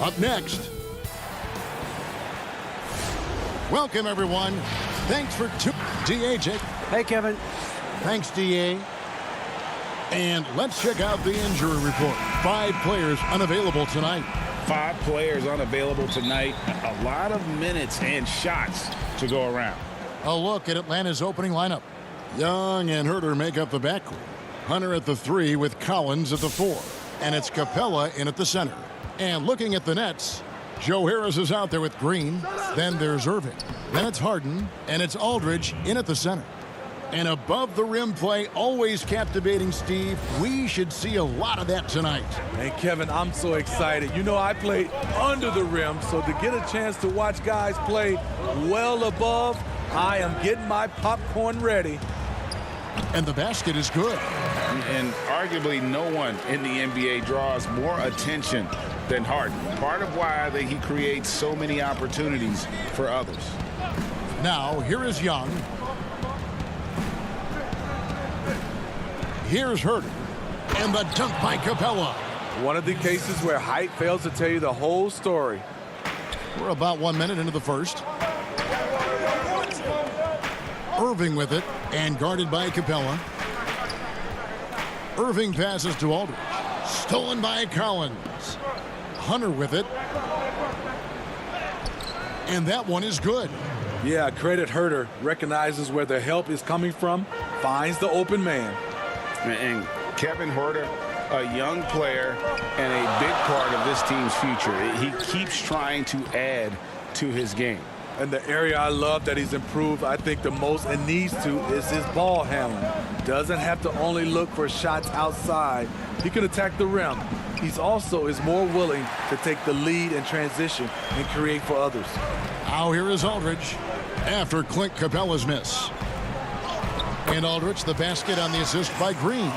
Up next. Welcome, everyone. Thanks for DA, Jake. Hey, Kevin. Thanks, DA. And let's check out the injury report. 5 players unavailable tonight. 5 players unavailable tonight. A lot of minutes and shots to go around. A look at Atlanta's opening lineup. Young and Herter make up the backcourt. Hunter at the 3 with Collins at the 4. And it's Capella in at the center. And looking at the Nets, Joe Harris is out there with Green. Then there's Irving. Then it's Harden. And it's Aldridge in at the center. And above the rim play, always captivating, Steve. We should see a lot of that tonight. And Kevin, I'm so excited. You know, I played under the rim, so to get a chance to watch guys play well above, I am getting my popcorn ready. And the basket is good. And arguably no one in the NBA draws more attention than Harden. Part of why he creates so many opportunities for others. Now, here is Young. Here's Herter. And the dunk by Capella. One of the cases where height fails to tell you the whole story. We're about 1 minute into the first. Irving with it, and guarded by Capella. Irving passes to Aldridge. Stolen by Collins. Hunter with it. And that one is good. Yeah, credit Herter. Recognizes where the help is coming from. Finds the open man. And Kevin Herter, a young player and a big part of this team's future. He keeps trying to add to his game. And the area I love that he's improved, I think the most and needs to, is his ball handling. Doesn't have to only look for shots outside. He can attack the rim. He's also is more willing to take the lead in transition and create for others. Now here is Aldridge after Clint Capella's miss. And Aldridge, the basket on the assist by Green.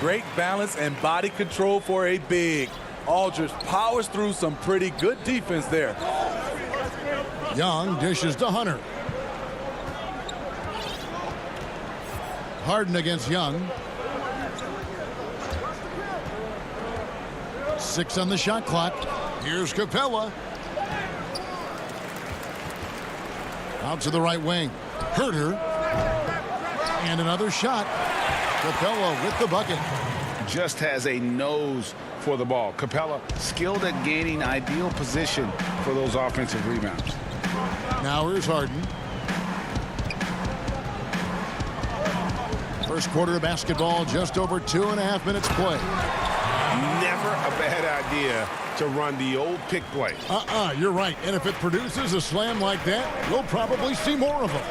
Great balance and body control for a big. Aldridge powers through some pretty good defense there. Young dishes to Hunter. Harden against Young. 6 on the shot clock. Here's Capella. Out to the right wing. Herter. And another shot. Capella with the bucket. Just has a nose for the ball. Capella skilled at gaining ideal position for those offensive rebounds. Now here's Harden. First quarter of basketball, just over 2.5 minutes play. Never a bad idea to run the old pick play. You're right. And if it produces a slam like that, we'll probably see more of them.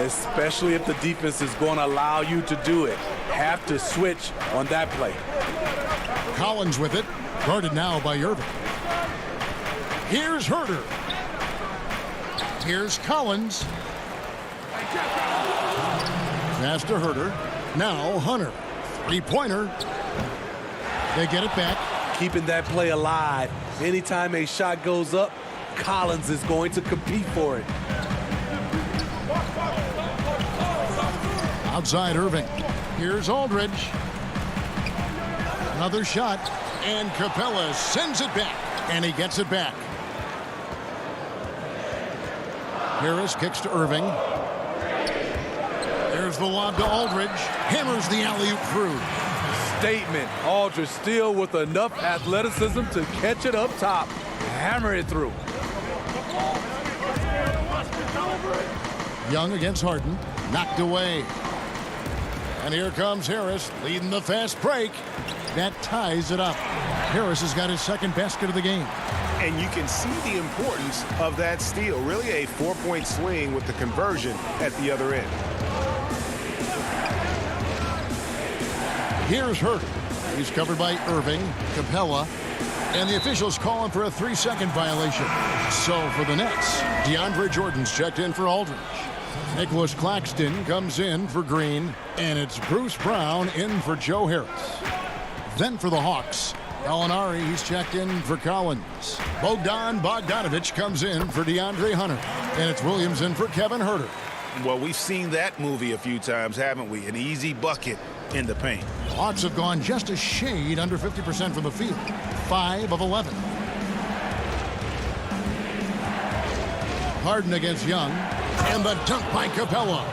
Especially if the defense is going to allow you to do it. Have to switch on that play. Collins with it. Guarded now by Irving. Here's Herter. Here's Collins. Pass to Herter. Now Hunter. Three-pointer. They get it back. Keeping that play alive. Anytime a shot goes up, Collins is going to compete for it. Outside Irving. Here's Aldridge. Another shot. And Capella sends it back. And he gets it back. Harris kicks to Irving. There's the lob to Aldridge. Hammers the alley-oop through. Statement. Aldridge still with enough athleticism to catch it up top. Hammer it through. Young against Harden. Knocked away. And here comes Harris leading the fast break. That ties it up. Harris has got his second basket of the game. And you can see the importance of that steal. Really a 4-point swing with the conversion at the other end. Here's Herter. He's covered by Irving, Capella, and the officials calling for a 3-second violation. So for the Nets, DeAndre Jordan's checked in for Aldridge. Nicholas Claxton comes in for Green, and it's Bruce Brown in for Joe Harris. Then for the Hawks, Gallinari, he's checked in for Collins. Bogdan Bogdanovic comes in for DeAndre Hunter, and it's Williams in for Kevin Herter. Well, we've seen that movie a few times, haven't we? An easy bucket in the paint. Hawks have gone just a shade under 50% from the field. 5 of 11. Harden against Young. And the dunk by Capella.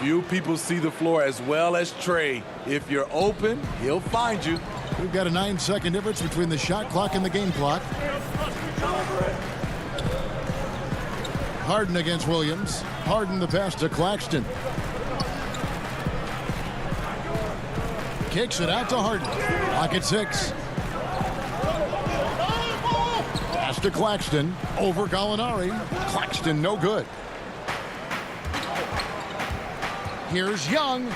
Few people see the floor as well as Trey. If you're open, he'll find you. We've got a 9-second difference between the shot clock and the game clock. Harden against Williams. Harden the pass to Claxton. Kicks it out to Harden. Clock at 6. Pass to Claxton. Over Gallinari. Claxton no good. Here's Young.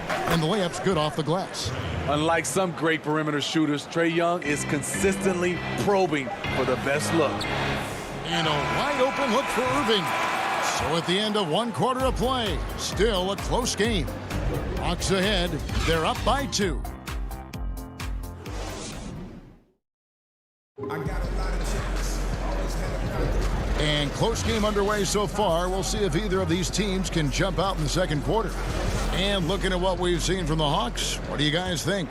And the layup's good off the glass. Unlike some great perimeter shooters, Trey Young is consistently probing for the best look. And a wide open look for Irving. So at the end of 1 quarter of play, still a close game. Hawks ahead. They're up by 2. And close game underway so far. We'll see if either of these teams can jump out in the second quarter. And looking at what we've seen from the Hawks, what do you guys think?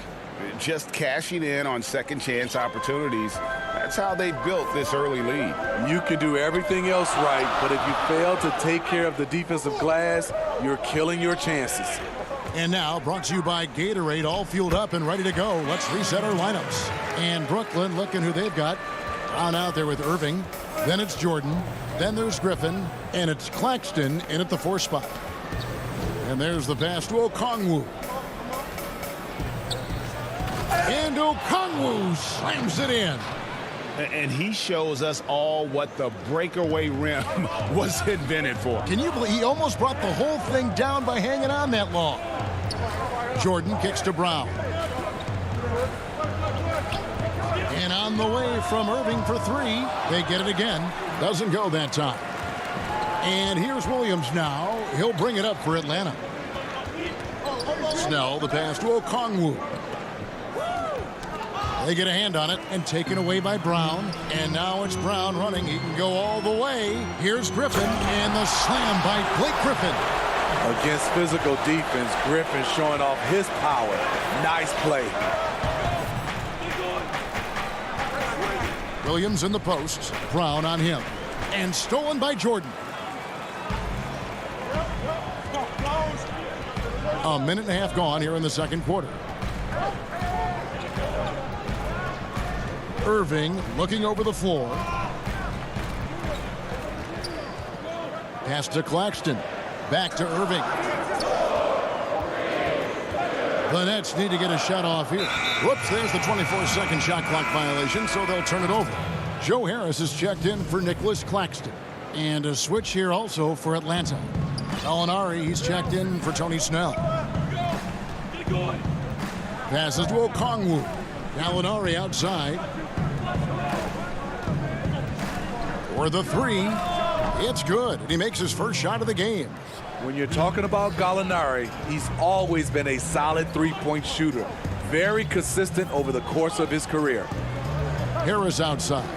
Just cashing in on second chance opportunities. That's how they built this early lead. You can do everything else right, but if you fail to take care of the defensive glass, you're killing your chances. And now, brought to you by Gatorade, all fueled up and ready to go. Let's reset our lineups. And Brooklyn, looking who they've got. Brown out there with Irving. Then it's Jordan. Then there's Griffin. And it's Claxton in at the 4 spot. And there's the pass to Okongwu. And Okongwu slams it in. And he shows us all what the breakaway rim was invented for. Can you believe he almost brought the whole thing down by hanging on that long? Jordan kicks to Brown. And on the way from Irving for 3. They get it again. Doesn't go that time. And here's Williams now. He'll bring it up for Atlanta. Snell, the pass to Okongwu. They get a hand on it and taken away by Brown. And now it's Brown running. He can go all the way. Here's Griffin and the slam by Blake Griffin. Against physical defense, Griffin showing off his power. Nice play. Williams in the post. Brown on him. And stolen by Jordan. A minute and a half gone here in the second quarter. Irving looking over the floor. Pass to Claxton. Back to Irving. The Nets need to get a shot off here. Whoops, there's the 24-second shot clock violation, so they'll turn it over. Joe Harris is checked in for Nicholas Claxton. And a switch here also for Atlanta. Gallinari, he's checked in for Tony Snell. Passes to Okongwu. Gallinari outside. For the 3. It's good, and he makes his first shot of the game. When you're talking about Gallinari, he's always been a solid three-point shooter. Very consistent over the course of his career. Harris outside.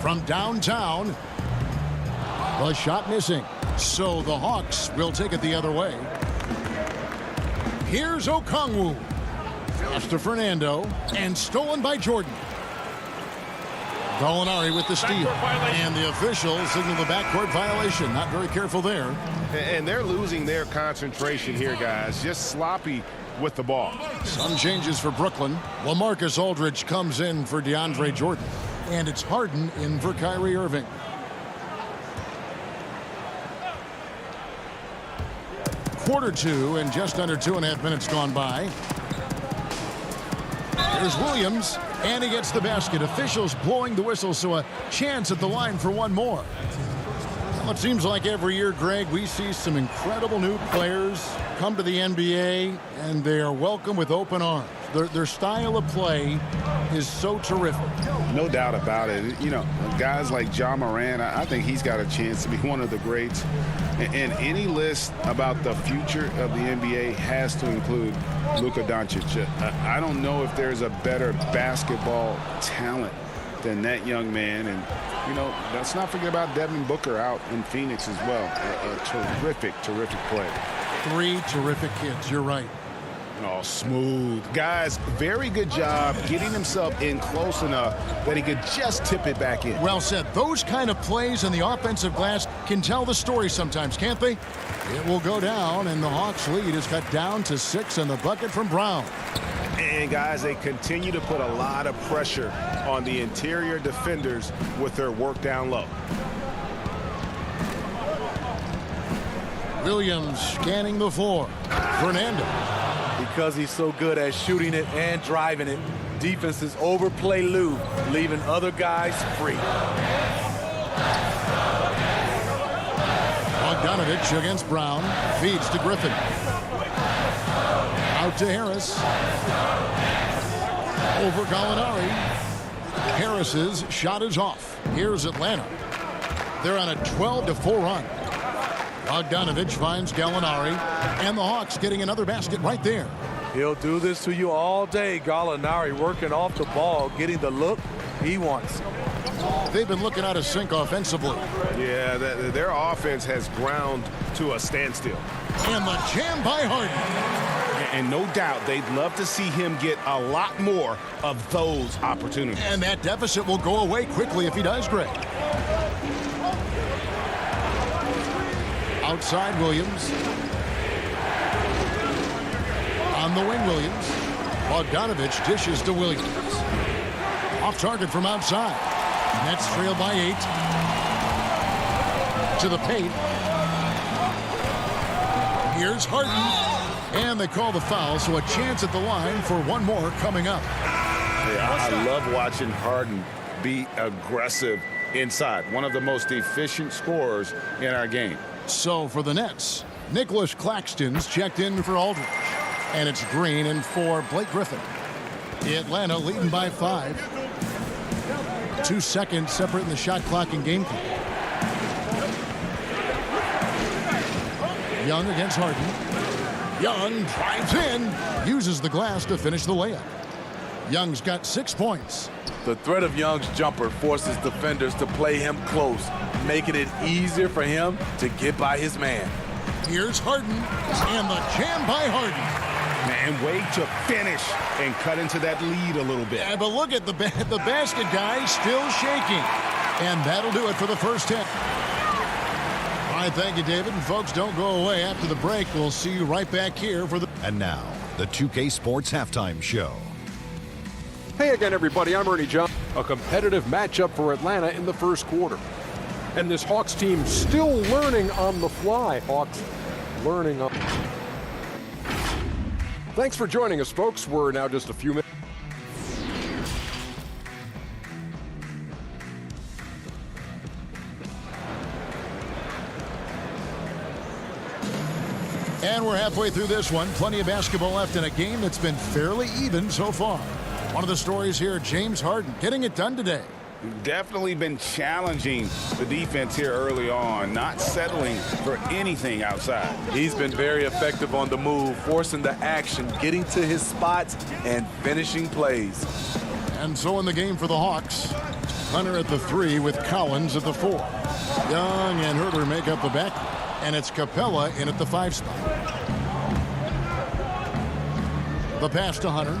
From downtown. The shot missing. So the Hawks will take it the other way. Here's Okongwu. Pass to Fernando. And stolen by Jordan. Gallinari with the steal. And the officials signal the backcourt violation. Not very careful there. And they're losing their concentration here, guys. Just sloppy with the ball. Some changes for Brooklyn. LaMarcus Aldridge comes in for DeAndre Jordan. And it's Harden in for Kyrie Irving. Quarter-2 and just under 2.5 minutes gone by. Here's Williams, and he gets the basket. Officials blowing the whistle, so a chance at the line for one more. Well, it seems like every year, Greg, we see some incredible new players come to the NBA, and they are welcome with open arms. Their style of play is so terrific. No doubt about it. You know, guys like Ja Morant, I think he's got a chance to be one of the greats. And any list about the future of the NBA has to include Luka Doncic. I don't know if there's a better basketball talent than that young man. And, you know, let's not forget about Devin Booker out in Phoenix as well. A terrific, terrific player. 3 terrific kids. You're right. Oh, smooth. Guys, very good job getting himself in close enough that he could just tip it back in. Well said. Those kind of plays in the offensive glass can tell the story sometimes, can't they? It will go down, and the Hawks' lead is cut down to 6 in the bucket from Brown. And, guys, they continue to put a lot of pressure on the interior defenders with their work down low. Williams scanning the floor. Fernando. Because he's so good at shooting it and driving it, defenses overplay Lou, leaving other guys free. Bogdanovich against Brown. Feeds to Griffin. Out to Harris. Over Gallinari. Harris's shot is off. Here's Atlanta. They're on a 12-4 run. Bogdanovich finds Gallinari, and the Hawks getting another basket right there. He'll do this to you all day. Gallinari working off the ball, getting the look he wants. They've been looking out of sync offensively. Yeah, their offense has ground to a standstill. And the jam by Harden. And no doubt they'd love to see him get a lot more of those opportunities. And that deficit will go away quickly if he does, Greg. Outside Williams. On the wing, Williams. Bogdanovich dishes to Williams. Off target from outside. Nets trail by 8. To the paint. Here's Harden. And they call the foul, so a chance at the line for one more coming up. Yeah, I love watching Harden be aggressive inside. One of the most efficient scorers in our game. So for the Nets, Nicholas Claxton's checked in for Aldridge. And it's Green in for Blake Griffin. Atlanta leading by 5. 2 seconds separating the shot clock and game clock. Young against Harden. Young drives in, uses the glass to finish the layup. Young's got 6 points. The threat of Young's jumper forces defenders to play him close, making it easier for him to get by his man. Here's Harden, and the jam by Harden. And way to finish and cut into that lead a little bit. Yeah, but look at the basket guy still shaking. And that'll do it for the first 10. All right, thank you, David. And folks, don't go away. After the break, we'll see you right back here for the... And now, the 2K Sports Halftime Show. Hey again, everybody. I'm Ernie Johnson. A competitive matchup for Atlanta in the first quarter. And this Hawks team still learning on the fly. Hawks learning on... Thanks for joining us, folks. We're now just a few minutes. And we're halfway through this one. Plenty of basketball left in a game that's been fairly even so far. One of the stories here, James Harden getting it done today. Definitely been challenging the defense here early on, not settling for anything outside. He's been very effective on the move, forcing the action, getting to his spots, and finishing plays. And so in the game for the Hawks, Hunter at the 3 with Collins at the 4. Young and Herter make up the back, and it's Capella in at the 5 spot. The pass to Hunter.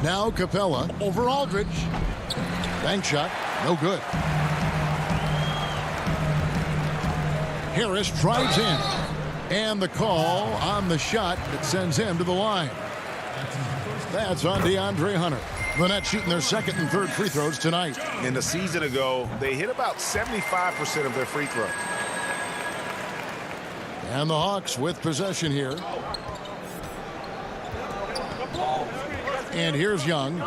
Now Capella over Aldridge. Bank shot, no good. Harris drives in. And the call on the shot that sends him to the line. That's on DeAndre Hunter. The Nets shooting their second and third free throws tonight. In the season ago, they hit about 75% of their free throws. And the Hawks with possession here. And here's Young.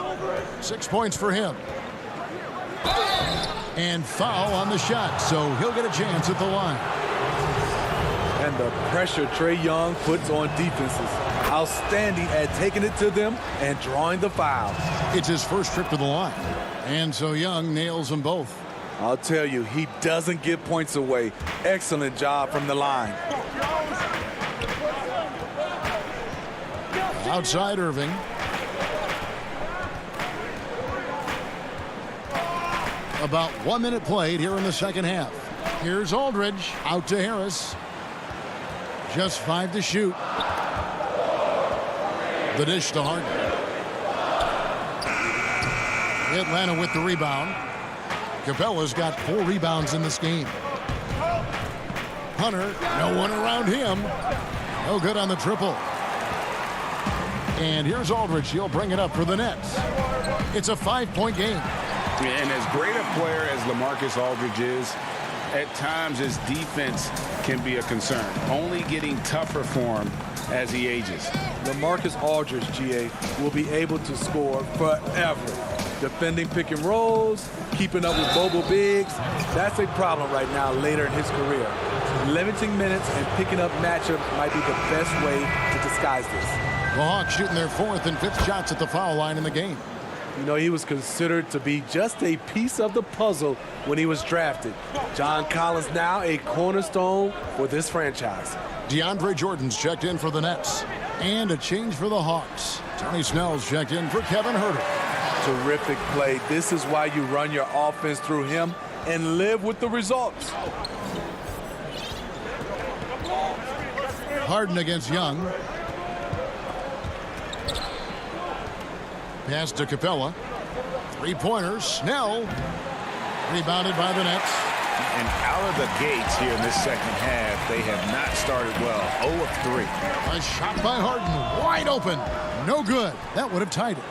6 points for him. And foul on the shot, so he'll get a chance at the line. And the pressure Trae Young puts on defenses. Outstanding at taking it to them and drawing the foul. It's his first trip to the line. And so Young nails them both. I'll tell you, he doesn't give points away. Excellent job from the line. Outside Irving. About 1 minute played here in the second half. Here's Aldridge out to Harris. Just 5 to shoot. The dish to Harden. Atlanta with the rebound. Capella's got 4 rebounds in this game. Hunter, no one around him. No good on the triple. And here's Aldridge. He'll bring it up for the Nets. It's a 5-point game. And as great a player as LaMarcus Aldridge is, at times his defense can be a concern. Only getting tougher for him as he ages. LaMarcus Aldridge, GA, will be able to score forever. Defending pick and rolls, keeping up with mobile bigs. That's a problem right now later in his career. Limiting minutes and picking up matchups might be the best way to disguise this. The Hawks shooting their 4th and 5th shots at the foul line in the game. You know, he was considered to be just a piece of the puzzle when he was drafted. John Collins now a cornerstone for this franchise. DeAndre Jordan's checked in for the Nets. And a change for the Hawks. Tony Snell's checked in for Kevin Huerter. Terrific play. This is why you run your offense through him and live with the results. Harden against Young. Pass to Capella. 3-pointers. Snell. Rebounded by the Nets. And out of the gates here in this second half, they have not started well. 0 of 3. A shot by Harden. Wide open. No good. That would have tied it.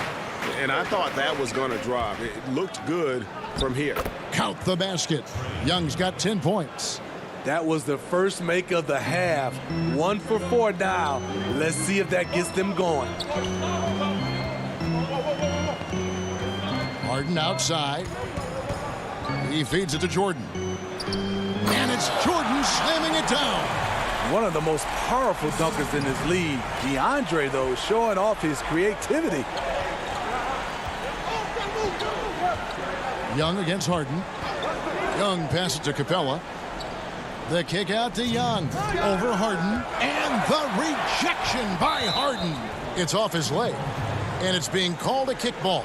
And I thought that was going to drop. It looked good from here. Count the basket. Young's got 10 points. That was the first make of the half. 1 for 4 now. Let's see if that gets them going. Harden outside. He feeds it to Jordan. And it's Jordan slamming it down. One of the most powerful dunkers in this league. DeAndre, though, showing off his creativity. Young against Harden. Young passes to Capella. The kick out to Young. Over Harden. And the rejection by Harden. It's off his leg. And it's being called a kickball.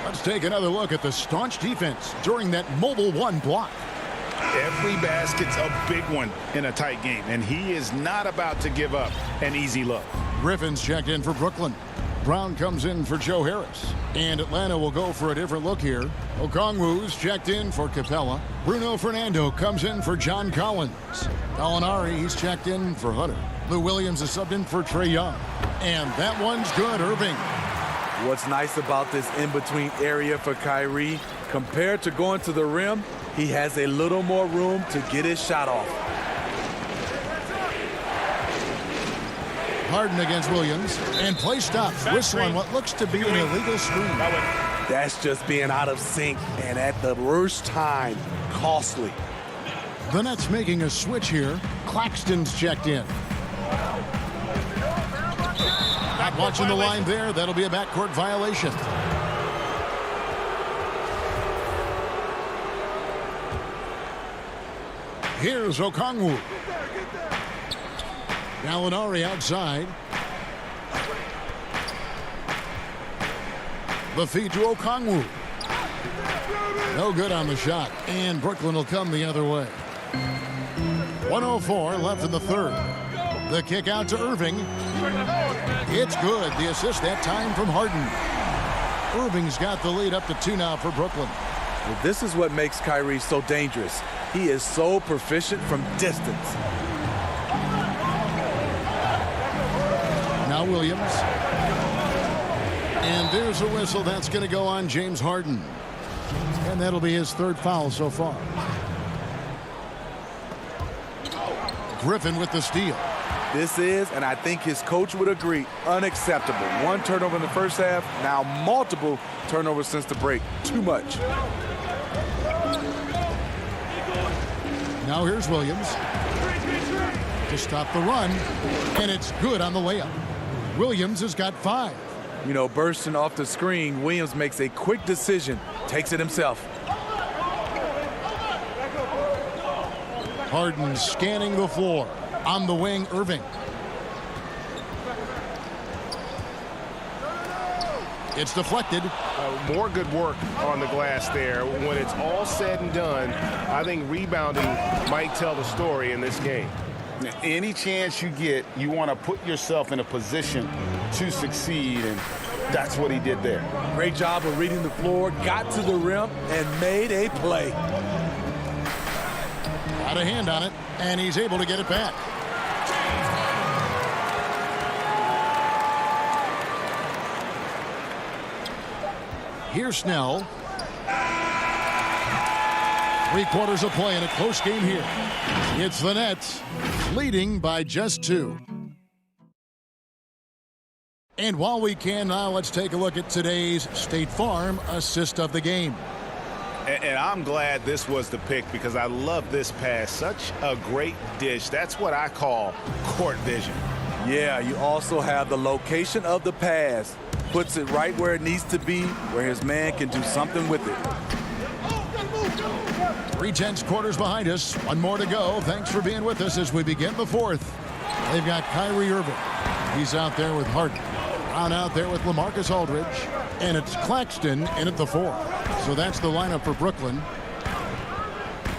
Let's take another look at the staunch defense during that mobile 1 block. Every basket's a big one in a tight game, and he is not about to give up an easy look. Griffin's checked in for Brooklyn. Brown comes in for Joe Harris. And Atlanta will go for a different look here. Okongwu's checked in for Capella. Bruno Fernando comes in for John Collins. Gallinari, he's checked in for Hunter. Lou Williams is subbed in for Trae Young. And that one's good, Irving. What's nice about this in-between area for Kyrie, compared to going to the rim, he has a little more room to get his shot off. Harden against Williams. And play stops. Whistle on what looks to be an illegal screen. That's just being out of sync, and at the worst time, costly. The Nets making a switch here. Claxton's checked in. Not watching the line there. That'll be a backcourt violation. Here's Okongwu. Gallinari outside. The feed to Okongwu. No good on the shot. And Brooklyn will come the other way. 1:04 left in the third. The kick out to Irving. It's good. The assist that time from Harden. Irving's got the lead up to 2 now for Brooklyn. Well, this is what makes Kyrie so dangerous. He is so proficient from distance. Now Williams. And there's a whistle. That's going to go on James Harden. And that'll be his 3rd foul so far. Griffin with the steal. This is, and I think his coach would agree, unacceptable. 1 turnover in the first half, now multiple turnovers since the break. Too much. Now here's Williams to stop the run, and it's good on the layup. Williams has got 5. You know, bursting off the screen, Williams makes a quick decision, takes it himself. Harden scanning the floor. On the wing, Irving. It's deflected. More good work on the glass there. When it's all said and done, I think rebounding might tell the story in this game. Any chance you get, you want to put yourself in a position to succeed, and that's what he did there. Great job of reading the floor, got to the rim, and made a play. Got a hand on it, and he's able to get it back. Here's Snell. 3 quarters of play in a close game here. It's the Nets leading by just 2. And while we can now, let's take a look at today's State Farm assist of the game. And I'm glad this was the pick because I love this pass. Such a great dish. That's what I call court vision. Yeah, you also have the location of the pass. Puts it right where it needs to be, where his man can do something with it. 3/10 quarters behind us. 1 more to go. Thanks for being with us as we begin the 4th. They've got Kyrie Irving. He's out there with Harden. Brown out there with LaMarcus Aldridge. And it's Claxton in at the 4. So that's the lineup for Brooklyn.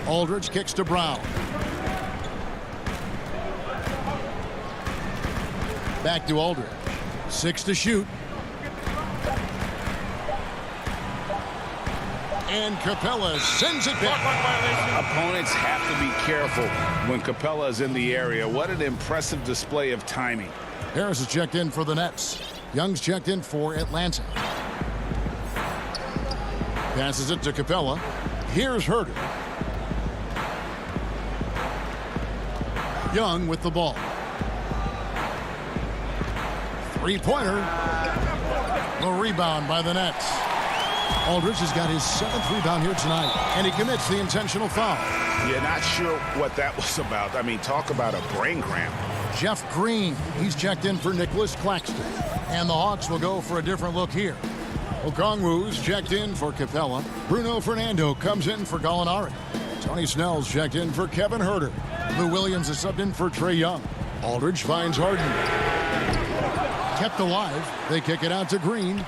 Aldridge kicks to Brown. Back to Aldridge. 6 to shoot. And Capella sends it back. Opponents have to be careful when Capella is in the area. What an impressive display of timing. Harris is checked in for the Nets. Young's checked in for Atlanta. Passes it to Capella. Here's Herter. Young with the ball. 3-pointer. The rebound by the Nets. Aldridge has got his 7th rebound here tonight, and he commits the intentional foul. Yeah, not sure what that was about. I mean, talk about a brain cramp. Jeff Green, he's checked in for Nicholas Claxton. And the Hawks will go for a different look here. Okongwu's checked in for Capella. Bruno Fernando comes in for Gallinari. Tony Snell's checked in for Kevin Herter. Lou Williams is subbed in for Trae Young. Aldridge finds Harden. Kept alive. They kick it out to Green.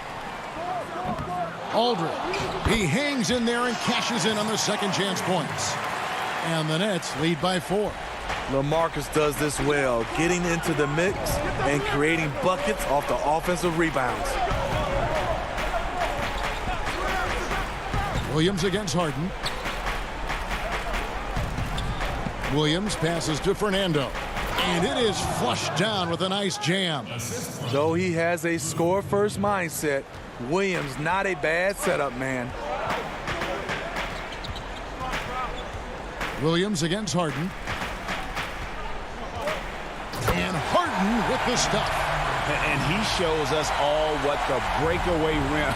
Aldridge. He hangs in there and cashes in on the second chance points. And the Nets lead by 4. LaMarcus does this well, getting into the mix and creating buckets off the offensive rebounds. Williams against Harden. Williams passes to Fernando. And it is flushed down with a nice jam. Though he has a score-first mindset, Williams not a bad setup man. Williams against Harden. And Harden with the stuff. And he shows us all what the breakaway rim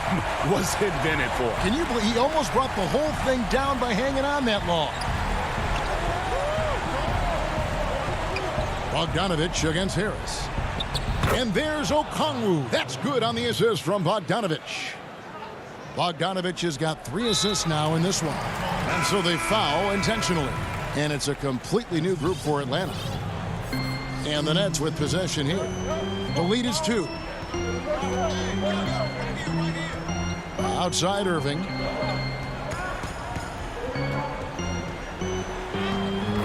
was invented for. Can you believe he almost brought the whole thing down by hanging on that long? Bogdanovich against Harris. And there's Okongwu. That's good on the assist from Bogdanovich. Bogdanovich has got 3 assists now in this one. And so they foul intentionally. And it's a completely new group for Atlanta. And the Nets with possession here. The lead is 2. Outside Irving.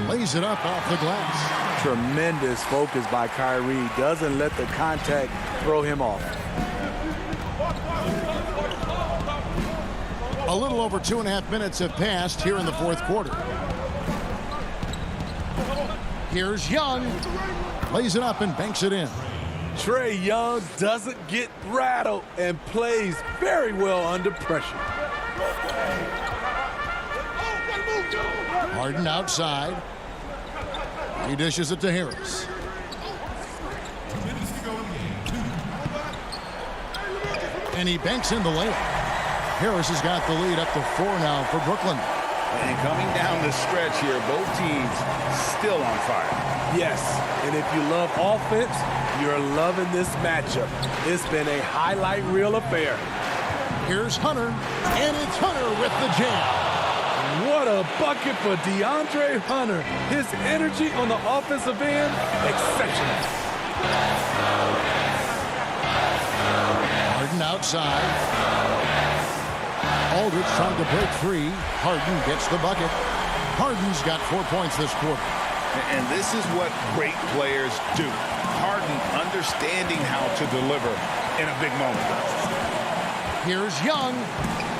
Lays it up off the glass. Tremendous focus by Kyrie. Doesn't let the contact throw him off. A little over 2.5 minutes have passed here in the 4th quarter. Here's Young. Lays it up and banks it in. Trae Young doesn't get rattled and plays very well under pressure. Harden outside. He dishes it to Harris. And he banks in the layup. Harris has got the lead up to 4 now for Brooklyn. And coming down the stretch here, both teams still on fire. Yes, and if you love offense, you're loving this matchup. It's been a highlight reel affair. Here's Hunter, and it's Hunter with the jam. What a bucket for DeAndre Hunter. His energy on the offensive end, exceptional. Harden outside. Aldridge trying to break free. Harden gets the bucket. Harden's got 4 points this quarter. And this is what great players do. Harden understanding how to deliver in a big moment. Here's Young.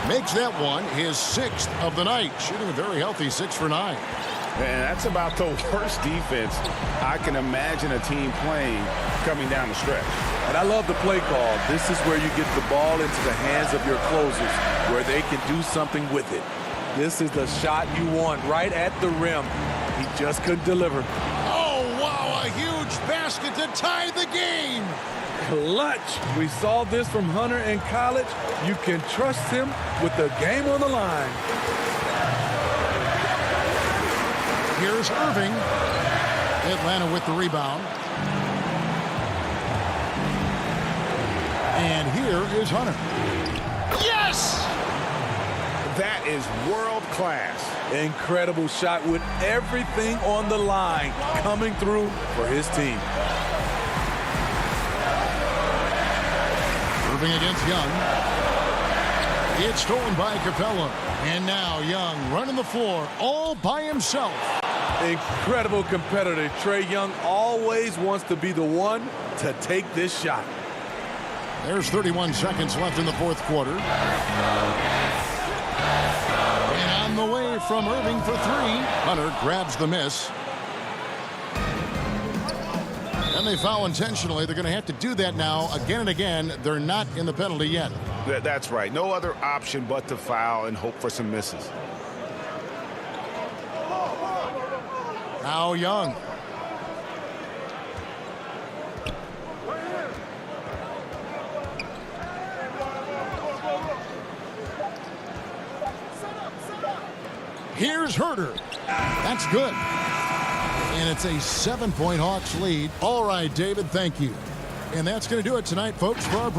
Makes that one his 6th of the night. Shooting a very healthy 6 for 9. And that's about the worst defense I can imagine a team playing coming down the stretch. And I love the play call. This is where you get the ball into the hands of your closers, where they can do something with it. This is the shot you want right at the rim. He just couldn't deliver. Oh, wow, a huge basket to tie the game. Clutch. We saw this from Hunter in college. You can trust him with the game on the line. Here's Irving. Atlanta with the rebound. And here is Hunter. Yes! That is world class. Incredible shot with everything on the line coming through for his team. Irving against Young. It's stolen by Capella. And now Young running the floor all by himself. Incredible competitor. Trae Young always wants to be the one to take this shot. There's 31 seconds left in the fourth quarter. And on the way from Irving for 3. Hunter grabs the miss. And they foul intentionally. They're going to have to do that now again and again. They're not in the penalty yet. That's right. No other option but to foul and hope for some misses. Now Young. Here's Herter. That's good. And it's a 7-point Hawks lead. All right, David, thank you. And that's going to do it tonight, folks, for our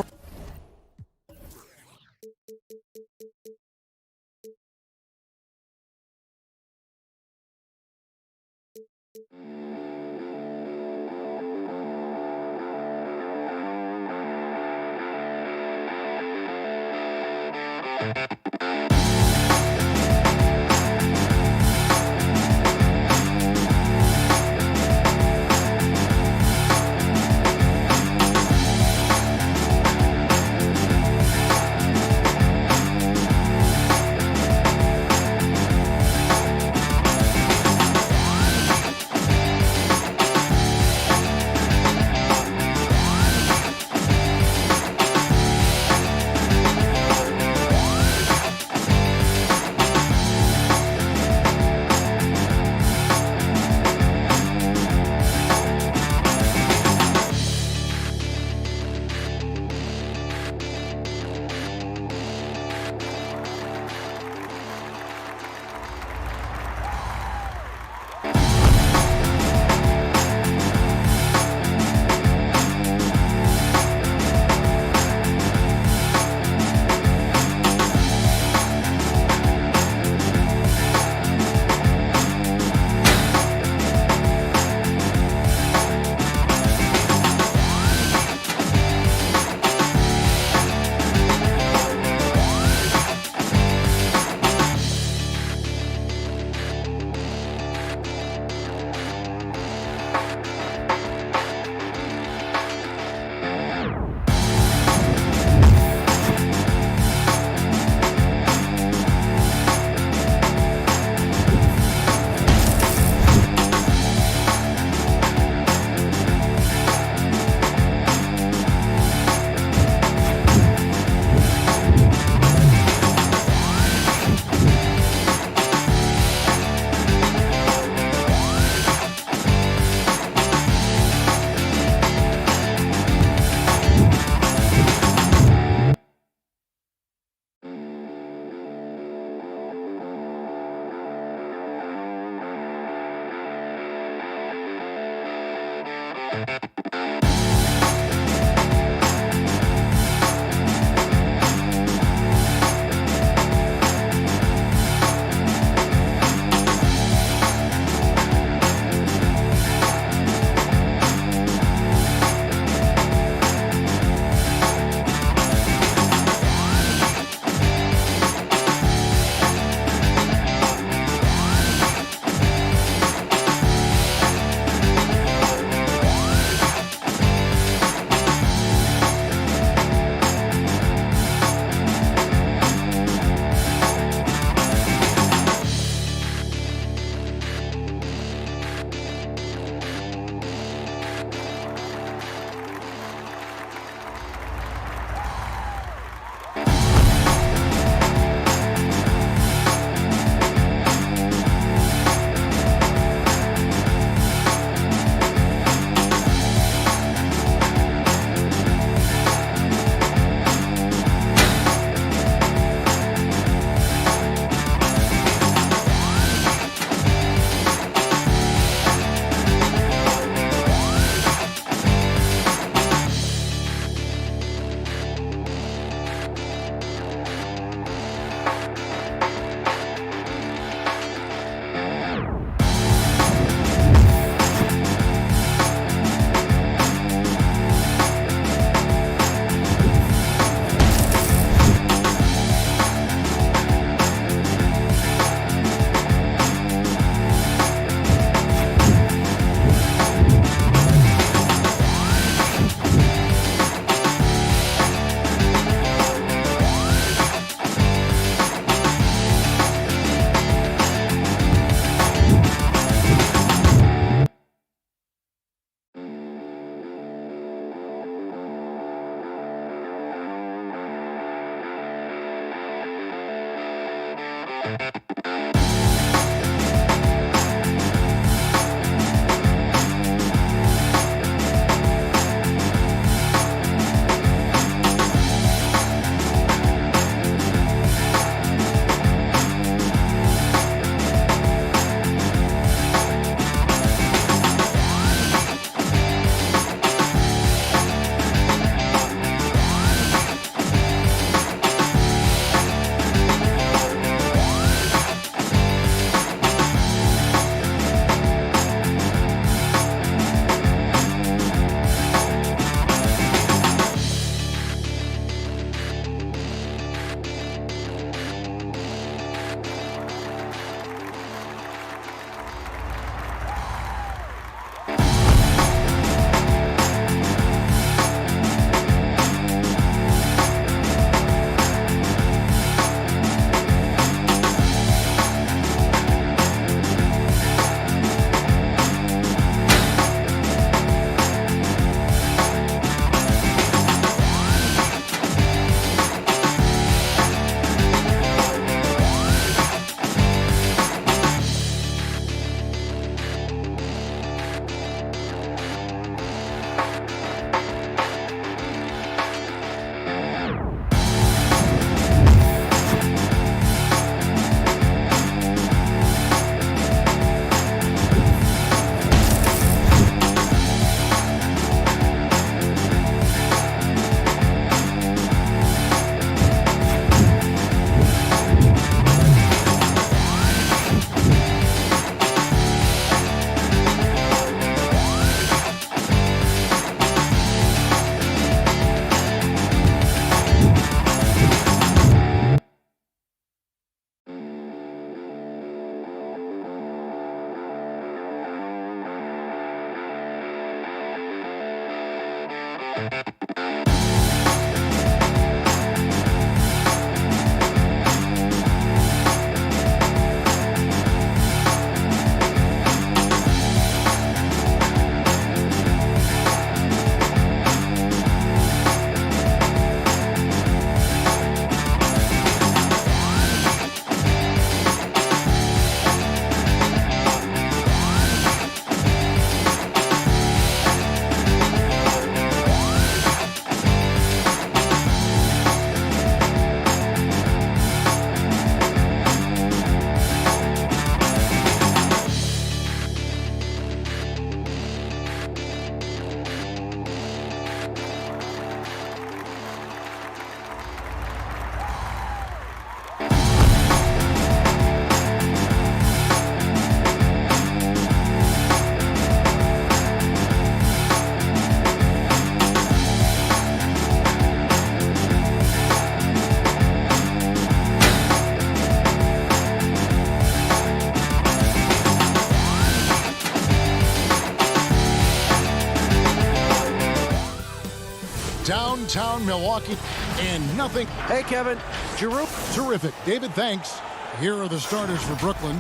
downtown Milwaukee, and nothing. Hey, Kevin. Giroux. Terrific. David, thanks. Here are the starters for Brooklyn.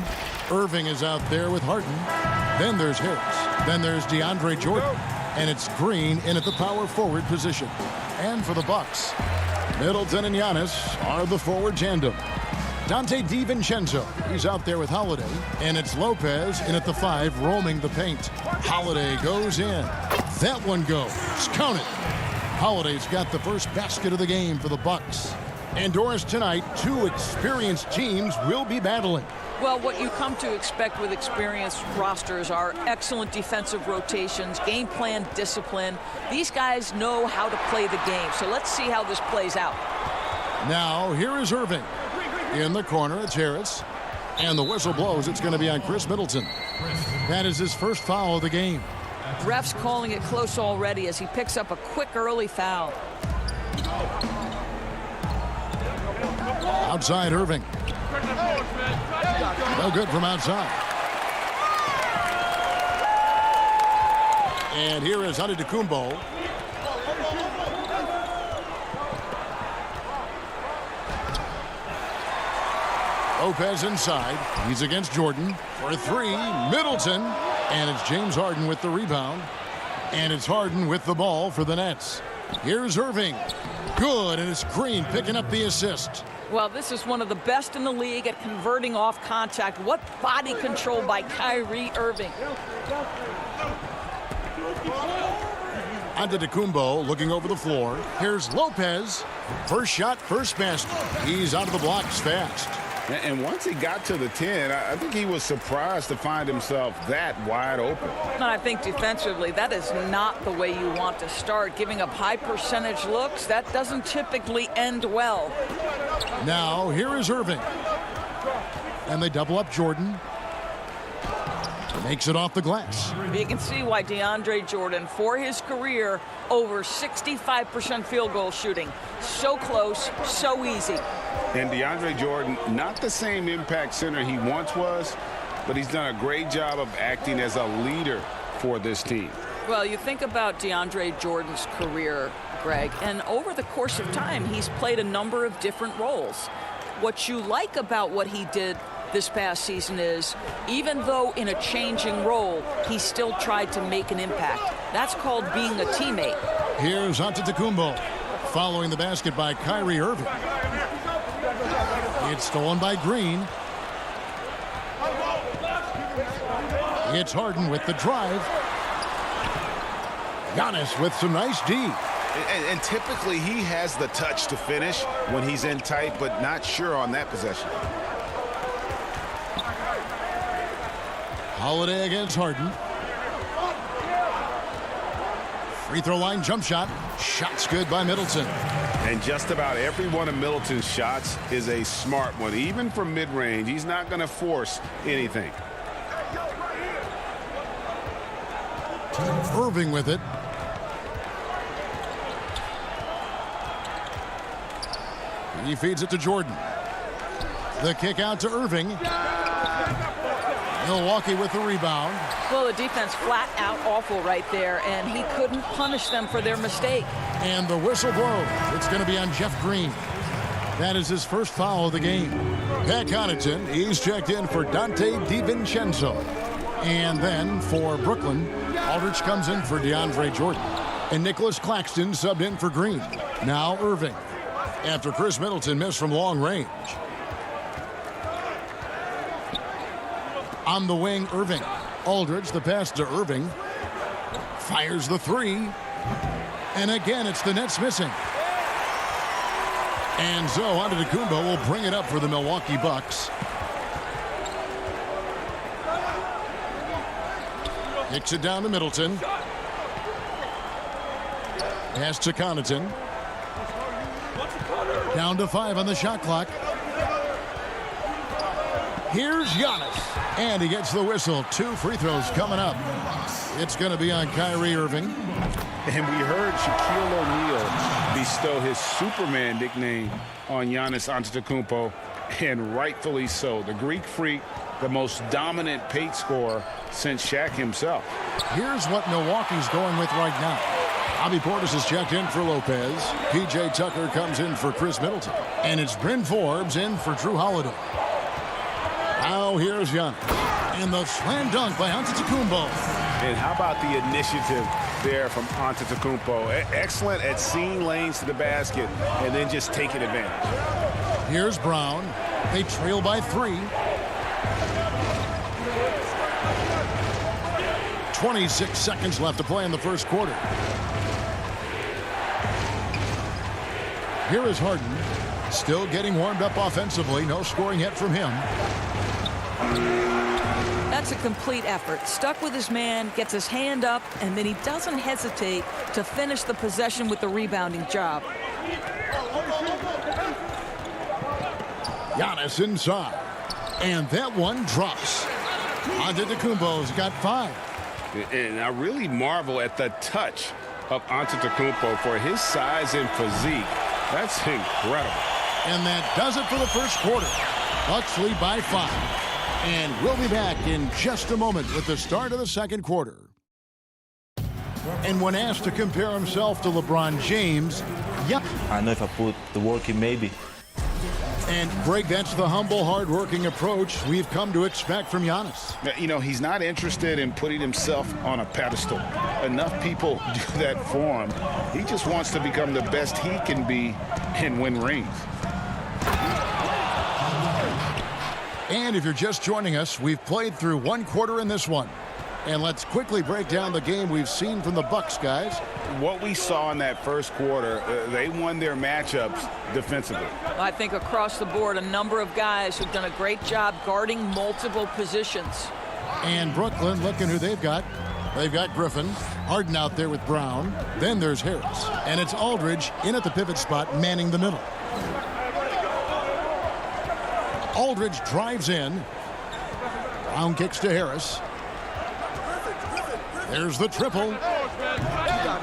Irving is out there with Harden. Then there's Harris. Then there's DeAndre Jordan. And it's Green in at the power forward position. And for the Bucks, Middleton and Giannis are the forward tandem. Dante DiVincenzo, he's out there with Holiday. And it's Lopez in at the 5, roaming the paint. Holiday goes in. That one goes. Count it. Holiday's got the first basket of the game for the Bucks. And Doris, tonight, 2 experienced teams will be battling. Well, what you come to expect with experienced rosters are excellent defensive rotations, game plan discipline. These guys know how to play the game, so let's see how this plays out. Now, here is Irving. In the corner, it's Harris. And the whistle blows. It's going to be on Chris Middleton. That is his first foul of the game. Ref's calling it close already as he picks up a quick early foul. Outside Irving. No good from outside. And here is Antetokounmpo. Lopez inside. He's against Jordan for 3. Middleton. And it's James Harden with the rebound. And it's Harden with the ball for the Nets. Here's Irving. Good, and it's Green picking up the assist. Well, this is one of the best in the league at converting off contact. What body control by Kyrie Irving. Antetokounmpo looking over the floor. Here's Lopez. First shot, first basket. He's out of the blocks fast. And once he got to the 10, I think he was surprised to find himself that wide open. And I think defensively, that is not the way you want to start. Giving up high percentage looks, that doesn't typically end well. Now, here is Irving. And they double up Jordan. Makes it off the glass. You can see why DeAndre Jordan, for his career, over 65% field goal shooting. So close, so easy. And DeAndre Jordan, not the same impact center he once was, but he's done a great job of acting as a leader for this team. Well, you think about DeAndre Jordan's career, Greg, and over the course of time, he's played a number of different roles. What you like about what he did this past season is, even though in a changing role, he still tried to make an impact. That's called being a teammate. Here's Antetokounmpo following the basket by Kyrie Irving. It's stolen by Green. It's Harden with the drive. Giannis with some nice D. And typically he has the touch to finish when he's in tight, but not sure on that possession. Holiday against Harden. Free throw line jump shot. Shot's good by Middleton. And just about every one of Middleton's shots is a smart one. Even from mid-range, he's not going to force anything. Irving with it. He feeds it to Jordan. The kick out to Irving. Milwaukee with the rebound. Well, the defense flat out awful right there, and he couldn't punish them for their mistake. And the whistle blows. It's going to be on Jeff Green. That is his first foul of the game. Pat Connaughton, he's checked in for Dante DiVincenzo. And then for Brooklyn, Aldridge comes in for DeAndre Jordan. And Nicholas Claxton subbed in for Green. Now Irving. After Chris Middleton missed from long range. On the wing, Irving. Aldridge, the pass to Irving. Fires the 3. And again, it's the Nets missing. And so Antetokounmpo will bring it up for the Milwaukee Bucks. Kicks it down to Middleton. Pass to Connaughton. Down to 5 on the shot clock. Here's Giannis. And he gets the whistle. 2 free throws coming up. It's going to be on Kyrie Irving. And we heard Shaquille O'Neal bestow his Superman nickname on Giannis Antetokounmpo, and rightfully so. The Greek Freak, the most dominant paint scorer since Shaq himself. Here's what Milwaukee's going with right now. Bobby Portis is checked in for Lopez. P.J. Tucker comes in for Chris Middleton. And it's Bryn Forbes in for Drew Holiday. Now here's Giannis. And the slam dunk by Antetokounmpo. And how about the initiative there from Antetokounmpo? Excellent at seeing lanes to the basket and then just taking advantage. Here's Brown. They trail by 3. 26 seconds left to play in the first quarter. Here is Harden. Still getting warmed up offensively. No scoring yet from him. That's a complete effort. Stuck with his man, gets his hand up, and then he doesn't hesitate to finish the possession with the rebounding job. Giannis inside. And that one drops. Antetokounmpo's got 5. And I really marvel at the touch of Antetokounmpo for his size and physique. That's incredible. And that does it for the first quarter. Bucks lead by 5. And we'll be back in just a moment with the start of the second quarter. And when asked to compare himself to LeBron James, yep. I know if I put the work in, maybe. And, Greg, that's the humble, hard-working approach we've come to expect from Giannis. You know, he's not interested in putting himself on a pedestal. Enough people do that for him. He just wants to become the best he can be and win rings. And if you're just joining us, we've played through one quarter in this one. And let's quickly break down the game we've seen from the Bucks, guys. What we saw in that first quarter, they won their matchups defensively. I think across the board, a number of guys who've done a great job guarding multiple positions. And Brooklyn, looking who they've got. They've got Griffin, Harden out there with Brown. Then there's Harris. And it's Aldridge in at the pivot spot, manning the middle. Aldridge drives in. Brown kicks to Harris. There's the triple.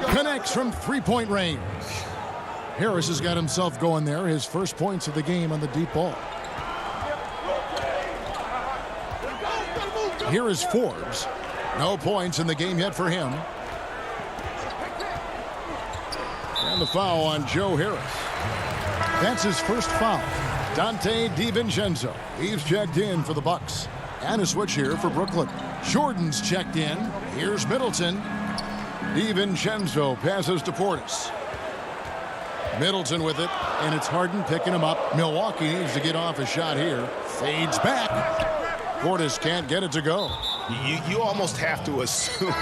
Connects from three-point range. Harris has got himself going there. His first points of the game on the deep ball. Here is Forbes. No points in the game yet for him. And the foul on Joe Harris. That's his first foul. Dante DiVincenzo. He's checked in for the Bucks. And a switch here for Brooklyn. Jordan's checked in. Here's Middleton. DiVincenzo passes to Portis. Middleton with it, and it's Harden picking him up. Milwaukee needs to get off a shot here. Fades back. Portis can't get it to go. You almost have to assume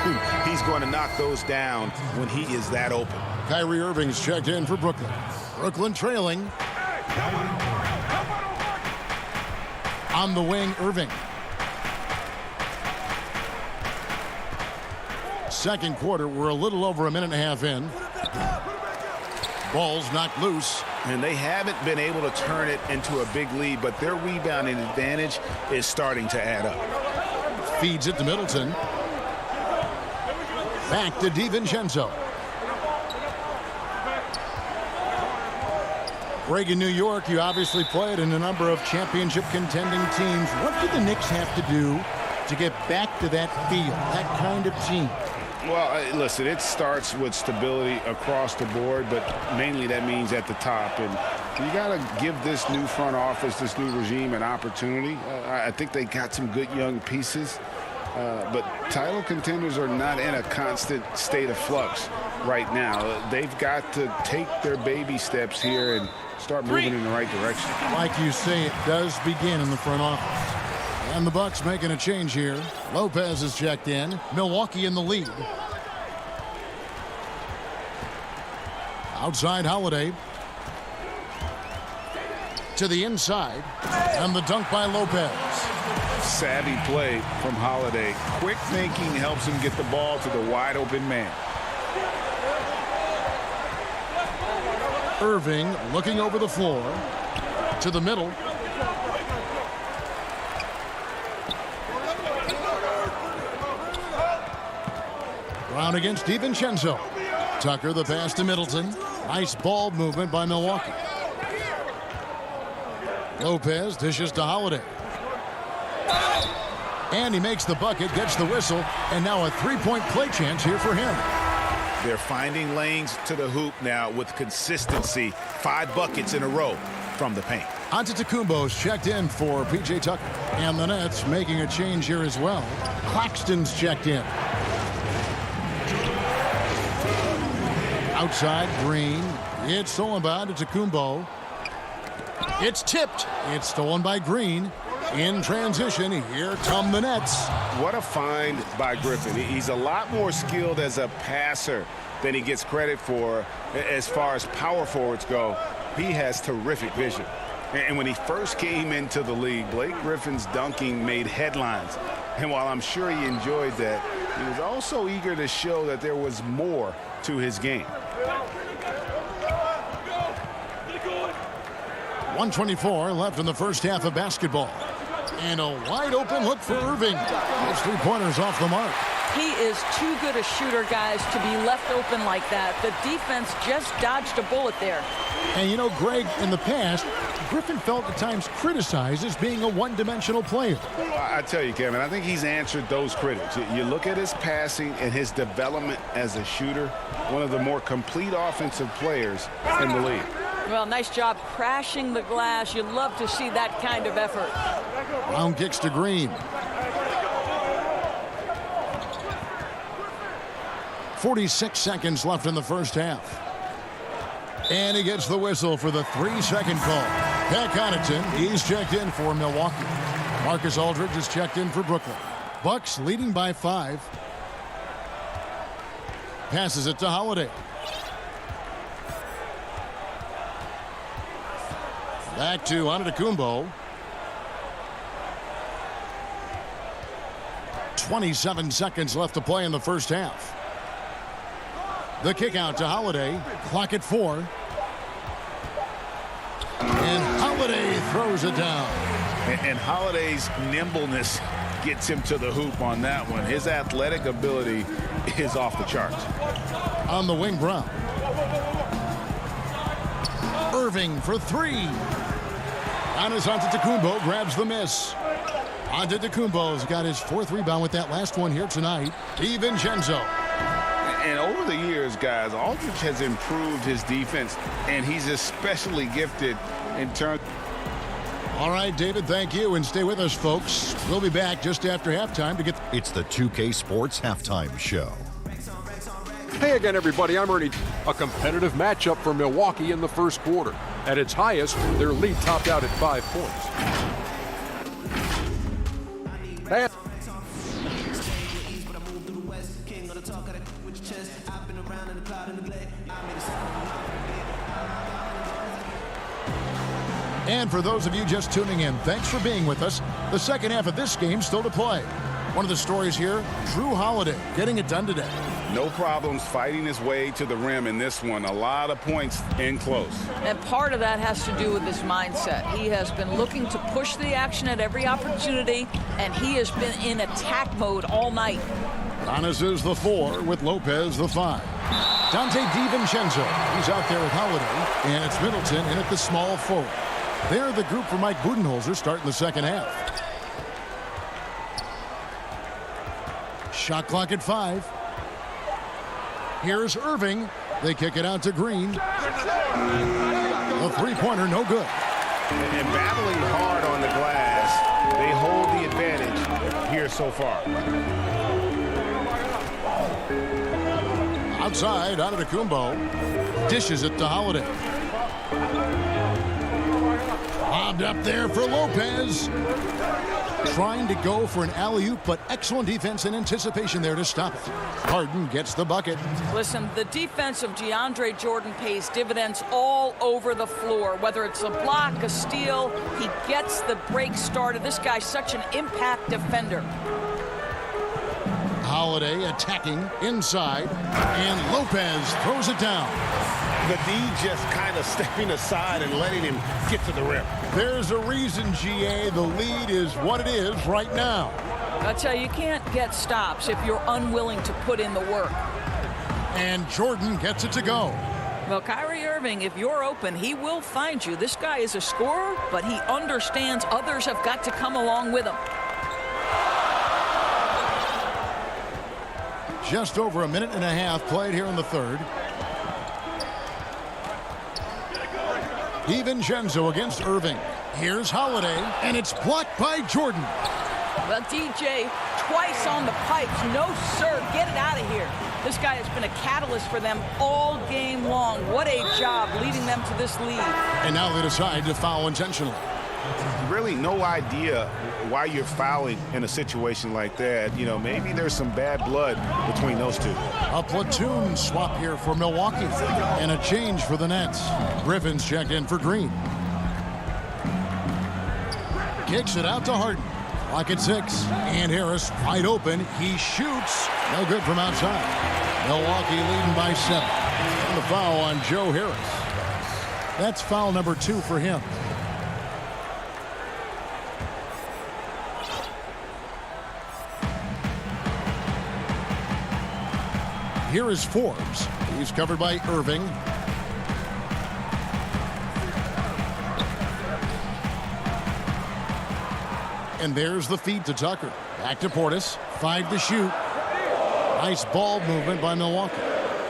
he's going to knock those down when he is that open. Kyrie Irving's checked in for Brooklyn. Brooklyn trailing. On the wing, Irving. Second quarter, we're a little over a minute and a half in. Ball's knocked loose. And they haven't been able to turn it into a big lead, but their rebounding advantage is starting to add up. Feeds it to Middleton. Back to DiVincenzo. Greg, in New York, you obviously played in a number of championship contending teams. What do the Knicks have to do to get back to that feel, that kind of team? Well, listen, it starts with stability across the board, but mainly that means at the top. And you got to give this new front office, this new regime, an opportunity. I think they got some good young pieces, but title contenders are not in a constant state of flux right now. They've got to take their baby steps here and start moving in the right direction. Like you say, it does begin in the front office. And the Bucks making a change here. Lopez is checked in. Milwaukee in the lead. Outside Holiday. To the inside. And the dunk by Lopez. Savvy play from Holiday. Quick thinking helps him get the ball to the wide open man. Irving looking over the floor. To the middle. Brown against DiVincenzo. Tucker the pass to Middleton. Nice ball movement by Milwaukee. Lopez dishes to Holiday. And he makes the bucket, gets the whistle, and now a three-point play chance here for him. They're finding lanes to the hoop now with consistency. 5 buckets in a row from the paint. Antetokounmpo's checked in for P.J. Tucker. And the Nets making a change here as well. Claxton's checked in. Outside, Green. It's stolen by Antetokounmpo. It's tipped. It's stolen by Green. In transition, here come the Nets. What a find by Griffin. He's a lot more skilled as a passer than he gets credit for as far as power forwards go. He has terrific vision. And when he first came into the league, Blake Griffin's dunking made headlines. And while I'm sure he enjoyed that, he was also eager to show that there was more to his game. 1:24 left in the first half of basketball. And a wide open look for Irving. Those 3-pointers off the mark. He is too good a shooter, guys, to be left open like that. The defense just dodged a bullet there. And you know, Greg, in the past, Griffin felt at times criticized as being a one-dimensional player. I tell you, Kevin, I think he's answered those critics. You look at his passing and his development as a shooter, one of the more complete offensive players in the league. Well, nice job crashing the glass. You love to see that kind of effort. Brown kicks to Green. 46 seconds left in the first half. And he gets the whistle for the 3-second call. Pat Connaughton, he's checked in for Milwaukee. Marcus Aldridge is checked in for Brooklyn. Bucks leading by 5. Passes it to Holiday. Back to Antetokounmpo. 27 seconds left to play in the first half. The kick out to Holiday. Clock at 4. And Holiday throws it down. And Holiday's nimbleness gets him to the hoop on that one. His athletic ability is off the charts. On the wing, Brown. Irving for 3. Giannis Antetokounmpo grabs the miss. Antetokounmpo's got his 4th rebound with that last one here tonight. DiVincenzo. And over the years, guys, Aldridge has improved his defense, and he's especially gifted in terms. All right, David, thank you, and stay with us, folks. We'll be back just after halftime to get. It's the 2K Sports Halftime Show. Hey again, everybody. I'm Ernie. A competitive matchup for Milwaukee in the first quarter. At its highest, their lead topped out at 5 points. And And for those of you just tuning in, thanks for being with us. The second half of this game still to play. One of the stories here, Drew Holiday getting it done today. No problems fighting his way to the rim in this one. A lot of points in close. And part of that has to do with his mindset. He has been looking to push the action at every opportunity, and he has been in attack mode all night. Giannis is the 4 with Lopez the 5. Dante DiVincenzo, he's out there with Holiday, and it's Middleton in at the small forward. They're the group for Mike Budenholzer starting the second half. Shot clock at 5. Here's Irving. They kick it out to Green. A 3-pointer, no good. And battling hard on the glass, they hold the advantage here so far. Outside, Antetokounmpo dishes it to Holiday. Lobbed up there for Lopez. Trying to go for an alley-oop, but excellent defense and anticipation there to stop it. Harden gets the bucket. Listen, the defense of DeAndre Jordan pays dividends all over the floor. Whether it's a block, a steal, he gets the break started. This guy's such an impact defender. Holiday attacking inside, and Lopez throws it down. The D just kind of stepping aside and letting him get to the rim. There's a reason, GA, the lead is what it is right now. I tell you, you can't get stops if you're unwilling to put in the work. And Jordan gets it to go. Well, Kyrie Irving, if you're open, he will find you. This guy is a scorer, but he understands others have got to come along with him. Just over a minute and a half played here in the third. DiVincenzo against Irving. Here's Holiday, and it's blocked by Jordan. Well, DJ, twice on the pipes. No, sir. Get it out of here. This guy has been a catalyst for them all game long. What a job leading them to this lead. And now they decide to foul intentionally. Really no idea why you're fouling in a situation like that. You know, maybe there's some bad blood between those two. A platoon swap here for Milwaukee. And a change for the Nets. Griffin's checked in for Green. Kicks it out to Harden. Clock at 6. And Harris wide open. He shoots. No good from outside. Milwaukee leading by 7. And the foul on Joe Harris. That's foul number 2 for him. Here is Forbes. He's covered by Irving. And there's the feed to Tucker. Back to Portis. 5 to shoot. Nice ball movement by Milwaukee.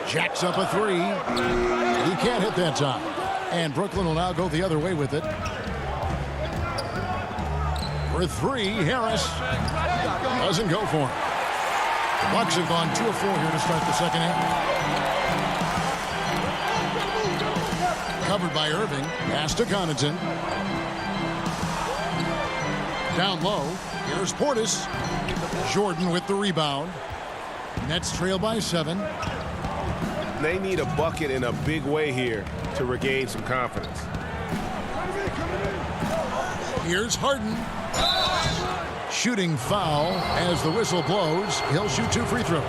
Jacks up a 3. He can't hit that time. And Brooklyn will now go the other way with it. For 3, Harris doesn't go for him. The Bucks have gone 2 of 4 here to start the second half. Covered by Irving. Pass to Connaughton. Down low. Here's Portis. Jordan with the rebound. Nets trail by 7. They need a bucket in a big way here to regain some confidence. Here's Harden. Shooting foul as the whistle blows. He'll shoot 2 free throws.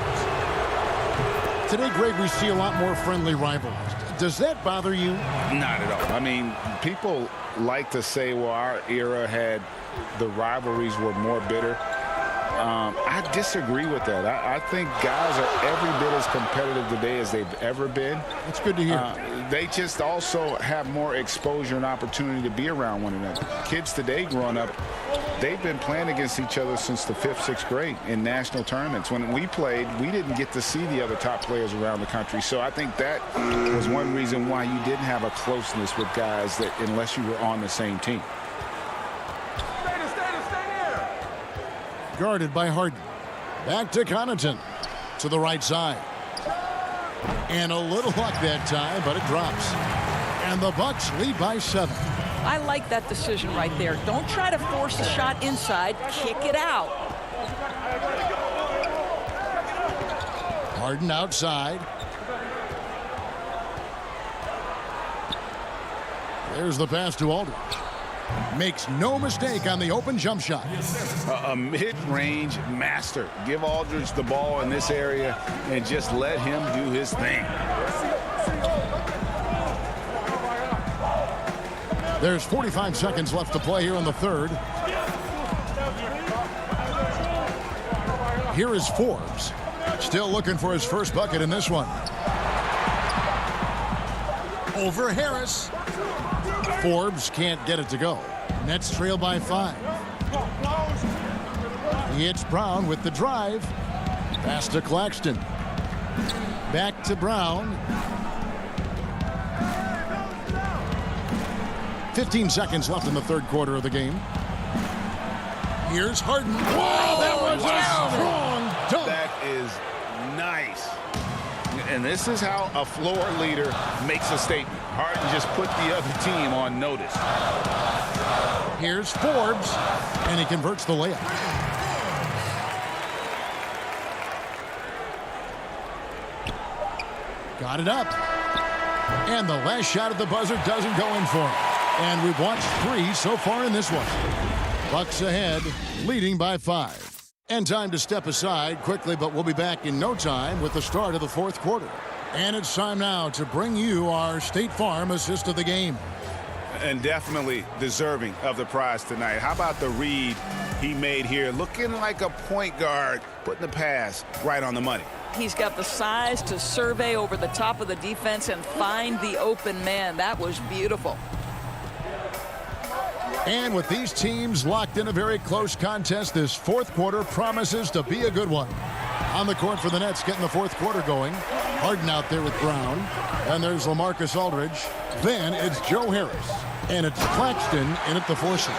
Today, Greg, we see a lot more friendly rivalries. Does that bother you? Not at all. I mean, people like to say, well, our era had the rivalries were more bitter. I disagree with that. I think guys are every bit as competitive today as they've ever been. That's good to hear. They just also have more exposure and opportunity to be around one another. Kids today growing up, they've been playing against each other since the 5th, 6th grade in national tournaments. When we played, we didn't get to see the other top players around the country. So I think that was one reason why you didn't have a closeness with guys that unless you were on the same team. Guarded by Harden. Back to Connaughton. To the right side. And a little luck that time, but it drops. And the Bucks lead by 7. I like that decision right there. Don't try to force a shot inside. Kick it out. Harden outside. There's the pass to Aldridge. Makes no mistake on the open jump shot. A mid-range master. Give Aldridge the ball in this area and just let him do his thing. There's 45 seconds left to play here in the third. Here is Forbes. Still looking for his first bucket in this one. Over Harris. Forbes can't get it to go. Nets trail by 5. It's Brown with the drive. Pass to Claxton. Back to Brown. 15 seconds left in the third quarter of the game. Here's Harden. Wow, that was a strong dunk. That is nice. And this is how a floor leader makes a statement. Harden just put the other team on notice. Here's Forbes, and he converts the layup. Got it up. And the last shot at the buzzer doesn't go in for him. And we've watched 3 so far in this one. Bucks ahead, leading by 5. And time to step aside quickly, but we'll be back in no time with the start of the fourth quarter. And it's time now to bring you our State Farm assist of the game. And definitely deserving of the prize tonight. How about the read he made here? Looking like a point guard, putting the pass right on the money. He's got the size to survey over the top of the defense and find the open man. That was beautiful. And with these teams locked in a very close contest, this fourth quarter promises to be a good one. On the court for the Nets, getting the fourth quarter going. Harden out there with Brown. And there's LaMarcus Aldridge. Then it's Joe Harris. And it's Claxton in at the 4 seed.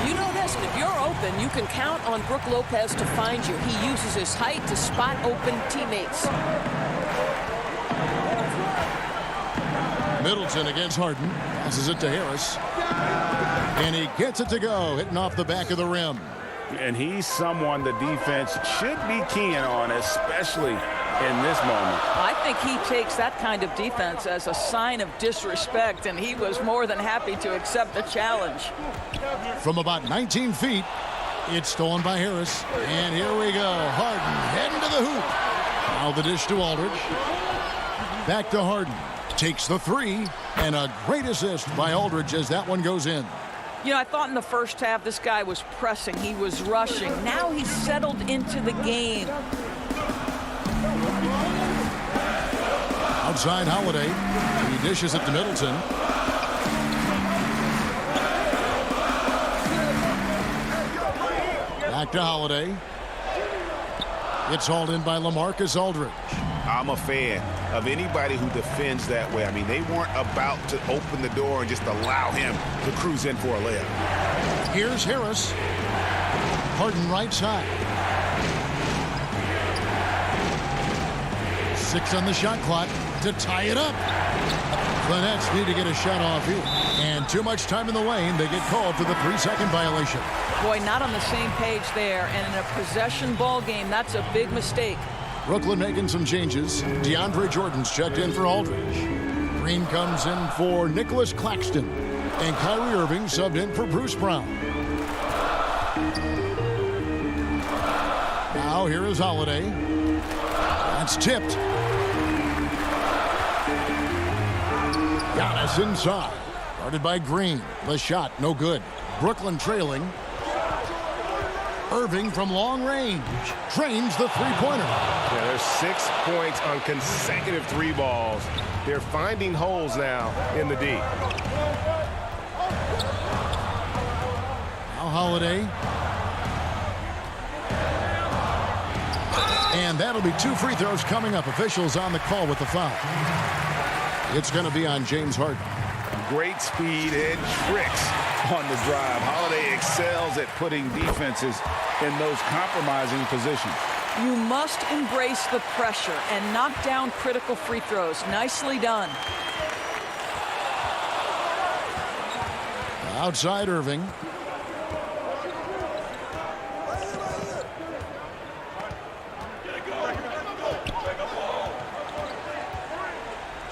You know this, if you're open, you can count on Brook Lopez to find you. He uses his height to spot open teammates. Middleton against Harden. Passes it to Harris. And he gets it to go, hitting off the back of the rim. And he's someone the defense should be keying on, especially in this moment. I think he takes that kind of defense as a sign of disrespect, and he was more than happy to accept the challenge. From about 19 feet, it's stolen by Harris. And here we go. Harden heading to the hoop. Now the dish to Aldridge. Back to Harden. Takes the 3. And a great assist by Aldridge as that one goes in. You know, I thought in the first half this guy was pressing. He was rushing. Now he's settled into the game. Outside Holiday. He dishes it to Middleton. Back to Holiday. It's hauled in by LaMarcus Aldridge. I'm a fan of anybody who defends that way. I mean, they weren't about to open the door and just allow him to cruise in for a layup. Here's Harris. Harden right side. 6 on the shot clock to tie it up. The Nets need to get a shot off here. And too much time in the lane. They get called for the 3-second violation. Boy, not on the same page there. And in a possession ball game, that's a big mistake. Brooklyn making some changes. DeAndre Jordan's checked in for Aldridge. Green comes in for Nicholas Claxton. And Kyrie Irving subbed in for Bruce Brown. Now here is Holiday. That's tipped. Giannis inside. Guarded by Green. The shot, no good. Brooklyn trailing. Irving from long range. Drains the 3-pointer. Yeah, there's 6 points on consecutive 3 balls. They're finding holes now in the D. Now Holiday. And that'll be 2 free throws coming up. Officials on the call with the foul. It's going to be on James Harden. Great speed and tricks on the drive. Holiday excels at putting defenses in those compromising positions. You must embrace the pressure and knock down critical free throws. Nicely done. Outside Irving.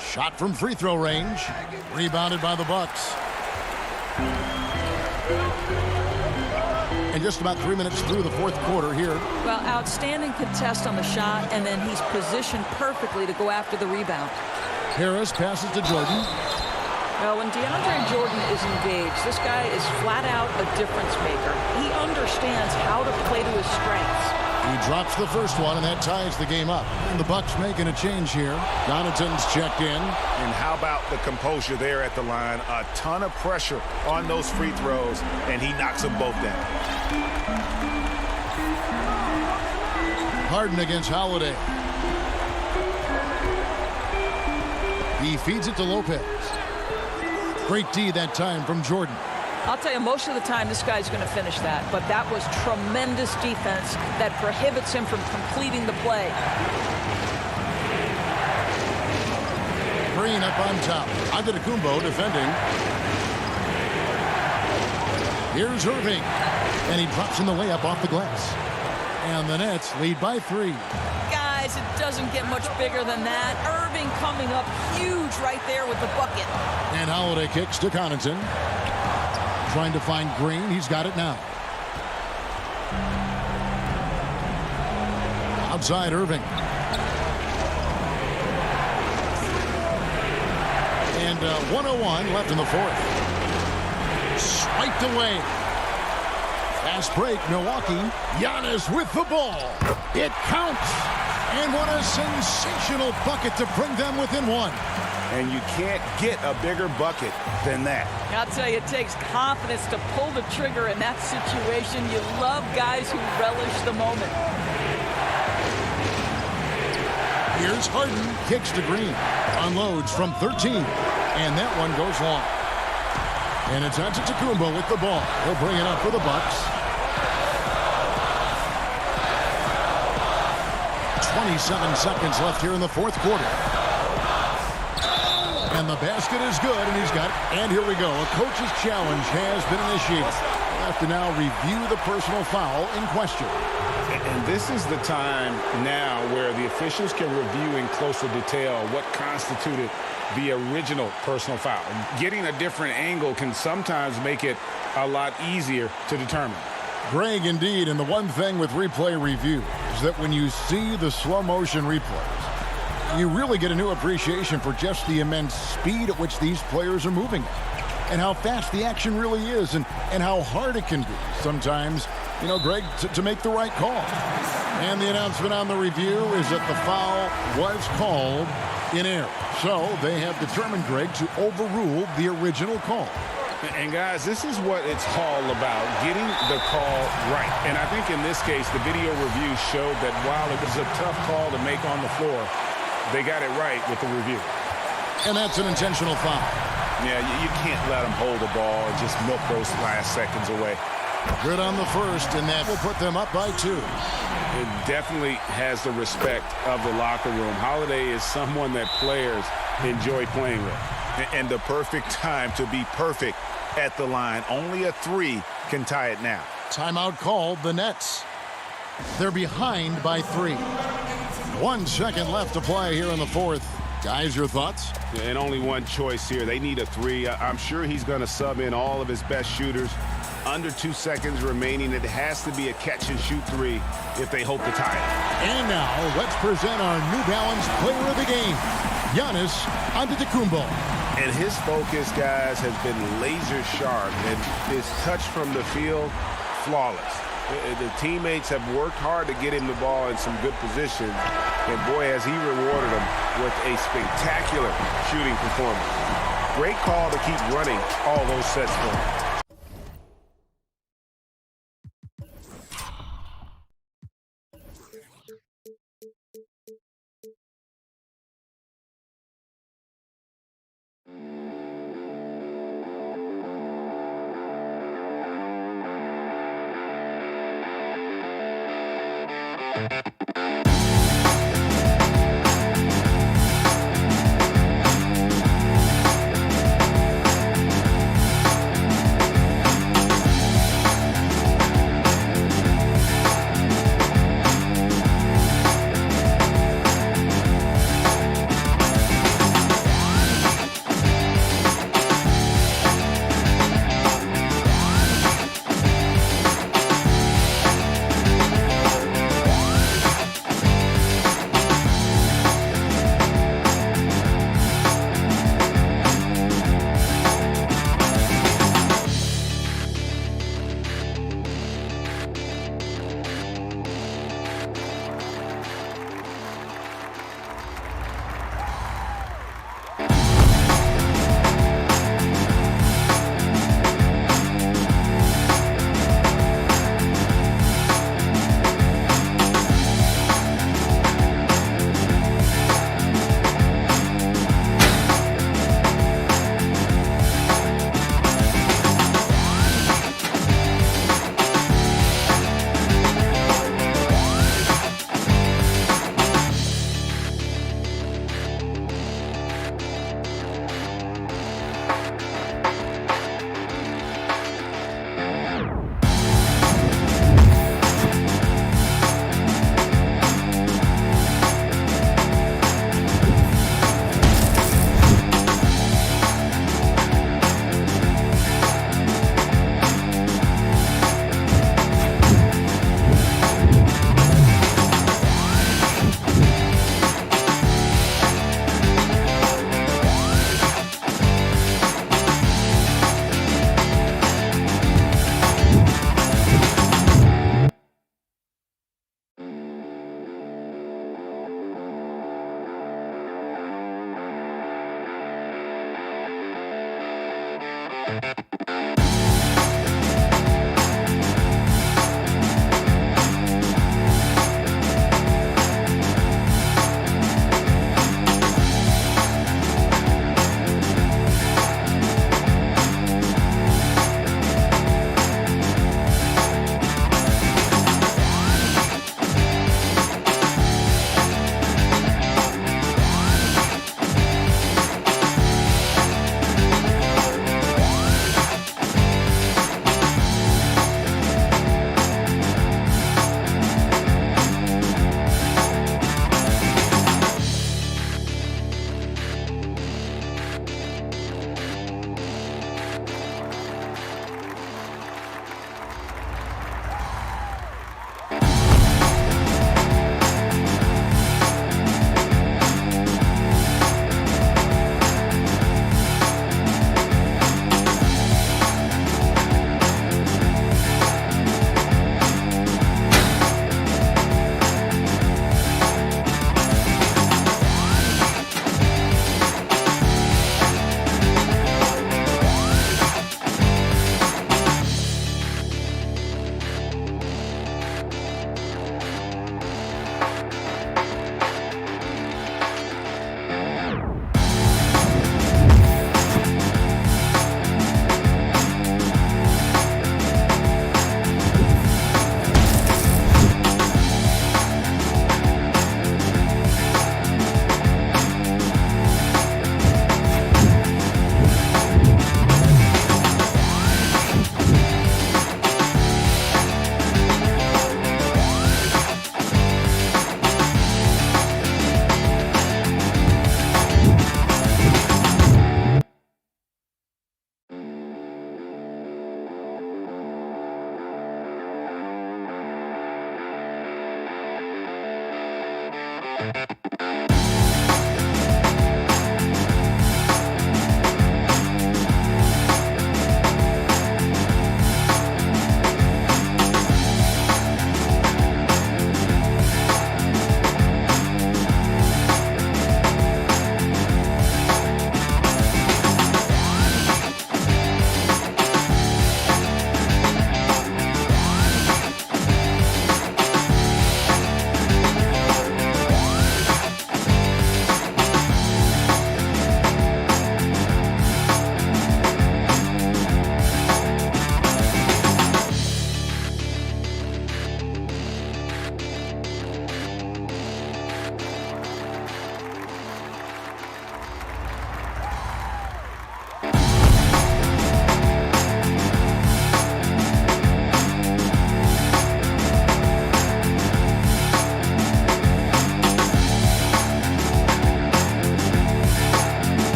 Shot from free throw range. Rebounded by the Bucks. And just about 3 minutes through the fourth quarter here. Well, outstanding contest on the shot, and then he's positioned perfectly to go after the rebound. Harris passes to Jordan. Well, when DeAndre Jordan is engaged, this guy is flat out a difference maker. He understands how to play to his strengths. He drops the first one, and that ties the game up. And the Bucks making a change here. Donaton's checked in. And how about the composure there at the line? A ton of pressure on those free throws, and he knocks them both down. Harden against Holiday. He feeds it to Lopez. Great D that time from Jordan. I'll tell you, most of the time this guy's going to finish that, but that was tremendous defense that prohibits him from completing the play. Green up on top. Antetokounmpo defending. Here's Irving. And he drops in the layup off the glass. And the Nets lead by 3. Guys, it doesn't get much bigger than that. Irving coming up huge right there with the bucket. And Holiday kicks to Connaughton. Trying to find Green. He's got it now. Outside Irving. And 1:01 left in the fourth. Swiped away. Fast break, Milwaukee. Giannis with the ball. It counts. And what a sensational bucket to bring them within 1. And you can't get a bigger bucket than that. I'll tell you, it takes confidence to pull the trigger in that situation. You love guys who relish the moment. Here's Harden, kicks to Green, unloads from 13, and that one goes long. And it's Antetokounmpo with the ball. He'll bring it up for the Bucks. 27 seconds left here in the fourth quarter. And the basket is good, and he's got it. And here we go. A coach's challenge has been initiated. We'll have to now review the personal foul in question. And this is the time now where the officials can review in closer detail what constituted the original personal foul. Getting a different angle can sometimes make it a lot easier to determine. Greg, indeed, and the one thing with replay review is that when you see the slow motion replays, you really get a new appreciation for just the immense speed at which these players are moving and how fast the action really is and how hard it can be sometimes, you know, Greg, to make the right call. And the announcement on the review is that the foul was called in error. So they have determined, Greg, to overrule the original call. And guys, this is what it's all about, getting the call right. And I think in this case, the video review showed that while it was a tough call to make on the floor, they got it right with the review. And that's an intentional foul. Yeah, you can't let them hold the ball and just milk those last seconds away. Good on the first, and that will put them up by 2. It definitely has the respect of the locker room. Holiday is someone that players enjoy playing with. And the perfect time to be perfect at the line. Only a 3 can tie it now. Timeout called, the Nets. They're behind by 3. 1 second left to play here in the fourth. Guys, your thoughts? And only one choice here. They need a 3. I'm sure he's going to sub in all of his best shooters. Under 2 seconds remaining. It has to be a catch-and-shoot 3 if they hope to tie it. And now, let's present our New Balance player of the game, Giannis Antetokounmpo. And his focus, guys, has been laser sharp, and his touch from the field, flawless. The teammates have worked hard to get him the ball in some good position, and boy, has he rewarded them with a spectacular shooting performance. Great call to keep running all those sets for him.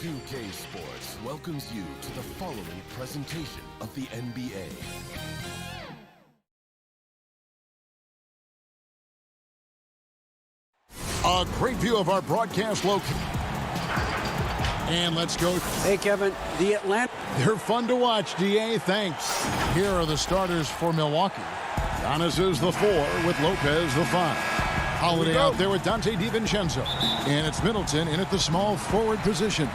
2K Sports welcomes you to the following presentation of the NBA. A great view of our broadcast location. And let's go. Hey, Kevin, the Atlanta. They're fun to watch, DA. Thanks. Here are the starters for Milwaukee. Giannis is the 4 with Lopez the 5. Holiday out there with Dante DiVincenzo. And it's Middleton in at the small forward position.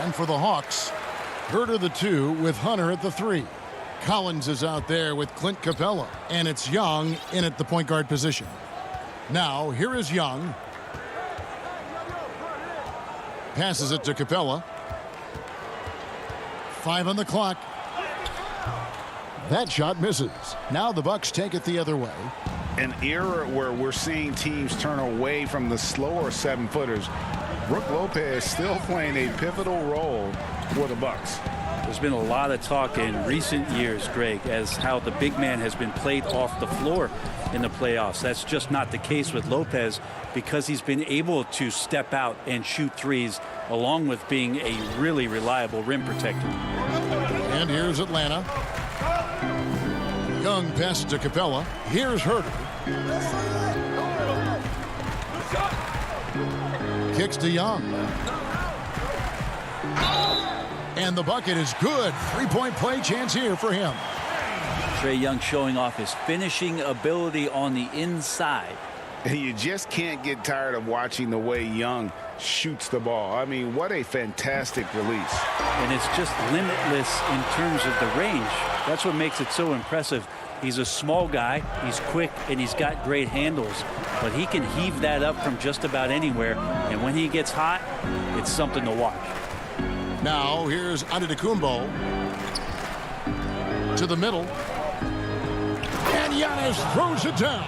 And for the Hawks, Herter the 2 with Hunter at the 3. Collins is out there with Clint Capella. And it's Young in at the point guard position. Now, here is Young. Passes it to Capella. 5 on the clock. That shot misses. Now the Bucks take it the other way. An era where we're seeing teams turn away from the slower 7-footers. Brook Lopez still playing a pivotal role for the Bucks. There's been a lot of talk in recent years, Greg, as how the big man has been played off the floor in the playoffs. That's just not the case with Lopez because he's been able to step out and shoot threes along with being a really reliable rim protector. And here's Atlanta. Young passes to Capella. Here's Herter. Kicks to Young. And the bucket is good. 3-point play chance here for him. Trae Young showing off his finishing ability on the inside. And you just can't get tired of watching the way Young shoots the ball. I mean, what a fantastic release. And it's just limitless in terms of the range. That's what makes it so impressive. He's a small guy, he's quick, and he's got great handles. But he can heave that up from just about anywhere. And when he gets hot, it's something to watch. Now here's Antetokounmpo to the middle. And Giannis throws it down.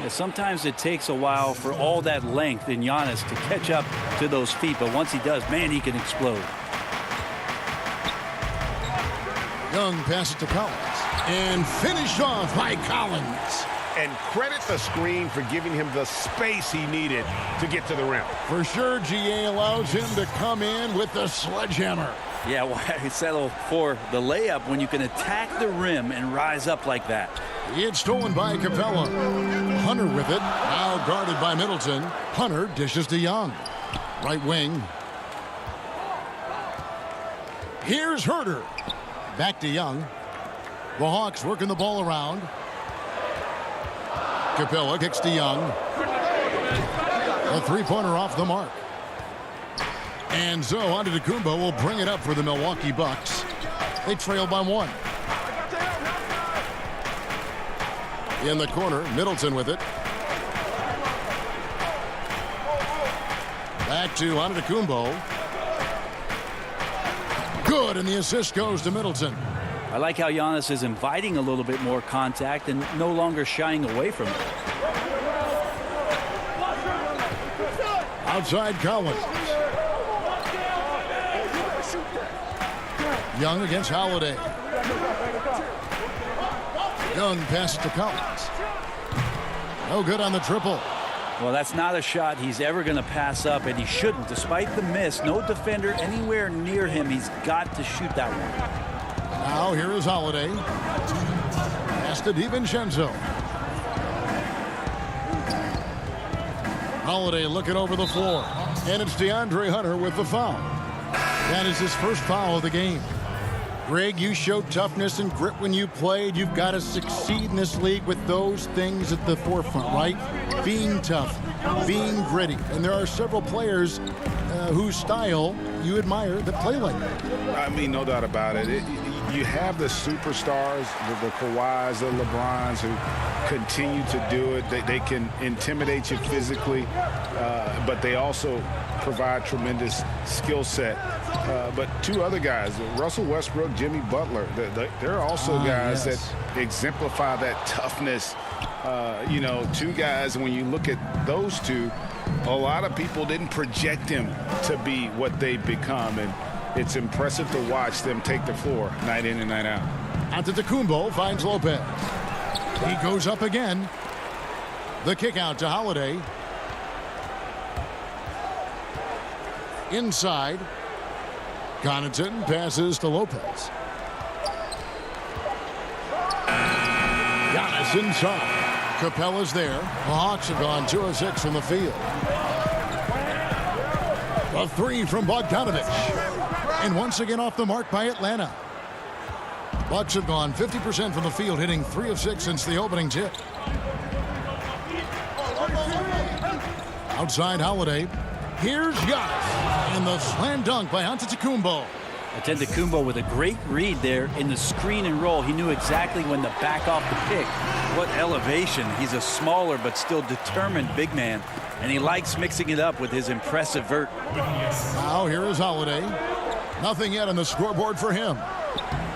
Yeah, sometimes it takes a while for all that length in Giannis to catch up to those feet. But once he does, man, he can explode. Young passes to Collins. And finished off by Collins. And credit the screen for giving him the space he needed to get to the rim. For sure, GA allows him to come in with the sledgehammer. Yeah, why settle for the layup when you can attack the rim and rise up like that? It's stolen by Capella. Hunter with it. Now guarded by Middleton. Hunter dishes to Young. Right wing. Here's Herter. Back to Young. The Hawks working the ball around. Capella kicks to Young. A three-pointer off the mark. And so Antetokounmpo will bring it up for the Milwaukee Bucks. They trail by 1. In the corner, Middleton with it. Back to Antetokounmpo. Good, and the assist goes to Middleton. I like how Giannis is inviting a little bit more contact and no longer shying away from it. Outside Collins. Young against Holiday. Young passes to Collins. No good on the triple. Well, that's not a shot he's ever going to pass up, and he shouldn't. Despite the miss, no defender anywhere near him. He's got to shoot that one. Now here is Holiday. Pass to DiVincenzo. Holiday looking over the floor. And it's DeAndre Hunter with the foul. That is his first foul of the game. Greg, you showed toughness and grit when you played. You've got to succeed in this league with those things at the forefront, right? Being tough, being gritty. And there are several players whose style you admire that play like that. I mean, no doubt about it. You have the superstars, the Kawhis, the LeBrons who continue to do it. They can intimidate you physically, but they also provide tremendous skill set. But two other guys, Russell Westbrook, Jimmy Butler, they're also guys that exemplify that toughness. You know, two guys, when you look at those two, a lot of people didn't project them to be what they've become. And it's impressive to watch them take the floor night in and night out. Antetokounmpo finds Lopez. He goes up again. The kick out to Holiday. Inside. Connaughton passes to Lopez. Giannis inside. Capella's there. The Hawks have gone 2 of 6 from the field. A 3 from Bogdanovich. And once again off the mark by Atlanta. Bucks have gone 50% from the field, hitting 3 of 6 since the opening tip. Outside Holiday. Here's Giannis. And the slam dunk by Antetokounmpo. Antetokounmpo with a great read there in the screen and roll. He knew exactly when to back off the pick. What elevation. He's a smaller but still determined big man. And he likes mixing it up with his impressive vert. Now here is Holiday. Nothing yet on the scoreboard for him.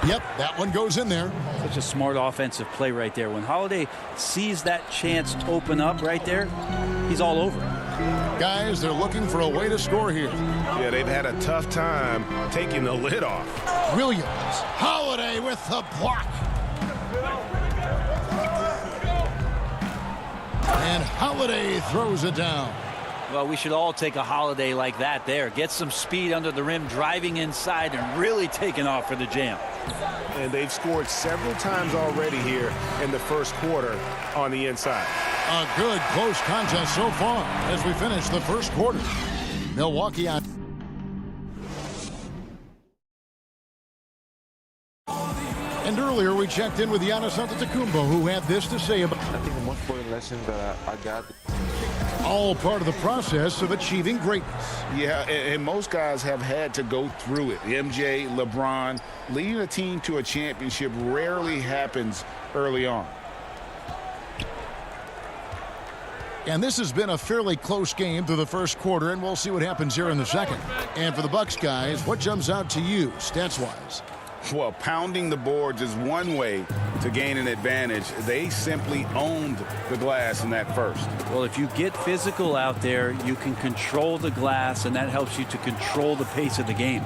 Yep, that one goes in there. Such a smart offensive play right there. When Holiday sees that chance open up right there, he's all over it. Guys, they're looking for a way to score here. Yeah, they've had a tough time taking the lid off. Williams. Holiday with the block. And Holiday throws it down. Well, we should all take a Holiday like that there. Get some speed under the rim, driving inside, and really taking off for the jam. And they've scored several times already here in the first quarter on the inside. A good close contest so far as we finish the first quarter. Milwaukee on. And earlier we checked in with Giannis Antetokounmpo, who had this to say about. I think the most important lesson that I got. All part of the process of achieving greatness. Yeah, and most guys have had to go through it. MJ, LeBron, leading a team to a championship rarely happens early on. And this has been a fairly close game through the first quarter, and we'll see what happens here in the second. And for the Bucks guys, what jumps out to you stats-wise? Well, pounding the boards is one way to gain an advantage. They simply owned the glass in that first. Well, if you get physical out there, you can control the glass, and that helps you to control the pace of the game.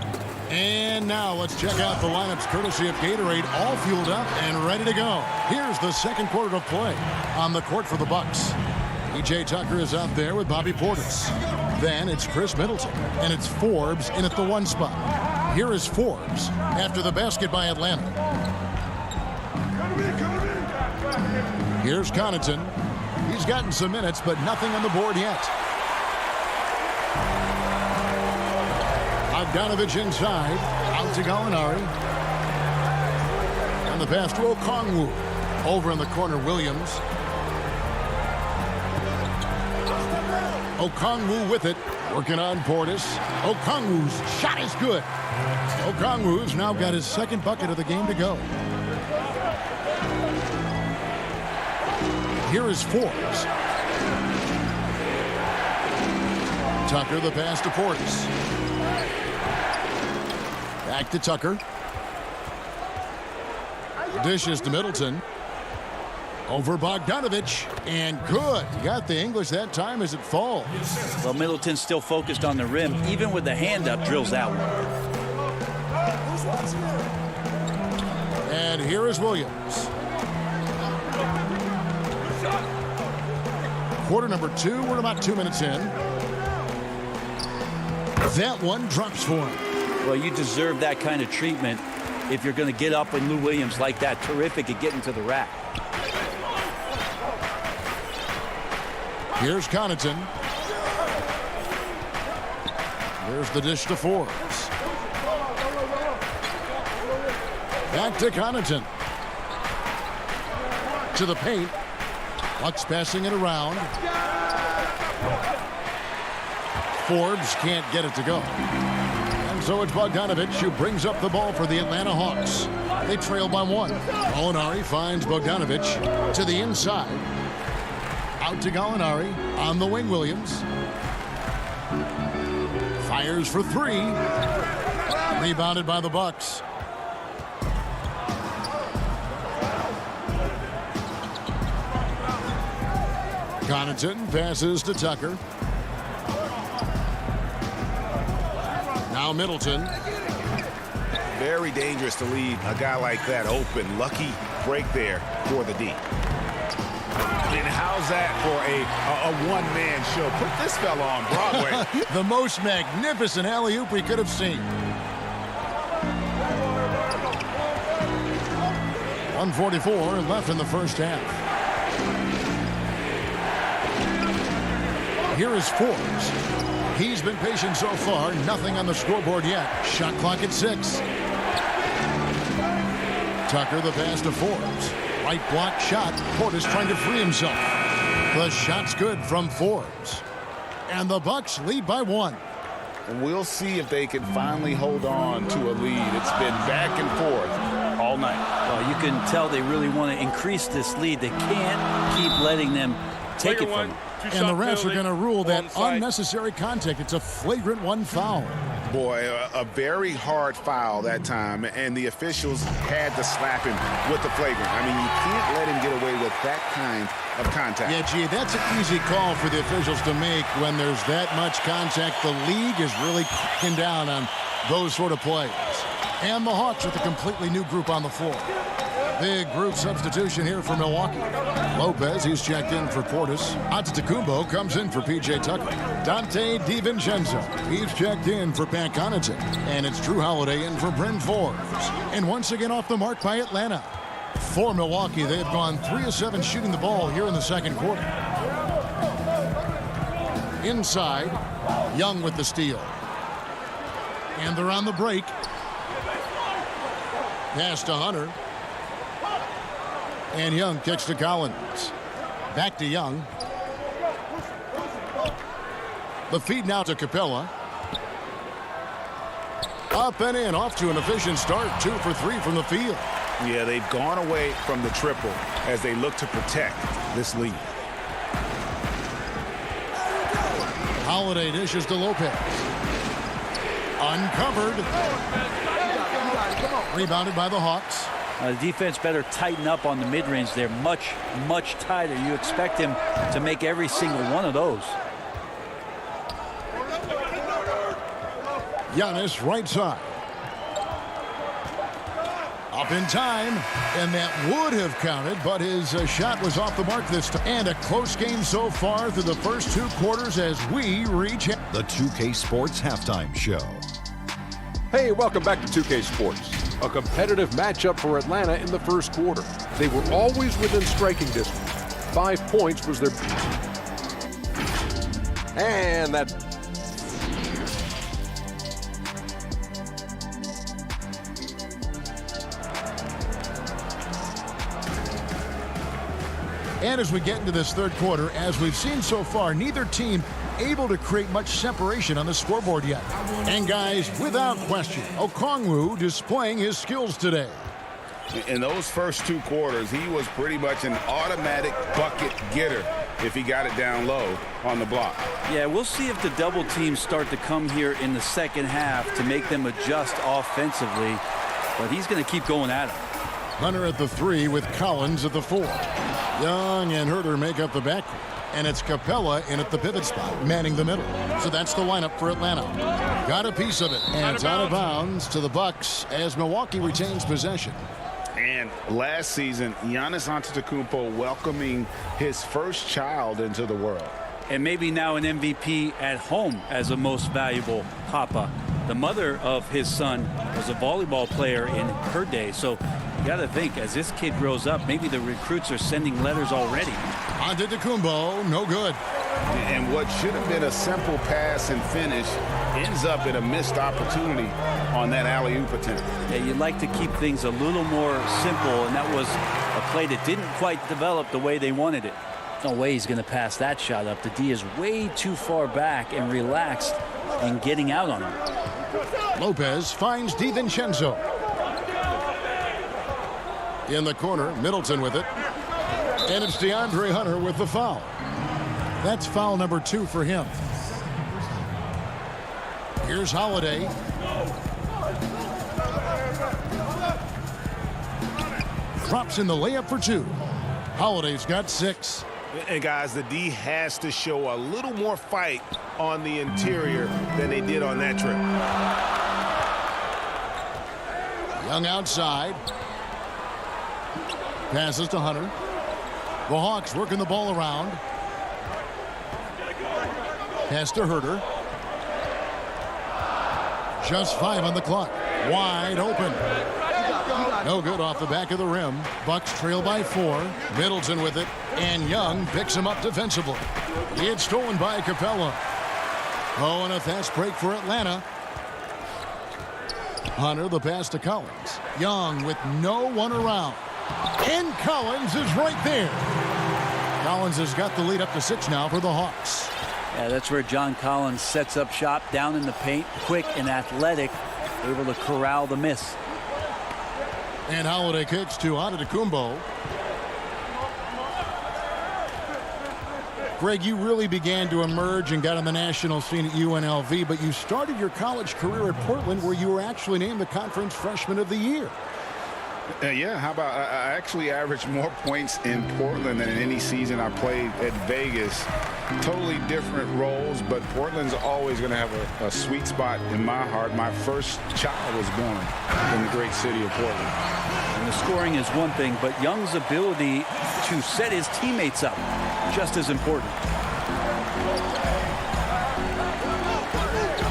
And now let's check out the lineups courtesy of Gatorade, all fueled up and ready to go. Here's the second quarter of play on the court for the Bucks. E.J. Tucker is out there with Bobby Portis. Then it's Chris Middleton, and it's Forbes in at the 1 spot. Here is Forbes after the basket by Atlanta. Here's Connaughton. He's gotten some minutes, but nothing on the board yet. Bogdanovich inside. Out to Gallinari. And the pass to Okongwu. Over in the corner, Williams. Okongwu with it. Working on Portis. Okongwu's shot is good. Okongwu's now got his second bucket of the game to go. Here is Forbes. Tucker, the pass to Portis. Back to Tucker. Dishes to Middleton. Over Bogdanovich. And good. Got the English that time as it falls. Well, Middleton's still focused on the rim. Even with the hand up, drills that one. And here is Williams. Quarter number 2. We're about 2 minutes in. That one drops for him. Well, you deserve that kind of treatment if you're going to get up and Lou Williams like that. Terrific at getting to the rack. Here's Connaughton. There's the dish to Forbes. Back to Connaughton. To the paint. Bucks passing it around. Forbes can't get it to go. And so it's Bogdanovich who brings up the ball for the Atlanta Hawks. They trail by 1. Gallinari finds Bogdanovich to the inside. Out to Gallinari on the wing, Williams. Fires for 3. Rebounded by the Bucks. Connaughton passes to Tucker. Now Middleton. Very dangerous to leave a guy like that open. Lucky break there for the D. And how's that for a one-man show? Put this fella on Broadway. The most magnificent alley-oop we could have seen. 1:44 left in the first half. Here is Forbes. He's been patient so far. Nothing on the scoreboard yet. Shot clock at 6. Tucker, the pass to Forbes. Right block shot. Portis trying to free himself. The shot's good from Forbes. And the Bucks lead by 1. We'll see if they can finally hold on to a lead. It's been back and forth all night. Well, you can tell they really want to increase this lead. They can't keep letting them take it from them. And the refs are going to rule that unnecessary contact. It's a flagrant 1 foul. Boy, a very hard foul that time, and the officials had to slap him with the flagrant. I mean, you can't let him get away with that kind of contact. Yeah, gee, that's an easy call for the officials to make when there's that much contact. The league is really cracking down on those sort of plays. And the Hawks with a completely new group on the floor. Big group substitution here for Milwaukee. Lopez, he's checked in for Portis. Antetokounmpo comes in for P.J. Tucker. Dante DiVincenzo, he's checked in for Pat Connaughton. And it's Drew Holiday in for Bryn Forbes. And once again off the mark by Atlanta. For Milwaukee, they've gone 3 of 7 shooting the ball here in the second quarter. Inside, Young with the steal. And they're on the break. Pass to Hunter. And Young kicks to Collins. Back to Young. The feed now to Capella. Up and in, off to an efficient start. 2 for 3 from the field. Yeah, they've gone away from the triple as they look to protect this lead. Holiday dishes to Lopez. Uncovered. Rebounded by the Hawks. The defense better tighten up on the mid-range. They're much, much tighter. You expect him to make every single one of those. Giannis right side. Up in time, and that would have counted, but his shot was off the mark this time. And a close game so far through the first 2 quarters as we reach the 2K Sports Halftime Show. Hey, welcome back to 2K Sports. A competitive matchup for Atlanta in the first quarter. They were always within striking distance. 5 points was their... And that... And as we get into this third quarter, as we've seen so far, neither team able to create much separation on the scoreboard yet. And guys, without question, Okongwu displaying his skills today. In those first 2 quarters, he was pretty much an automatic bucket getter if he got it down low on the block. Yeah, we'll see if the double teams start to come here in the second half to make them adjust offensively. But he's going to keep going at it. Hunter at the 3 with Collins at the 4. Young and Herter make up the backcourt. And it's Capella in at the pivot spot, manning the middle. So that's the lineup for Atlanta. Got a piece of it. And it's out of bounds to the Bucks as Milwaukee retains possession. And last season, Giannis Antetokounmpo welcoming his first child into the world. And maybe now an MVP at home as a most valuable papa. The mother of his son was a volleyball player in her day. So you got to think, as this kid grows up, maybe the recruits are sending letters already. Antetokounmpo, no good. And what should have been a simple pass and finish ends up in a missed opportunity on that alley-oop attempt. Yeah, you'd like to keep things a little more simple, and that was a play that didn't quite develop the way they wanted it. No way he's going to pass that shot up. The D is way too far back and relaxed in getting out on him. Lopez finds DiVincenzo. In the corner, Middleton with it. And it's DeAndre Hunter with the foul. That's foul number 2 for him. Here's Holiday. Drops in the layup for 2. Holiday's got 6. And guys, the D has to show a little more fight on the interior than they did on that trip. Young outside. Passes to Hunter. The Hawks working the ball around. Pass to Herter. Just 5 on the clock. Wide open. No good off the back of the rim. Bucks trail by 4. Middleton with it. And Young picks him up defensively. It's stolen by Capella. Oh, and a fast break for Atlanta. Hunter, the pass to Collins. Young with no one around. And Collins is right there. Collins has got the lead up to 6 now for the Hawks. Yeah, that's where John Collins sets up shop down in the paint, quick and athletic, able to corral the miss. And Holiday kicks to Antetokounmpo. Greg, you really began to emerge and got on the national scene at UNLV, but you started your college career at Portland, where you were actually named the Conference Freshman of the Year. Yeah, how about I actually averaged more points in Portland than in any season I played at Vegas. Totally different roles, but Portland's always going to have a sweet spot in my heart. My first child was born in the great city of Portland. And the scoring is one thing, but Young's ability to set his teammates up, just as important.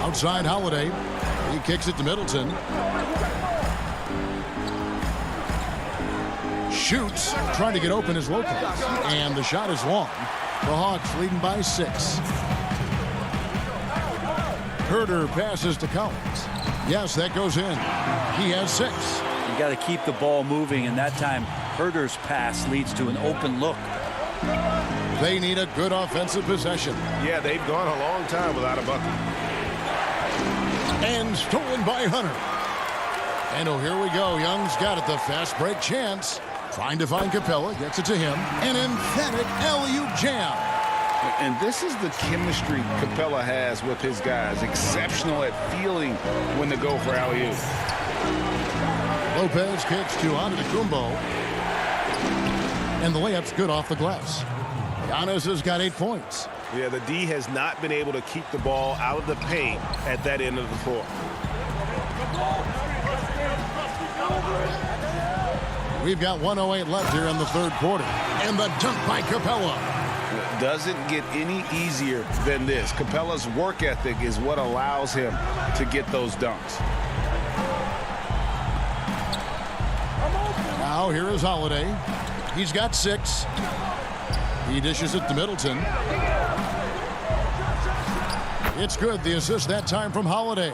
Outside Holiday. He kicks it to Middleton. Shoots, trying to get open as Lopez. And the shot is long. The Hawks leading by 6. Herter passes to Collins. Yes, that goes in. He has 6. You got to keep the ball moving, and that time Herter's pass leads to an open look. They need a good offensive possession. Yeah, they've gone a long time without a bucket. And stolen by Hunter. And oh, here we go. Young's got it. The fast break chance. Trying to find Capella. Gets it to him. An emphatic alley-oop jam. And this is the chemistry Capella has with his guys. Exceptional at feeling when to go for alley-oop. Lopez kicks to Antetokounmpo. And the layup's good off the glass. Giannis has got 8 points. Yeah, the D has not been able to keep the ball out of the paint at that end of the floor. We've got 1:08 left here in the third quarter. And the dunk by Capella. It doesn't get any easier than this. Capella's work ethic is what allows him to get those dunks. Now here is Holiday. He's got 6. He dishes it to Middleton. It's good. The assist that time from Holiday.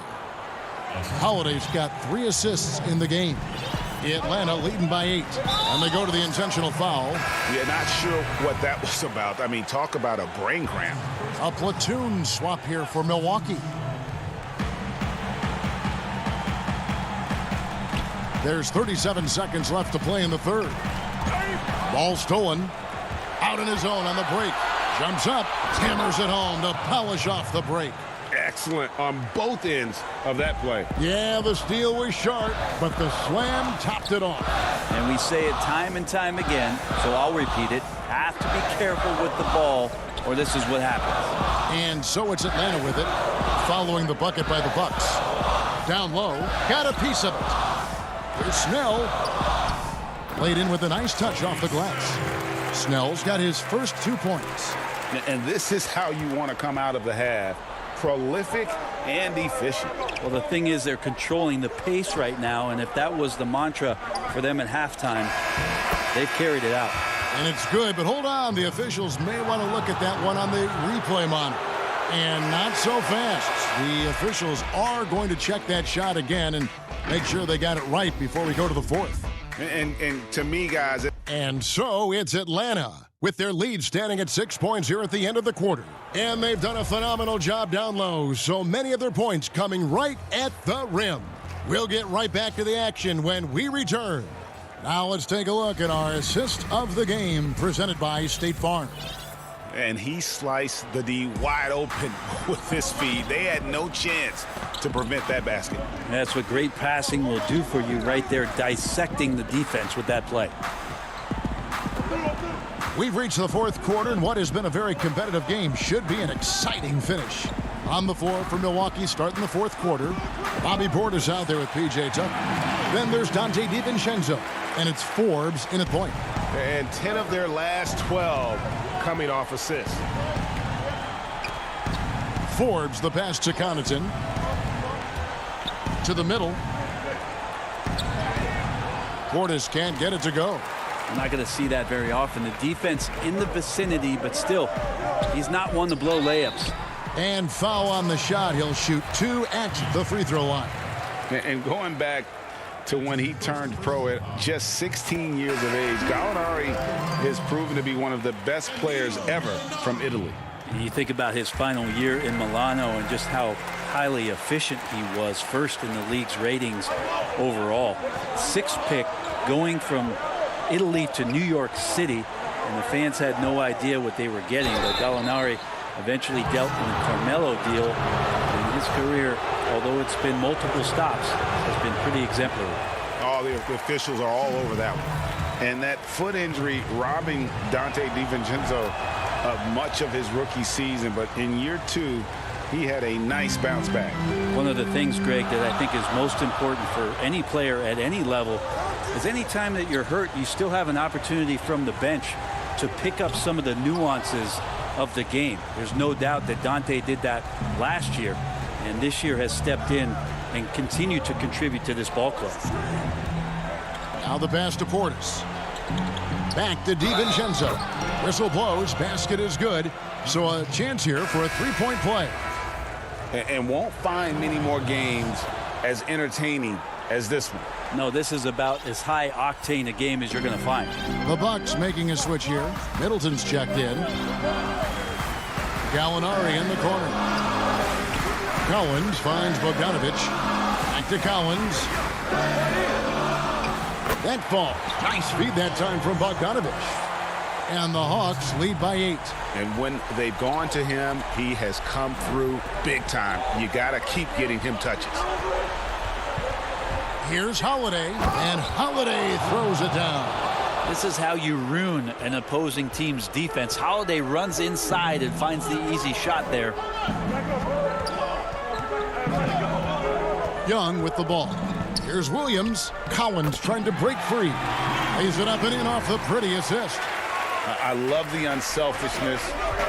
Holiday's got 3 assists in the game. Atlanta leading by 8. And they go to the intentional foul. Yeah, not sure what that was about. I mean, talk about a brain cramp. A platoon swap here for Milwaukee. There's 37 seconds left to play in the third. Ball stolen. Out in his own on the break. Jumps up. Hammers it home to polish off the break. Excellent on both ends of that play. Yeah, the steal was sharp, but the slam topped it off. And we say it time and time again, so I'll repeat it. Have to be careful with the ball, or this is what happens. And so it's Atlanta with it, following the bucket by the Bucks. Down low, got a piece of it. Here's Snell. Played in with a nice touch off the glass. Snell's got his first 2 points. And this is how you want to come out of the half. Prolific and efficient. Well, the thing is, they're controlling the pace right now, and if that was the mantra for them at halftime, they've carried it out. And it's good, but hold on. The officials may want to look at that one on the replay monitor. And not so fast. The officials are going to check that shot again and make sure they got it right before we go to the fourth. And to me, guys... And so it's Atlanta with their lead standing at 6 points here at the end of the quarter. And they've done a phenomenal job down low, so many of their points coming right at the rim. We'll get right back to the action when we return. Now let's take a look at our assist of the game presented by State Farm. And he sliced the D wide open with his feed. They had no chance to prevent that basket. That's what great passing will do for you right there, dissecting the defense with that play. We've reached the fourth quarter, and what has been a very competitive game should be an exciting finish. On the floor for Milwaukee starting the fourth quarter. Bobby Portis out there with P.J. Tucker. Then there's Dante DiVincenzo, and it's Forbes in at point. And 10 of their last 12 coming off assists. Forbes, the pass to Connaughton. To the middle. Portis can't get it to go. I'm not going to see that very often. The defense in the vicinity, but still, he's not one to blow layups. And foul on the shot. He'll shoot 2 at the free throw line. And going back to when he turned pro at just 16 years of age, Gallinari is proven to be one of the best players ever from Italy. You think about his final year in Milano and just how highly efficient he was, first in the league's ratings overall. 6th pick going from Italy to New York City, and the fans had no idea what they were getting. But Gallinari eventually dealt in the Carmelo deal, and his career, although it's been multiple stops, has been pretty exemplary. Oh, the officials are all over that one. And that foot injury robbing Dante DiVincenzo of much of his rookie season, but in year 2, he had a nice bounce back. One of the things, Greg, that I think is most important for any player at any level is any time that you're hurt, you still have an opportunity from the bench to pick up some of the nuances of the game. There's no doubt that Dante did that last year, and this year has stepped in and continued to contribute to this ball club. Now the pass to Portis. Back to DiVincenzo. Whistle blows, basket is good, so a chance here for a three-point play. And won't find many more games as entertaining as this one. No, this is about as high octane a game as you're going to find. The Bucks making a switch here. Middleton's checked in. Gallinari in the corner. Collins finds Bogdanovich. Back to Collins. That falls. Nice feed that time from Bogdanovich. And the Hawks lead by 8. And when they've gone to him, he has come through big time. You got to keep getting him touches. Here's Holiday, and Holiday throws it down. This is how you ruin an opposing team's defense. Holiday runs inside and finds the easy shot there. Young with the ball. Here's Williams. Collins trying to break free. Lays it up and in off the pretty assist. I love the unselfishness,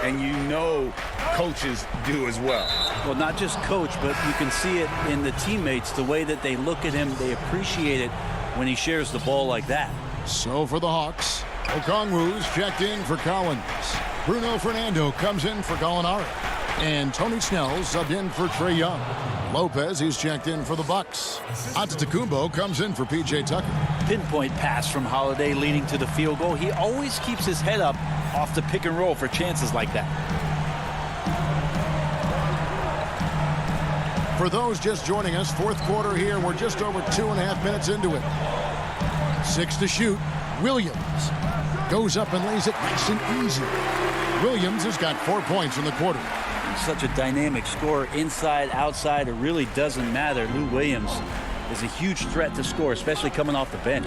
and you know coaches do as well. Well, not just coach, but you can see it in the teammates, the way that they look at him. They appreciate it when he shares the ball like that. So for the Hawks, Okongwu's checked in for Collins. Bruno Fernando comes in for Gallinari. And Tony Snell subbed in for Trae Young. Lopez, he's checked in for the Bucks. Antetokounmpo comes in for P.J. Tucker. Pinpoint pass from Holiday leading to the field goal. He always keeps his head up off the pick and roll for chances like that. For those just joining us, fourth quarter here. We're just over 2.5 minutes into it. 6 to shoot. Williams goes up and lays it nice and easy. Williams has got 4 points in the quarter. Such a dynamic scorer, inside, outside, it really doesn't matter. Lou Williams is a huge threat to score, especially coming off the bench.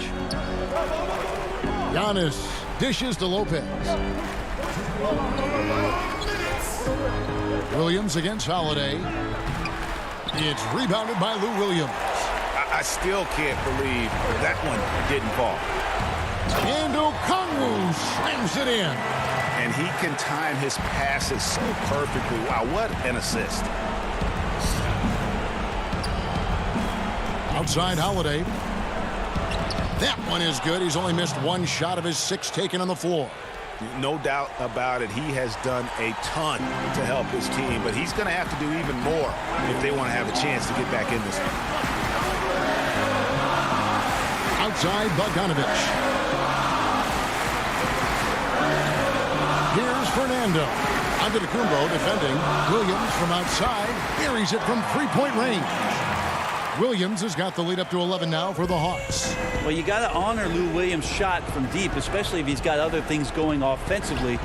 Giannis dishes to Lopez. Williams against Holiday. It's rebounded by Lou Williams. I still can't believe that one didn't fall. And Okongwu slams it in. And he can time his passes so perfectly. Wow, what an assist. Outside Holiday. That one is good. He's only missed 1 shot of his 6 taken on the floor. No doubt about it. He has done a ton to help his team, but he's going to have to do even more if they want to have a chance to get back in this one. Outside Bogdanovich. Here's Fernando. Antetokounmpo defending. Williams from outside. Buries it from three-point range. Williams has got the lead up to 11 now for the Hawks. Well, you got to honor Lou Williams' shot from deep, especially if he's got other things going offensively.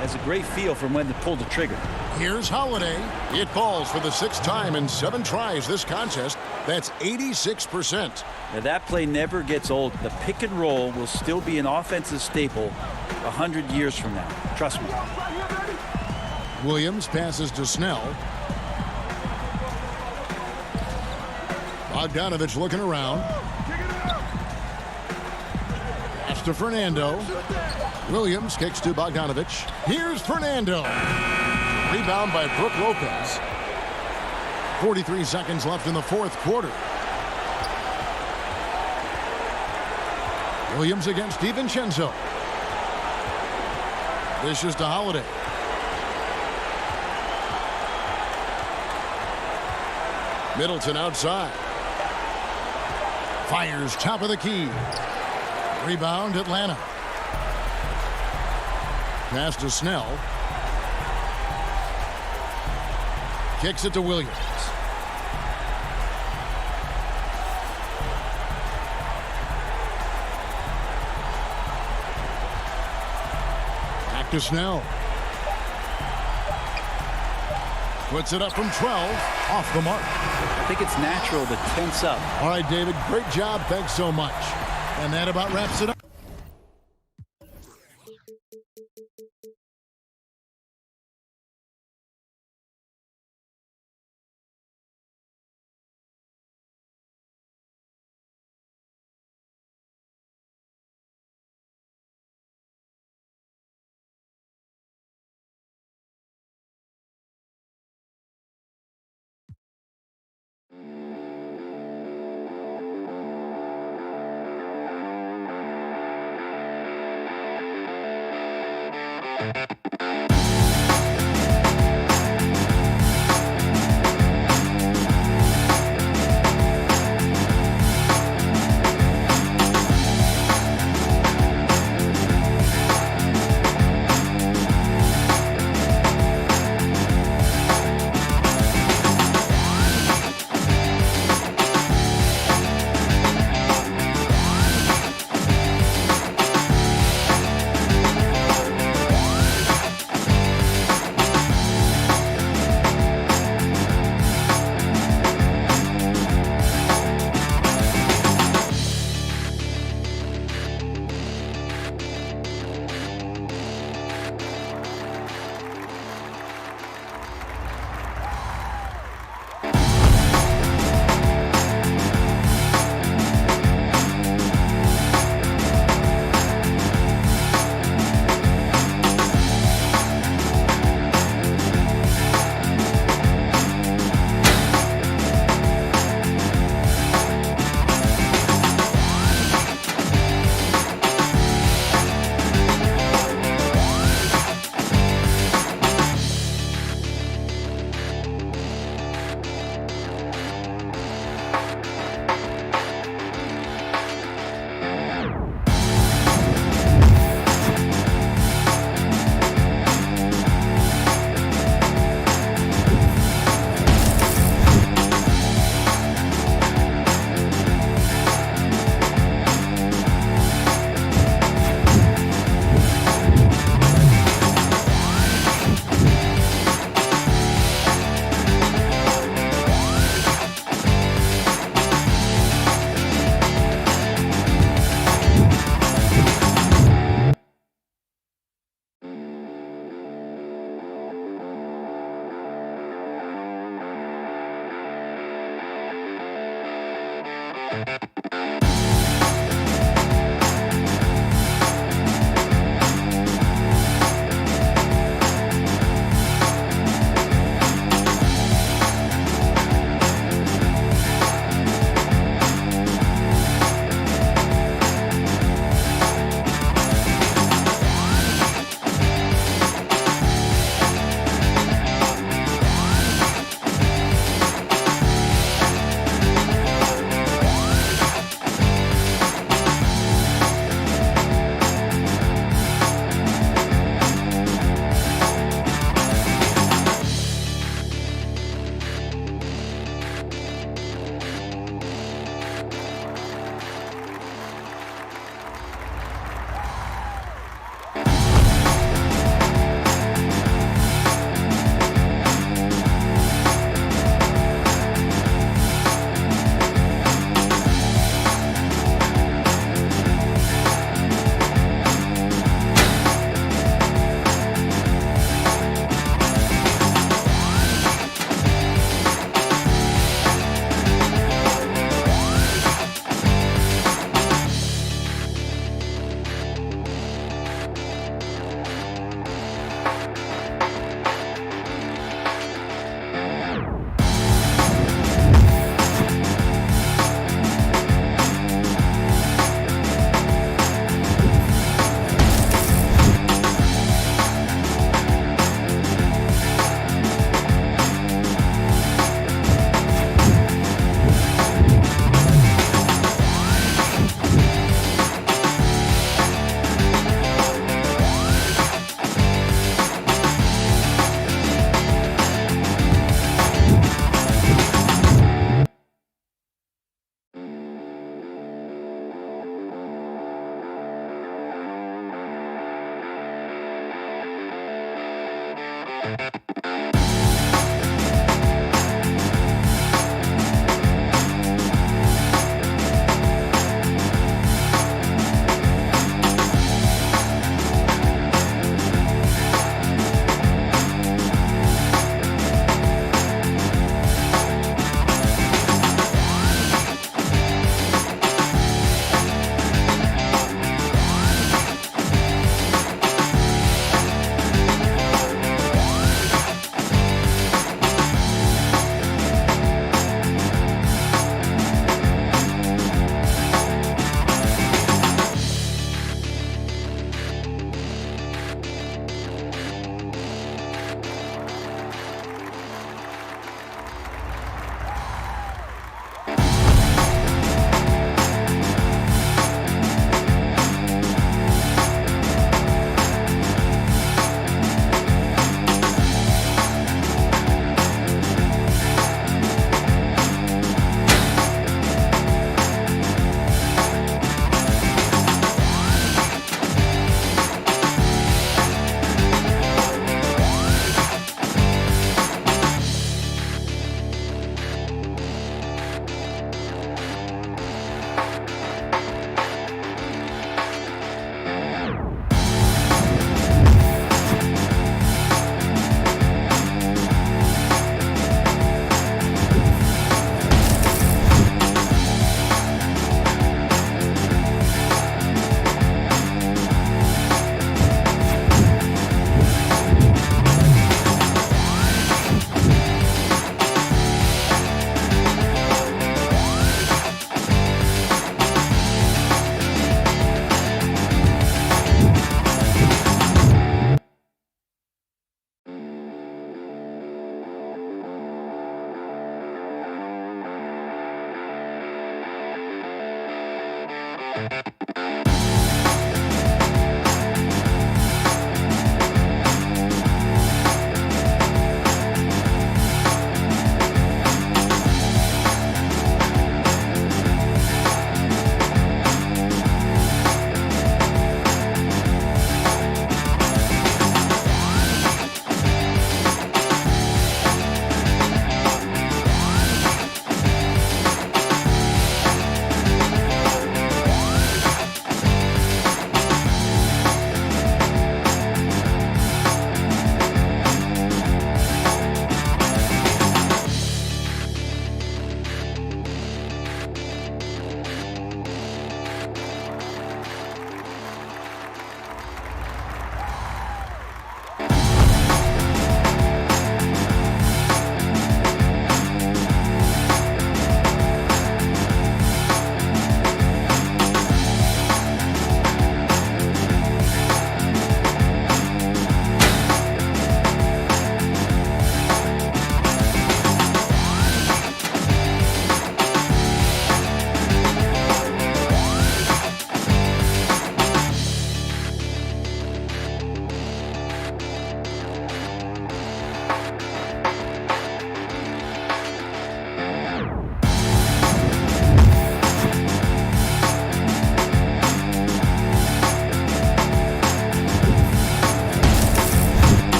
Has a great feel for when to pull the trigger. Here's Holiday. It falls for the 6th time in 7 tries this contest. That's 86%. Now, that play never gets old. The pick and roll will still be an offensive staple 100 years from now. Trust me. Williams passes to Snell. Bogdanovich looking around. Pass to Fernando. Williams kicks to Bogdanovich. Here's Fernando. Rebound by Brook Lopez. 43 seconds left in the fourth quarter. Williams against DiVincenzo. Dishes to Holiday. Middleton outside. Fires top of the key. Rebound, Atlanta. Pass to Snell. Kicks it to Williams. Back to Snell. Puts it up from 12. Off the mark. I think it's natural to tense up. All right, David, great job. Thanks so much. And that about wraps it up.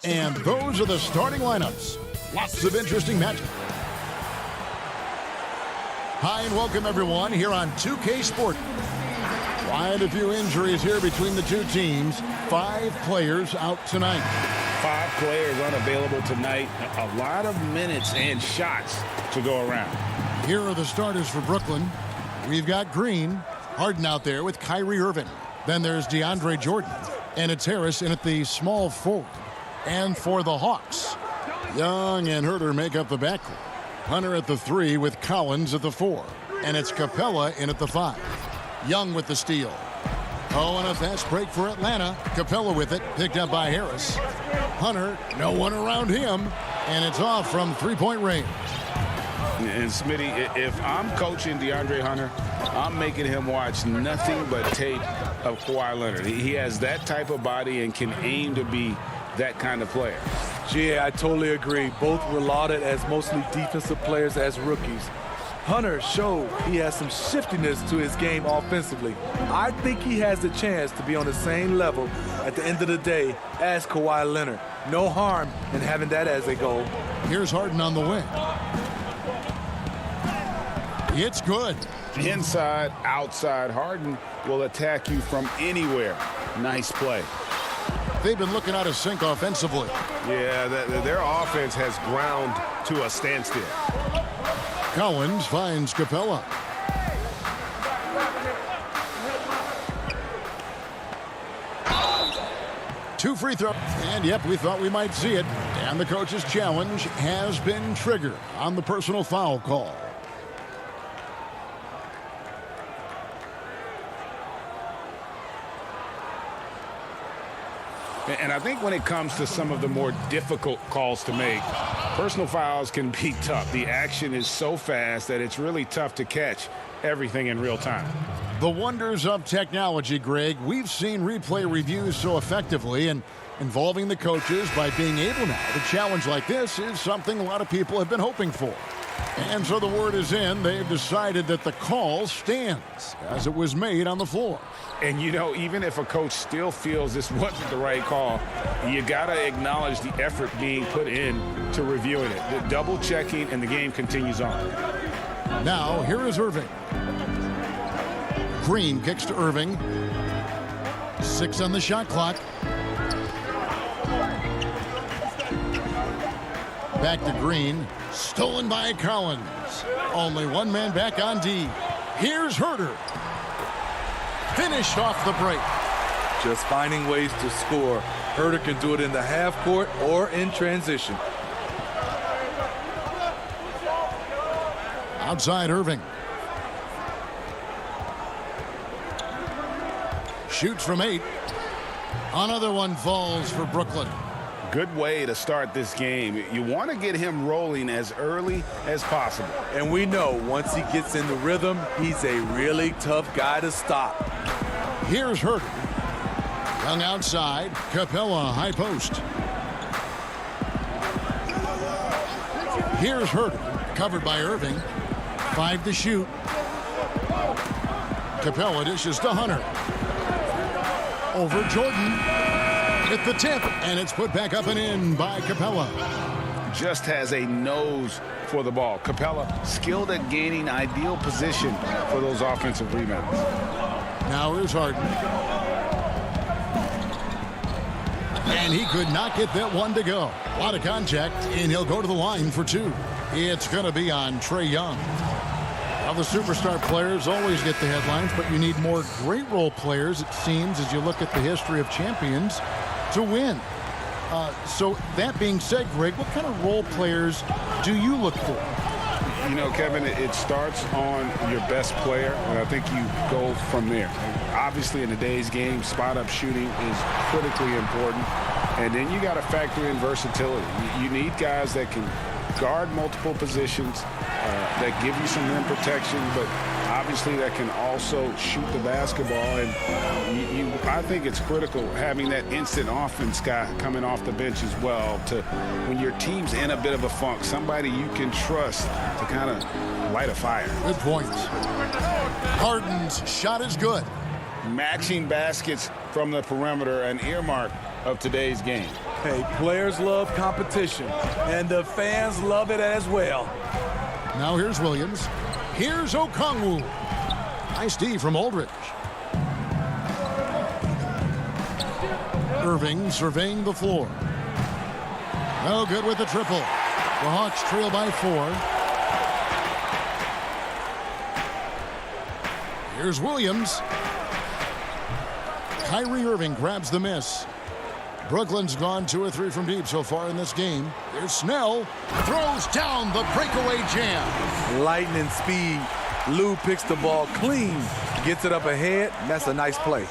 And those are the starting lineups. Lots of interesting matchups. Hi and welcome everyone here on 2K Sport. Quite a few injuries here between the two teams. 5 players out tonight. 5 players unavailable tonight. A lot of minutes and shots to go around. Here are the starters for Brooklyn. We've got Green, Harden out there with Kyrie Irving. Then there's DeAndre Jordan, and it's Harris in at the small forward. And for the Hawks, Young and Herter make up the backcourt. Hunter at the 3 with Collins at the 4. And it's Capella in at the 5. Young with the steal. Oh, and a fast break for Atlanta. Capella with it, picked up by Harris. Hunter, no one around him, and it's off from three-point range. And Smitty, if I'm coaching DeAndre Hunter, I'm making him watch nothing but tape of Kawhi Leonard. He has that type of body and can aim to be that kind of player. Yeah, I totally agree. Both were lauded as mostly defensive players as rookies. Hunter showed he has some shiftiness to his game offensively. I think he has the chance to be on the same level at the end of the day as Kawhi Leonard. No harm in having that as a goal. Here's Harden on the wing. It's good. Inside, outside, Harden will attack you from anywhere. Nice play. They've been looking out of sync offensively. Yeah, their offense has ground to a standstill. Collins finds Capella. Two free throws. And yep, we thought we might see it. And the coach's challenge has been triggered on the personal foul call. And I think when it comes to some of the more difficult calls to make, personal fouls can be tough. The action is so fast that it's really tough to catch everything in real time. The wonders of technology, Greg. We've seen replay reviews so effectively, and involving the coaches by being able now to challenge like this is something a lot of people have been hoping for. And so the word is in. They've decided that the call stands as it was made on the floor. And, you know, even if a coach still feels this wasn't the right call, you got to acknowledge the effort being put in to reviewing it. The double checking, and the game continues on. Now, here is Irving. Green kicks to Irving. 6 on the shot clock. Back to Green. Stolen by Collins. Only one man back on D. Here's Herter. Finished off the break. Just finding ways to score. Herter can do it in the half court or in transition. Outside Irving. Shoots from 8. Another one falls for Brooklyn. Good way to start this game. You want to get him rolling as early as possible. And we know once he gets in the rhythm, he's a really tough guy to stop. Here's Herter. Young outside. Capella high post. Here's Herter. Covered by Irving. 5 to shoot. Capella dishes to Hunter. Over Jordan. At the tip, and it's put back up and in by Capella. Just has a nose for the ball. Capella skilled at gaining ideal position for those offensive rebounds. Now here's Harden. And he could not get that one to go. A lot of contact, and he'll go to the line for 2. It's going to be on Trae Young. Now the superstar players always get the headlines, but you need more great role players, it seems, as you look at the history of champions, to win. So that being said, Greg, what kind of role players do you look for? You know, Kevin, it starts on your best player, and I think you go from there. Obviously, in today's game, spot-up shooting is critically important, and then you got to factor in versatility. You need guys that can guard multiple positions, that give you some rim protection, but obviously that can also shoot the basketball. And I think it's critical having that instant offense guy coming off the bench as well, to when your team's in a bit of a funk, somebody you can trust to kind of light a fire. Good point. Harden's shot is good. Matching baskets from the perimeter, an earmark of today's game. Hey, players love competition, and the fans love it as well. Now here's Williams. Here's Okongwu. Nice D from Aldridge. Irving surveying the floor. No good with the triple. The Hawks trail by 4. Here's Williams. Kyrie Irving grabs the miss. Brooklyn's gone 2 or 3 from deep so far in this game. Here's Snell. Throws down the breakaway jam. Lightning speed. Lou picks the ball clean. Gets it up ahead. That's a nice play.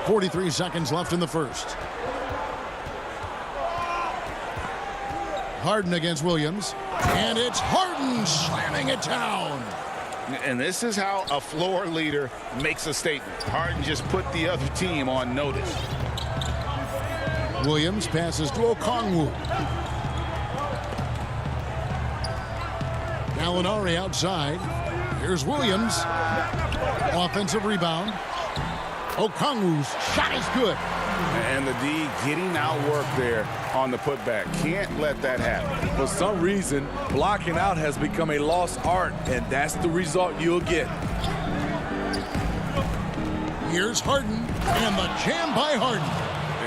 43 seconds left in the first. Harden against Williams. And it's Harden slamming it down. And this is how a floor leader makes a statement. Harden just put the other team on notice. Williams passes to Okongwu. Gallinari outside. Here's Williams. Offensive rebound. Okongwu's shot is good. And the D getting outworked there on the putback. Can't let that happen. For some reason, blocking out has become a lost art, and that's the result you'll get. Here's Harden, and the jam by Harden.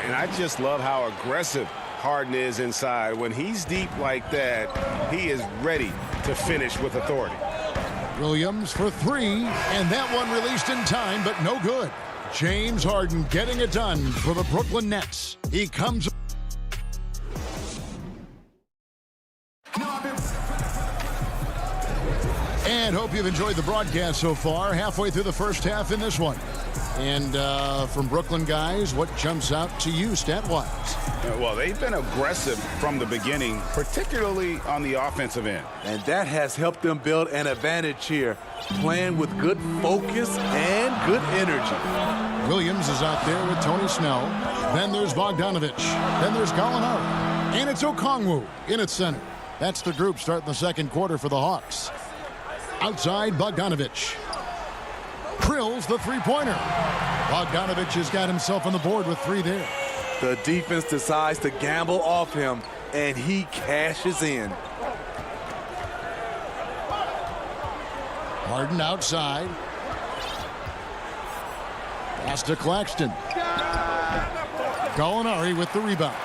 And I just love how aggressive Harden is inside. When he's deep like that, he is ready to finish with authority. Williams for 3, and that one released in time, but no good. James Harden getting it done for the Brooklyn Nets. He comes. And hope you've enjoyed the broadcast so far. Halfway through the first half in this one. And from Brooklyn guys, what jumps out to you stat-wise? Well, they've been aggressive from the beginning, particularly on the offensive end. And that has helped them build an advantage here, playing with good focus and good energy. Williams is out there with Tony Snell. Then there's Bogdanovich. Then there's Gallinari. And it's Okongwu in its center. That's the group starting the second quarter for the Hawks. Outside, Bogdanovich. Drills the three-pointer. Bogdanovich has got himself on the board with 3 there. The defense decides to gamble off him, and he cashes in. Harden outside. Pass to Claxton. Gallinari with the rebound.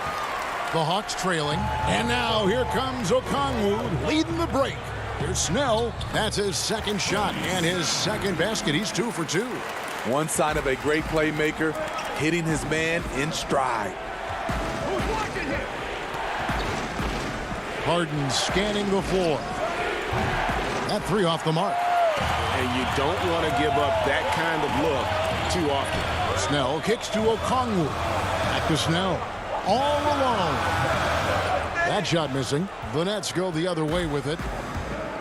The Hawks trailing. And now here comes Okongwu leading the break. Here's Snell. That's his second shot and his second basket. He's 2 for 2. One sign of a great playmaker, hitting his man in stride. Harden scanning the floor. That 3 off the mark. And you don't want to give up that kind of look too often. Snell kicks to Okongwu. Back to Snell. All alone. That shot missing. The Nets go the other way with it.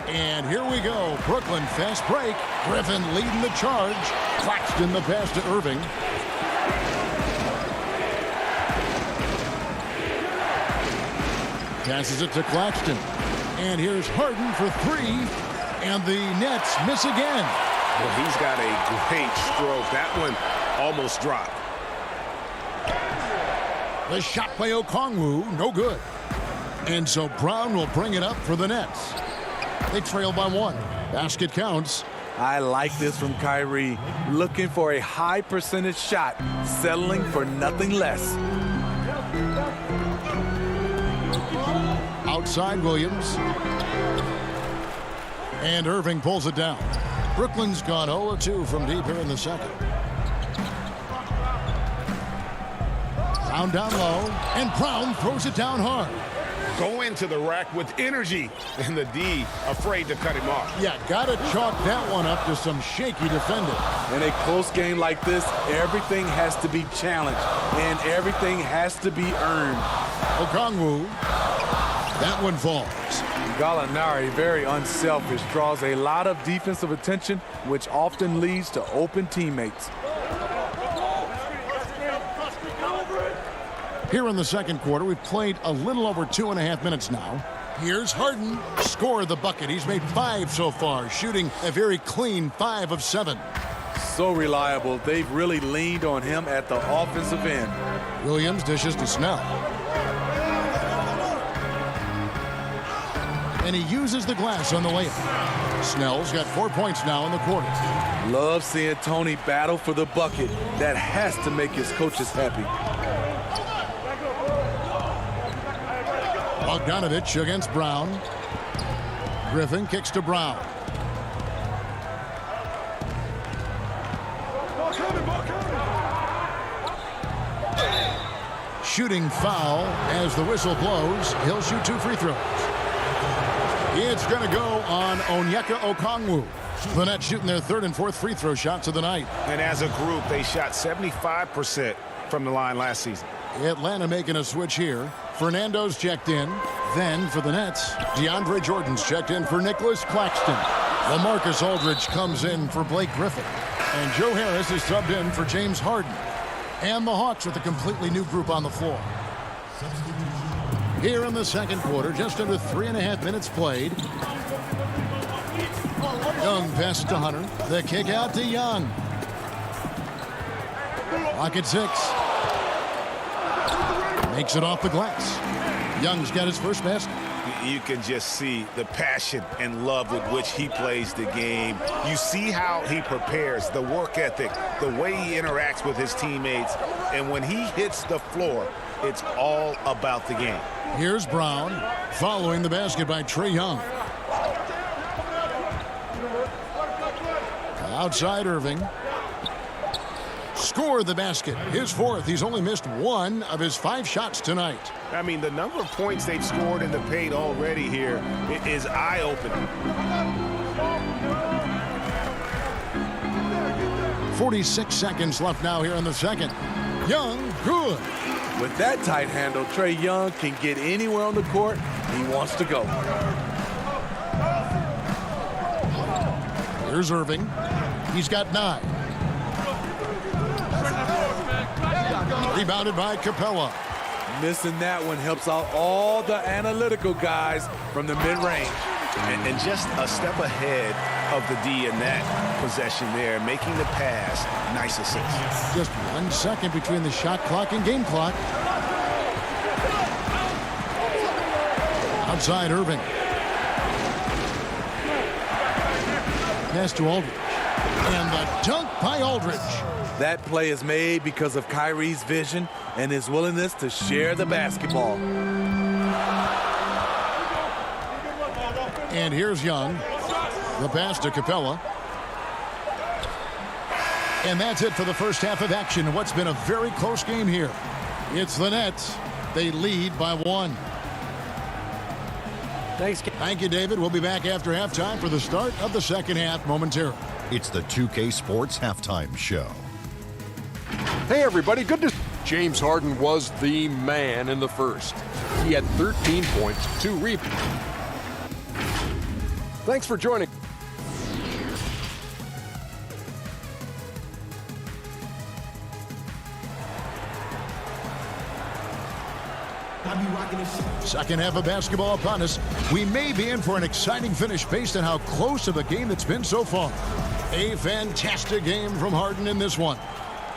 And here we go. Brooklyn fast break. Griffin leading the charge. Claxton the pass to Irving. Passes it to Claxton. And here's Harden for 3. And the Nets miss again. Well, he's got a great stroke. That one almost dropped. The shot by Okongwu, no good. And so Brown will bring it up for the Nets. They trail by 1. Basket counts. I like this from Kyrie. Looking for a high percentage shot, settling for nothing less. Outside Williams. And Irving pulls it down. Brooklyn's gone 0-2 from deep here in the second. Brown down low, and Brown throws it down hard. Go into the rack with energy, and the D afraid to cut him off. Yeah, gotta chalk that one up to some shaky defending. In a close game like this, everything has to be challenged, and everything has to be earned. Okongwu, that one falls. Gallinari, very unselfish, draws a lot of defensive attention, which often leads to open teammates. Here in the second quarter, we've played a little over 2.5 minutes now. Here's Harden. Score the bucket. He's made 5 so far, shooting a very clean 5 of 7. so reliable. They've really leaned on him at the offensive end. Williams dishes to Snell. And he uses the glass on the layup. Snell's got 4 points now in the quarter. Love seeing Tony battle for the bucket. That has to make his coaches happy. Bogdanovich against Brown. Griffin kicks to Brown. Shooting foul as the whistle blows. He'll shoot 2 free throws. It's going to go on Onyeka Okongwu. The Nets shooting their 3rd and 4th free throw shots of the night. And as a group, they shot 75% from the line last season. Atlanta making a switch here. Fernando's checked in. Then for the Nets, DeAndre Jordan's checked in for Nicholas Claxton. LaMarcus Aldridge comes in for Blake Griffin. And Joe Harris is subbed in for James Harden. And the Hawks with a completely new group on the floor. Here in the second quarter, just under 3.5 minutes played. Young pass to Hunter. The kick out to Young. Clock at 6. Makes it off the glass. Young's got his first basket. You can just see the passion and love with which he plays the game. You see how he prepares, the work ethic, the way he interacts with his teammates. And when he hits the floor, it's all about the game. Here's Brown following the basket by Trae Young. Outside Irving. Scored the basket. His 4th. He's only missed 1 of his 5 shots tonight. I mean, the number of points they've scored in the paint already here is eye-opening. 46 seconds left now here in the second. Young, good. With that tight handle, Trae Young can get anywhere on the court he wants to go. Here's Irving. He's got 9. Rebounded by Capella. Missing that one helps out all the analytical guys from the mid-range. And just a step ahead of the D in that possession there, making the pass. Nice assist. Just 1 second between the shot clock and game clock. Outside Irving. Pass to Aldridge. And the dunk by Aldridge. That play is made because of Kyrie's vision and his willingness to share the basketball. And here's Young. The pass to Capella. And that's it for the first half of action. What's been a very close game here. It's the Nets. They lead by 1. Thanks. Thank you, David. We'll be back after halftime for the start of the second half momentarily. It's the 2K Sports Halftime Show. Hey, everybody. Good to see James Harden was the man in the first. He had 13 points, 2 rebounds. Thanks for joining. Second half of basketball upon us. We may be in for an exciting finish based on how close of a game it's been so far. A fantastic game from Harden in this one.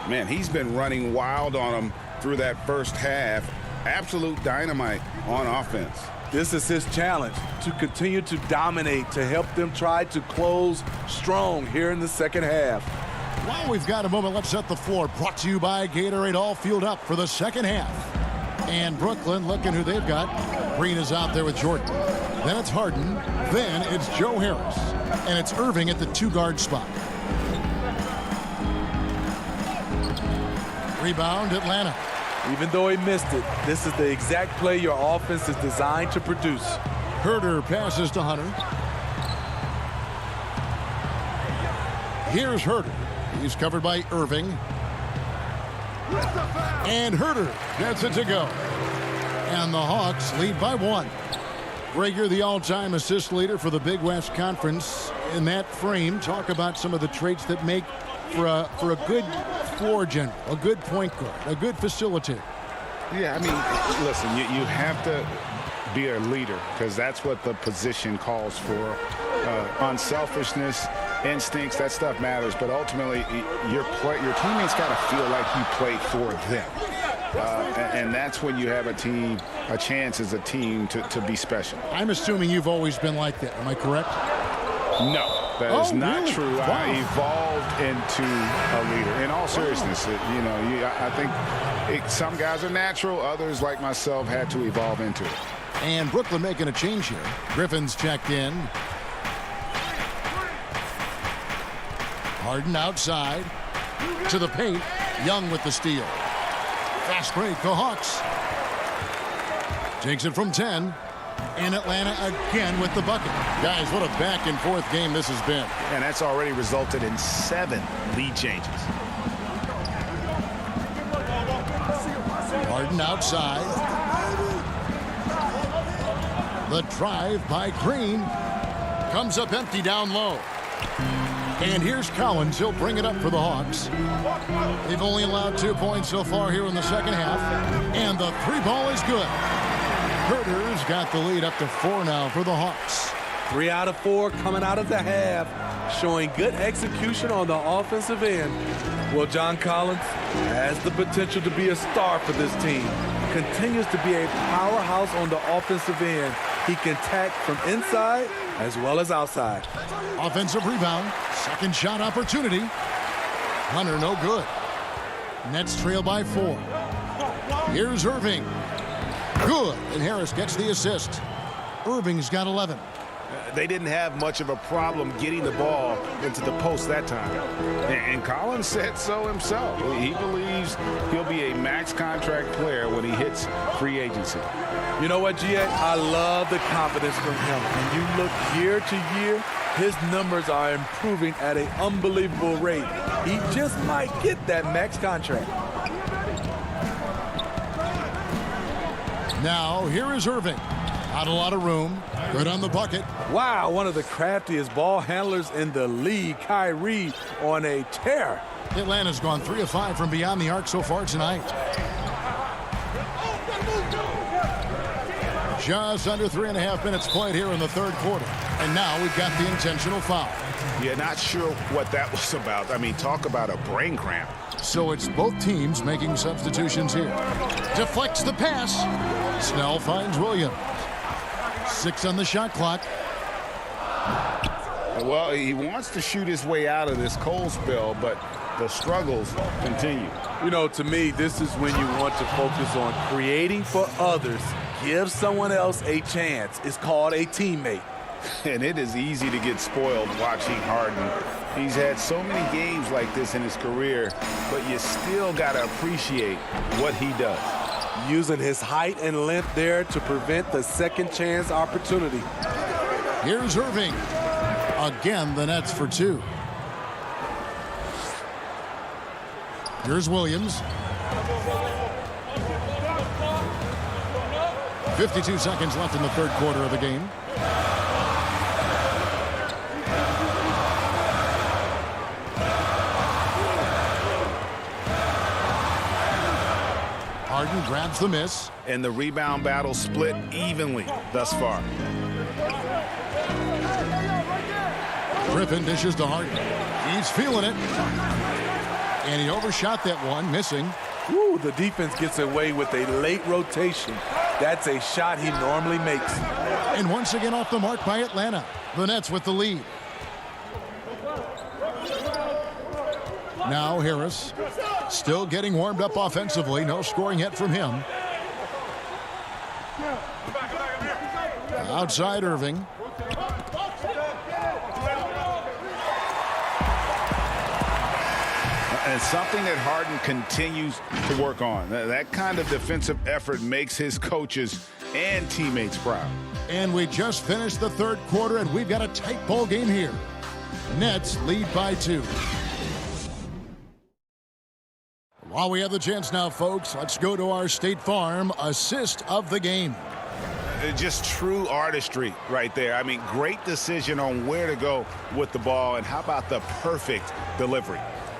Man, he's been running wild on them through that first half. Absolute dynamite on offense. This is his challenge, to continue to dominate, to help them try to close strong here in the second half. While we've got a moment, let's set the floor. Brought to you by Gatorade, all fueled up for the second half. And Brooklyn, looking who they've got. Green is out there with Jordan. Then it's Harden. Then it's Joe Harris. And it's Irving at the 2-guard spot. Rebound, Atlanta. Even though he missed it, this is the exact play your offense is designed to produce. Herter passes to Hunter. Here's Herter. He's covered by Irving. And Herter gets it to go. And the Hawks lead by 1. Greg, you're the all-time assist leader for the Big West Conference. In that frame, talk about some of the traits that make for a good floor general, a good point guard, a good facilitator. Yeah, I mean, listen, you have to be a leader because that's what the position calls for. Unselfishness, instincts, that stuff matters. But ultimately, your teammates got to feel like you played for them. And that's when you have a chance as a team to be special. I'm assuming you've always been like that. Am I correct? No. That is not really? true. Wow. I evolved into a leader. In all seriousness, I think some guys are natural. Others, like myself, had to evolve into it. And Brooklyn making a change here. Griffin's checked in. Harden outside. To the paint. Young with the steal. Fast break, the Hawks. Takes it from 10. And Atlanta again with the bucket. Guys, what a back-and-forth game this has been. And that's already resulted in 7 lead changes. Harden outside. The drive by Green. Comes up empty down low. And here's Collins. He'll bring it up for the Hawks. They've only allowed 2 points so far here in the second half. And the 3-ball is good. Herder's got the lead up to 4 now for the Hawks. 3 out of 4 coming out of the half, showing good execution on the offensive end. Well, John Collins has the potential to be a star for this team. Continues to be a powerhouse on the offensive end. He can attack from inside as well as outside. Offensive rebound. Second shot opportunity. Hunter no good. Nets trail by 4. Here's Irving. Good. And Harris gets the assist. Irving's got 11. They didn't have much of a problem getting the ball into the post that time. And Collins said so himself. He believes he'll be a max contract player when he hits free agency. You know what, G.A.? I love the confidence from him. When you look year to year, his numbers are improving at an unbelievable rate. He just might get that max contract. Now, here is Irving. Not a lot of room. Good on the bucket. Wow, one of the craftiest ball handlers in the league. Kyrie on a tear. Atlanta's gone 3 of 5 from beyond the arc so far tonight. Just under 3.5 minutes played here in the third quarter. And now we've got the intentional foul. Yeah, not sure what that was about. I mean, talk about a brain cramp. So it's both teams making substitutions here. Deflects the pass. Snell finds Williams. 6 on the shot clock. Well, he wants to shoot his way out of this cold spell, but the struggles continue. You know, to me, this is when you want to focus on creating for others. Give someone else a chance. It's called a teammate. And it is easy to get spoiled watching Harden. He's had so many games like this in his career, but you still got to appreciate what he does. Using his height and length there to prevent the second chance opportunity. Here's Irving. Again, the Nets for 2. Here's Williams. 52 seconds left in the third quarter of the game. Harden grabs the miss. And the rebound battle split evenly thus far. Griffin dishes to Harden. He's feeling it. And he overshot that one, missing. Woo, the defense gets away with a late rotation. That's a shot he normally makes. And once again off the mark by Atlanta. The Nets with the lead. Now Harris still getting warmed up offensively. No scoring yet from him. Outside Irving. And something that Harden continues to work on. That kind of defensive effort makes his coaches and teammates proud. And we just finished the third quarter, and we've got a tight ball game here. Nets lead by 2. While we have the chance now, folks, let's go to our State Farm assist of the game. Just true artistry right there. I mean, great decision on where to go with the ball, and how about the perfect delivery?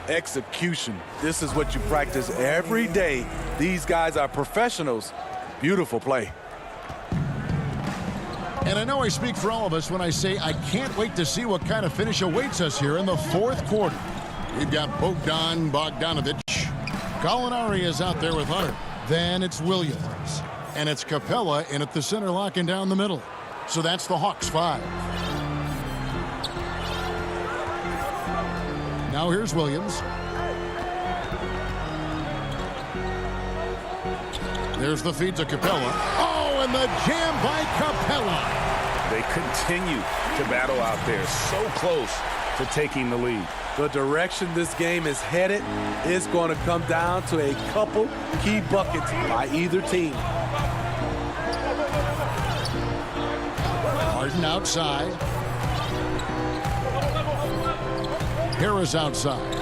Execution. This is what you practice every day. These guys are professionals. Beautiful play. And I know I speak for all of us when I say I can't wait to see what kind of finish awaits us here in the fourth quarter. We've got Bogdanovich. Gallinari is out there with Hunter. Then it's Williams. And it's Capella in at the center, locking down the middle. So that's the Hawks 5. Now here's Williams. There's the feed to Capella. Oh, and the jam by Capella. They continue to battle out there, so close to taking the lead. The direction this game is headed is going to come down to a couple key buckets by either team. Harden outside. Harris outside.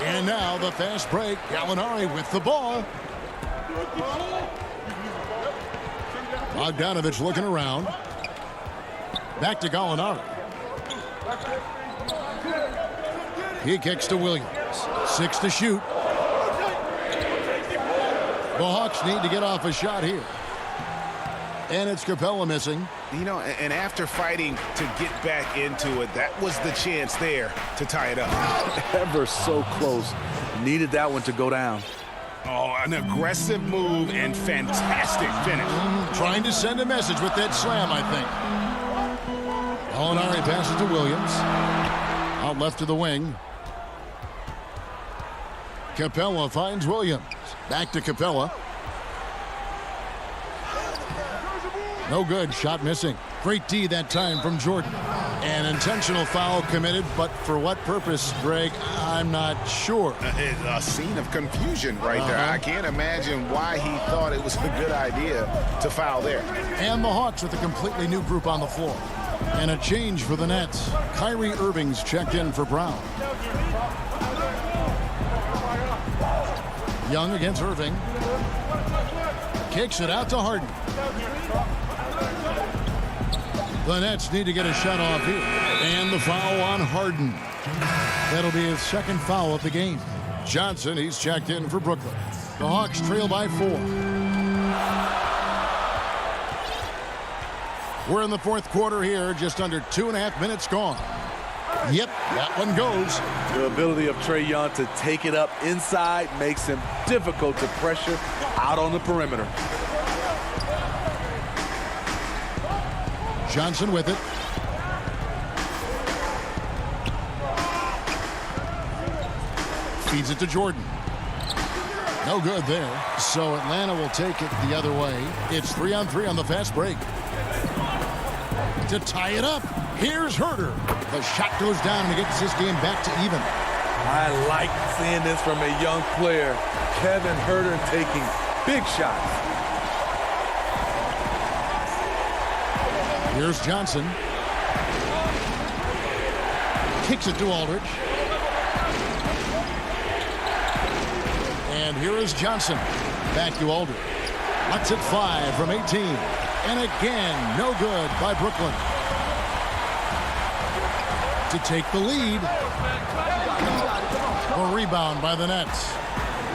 And now the fast break. Gallinari with the ball. Bogdanovich looking around. Back to Gallinari. He kicks to Williams. 6 to shoot. The Hawks need to get off a shot here. And it's Capella missing. You know, and after fighting to get back into it, that was the chance there to tie it up. Ever so close. Needed that one to go down. Oh, an aggressive move and fantastic finish. Trying to send a message with that slam, I think. Gallinari passes to Williams. Out left to the wing. Capella finds Williams. Back to Capella. No good. Shot missing. Great D that time from Jordan. An intentional foul committed, but for what purpose, Greg, I'm not sure. A scene of confusion right there. I can't imagine why he thought it was a good idea to foul there. And the Hawks with a completely new group on the floor. And a change for the Nets. Kyrie Irving's checked in for Brown. Young against Irving. Kicks it out to Harden. The Nets need to get a shot off here. And the foul on Harden. That'll be his second foul of the game. Johnson, he's checked in for Brooklyn. The Hawks trail by 4. We're in the fourth quarter here, just under 2.5 minutes gone. Yep, that one goes. The ability of Trae Young to take it up inside makes him difficult to pressure out on the perimeter. Johnson with it. Feeds it to Jordan. No good there. So Atlanta will take it the other way. It's 3-on-3 on the fast break. To tie it up, here's Herter. The shot goes down and he gets this game back to even. I like seeing this from a young player. Kevin Herter taking big shots. Here's Johnson. Kicks it to Aldridge. And here is Johnson. Back to Aldridge. Lets it fly from 18. And again, no good by Brooklyn. To take the lead. A rebound by the Nets.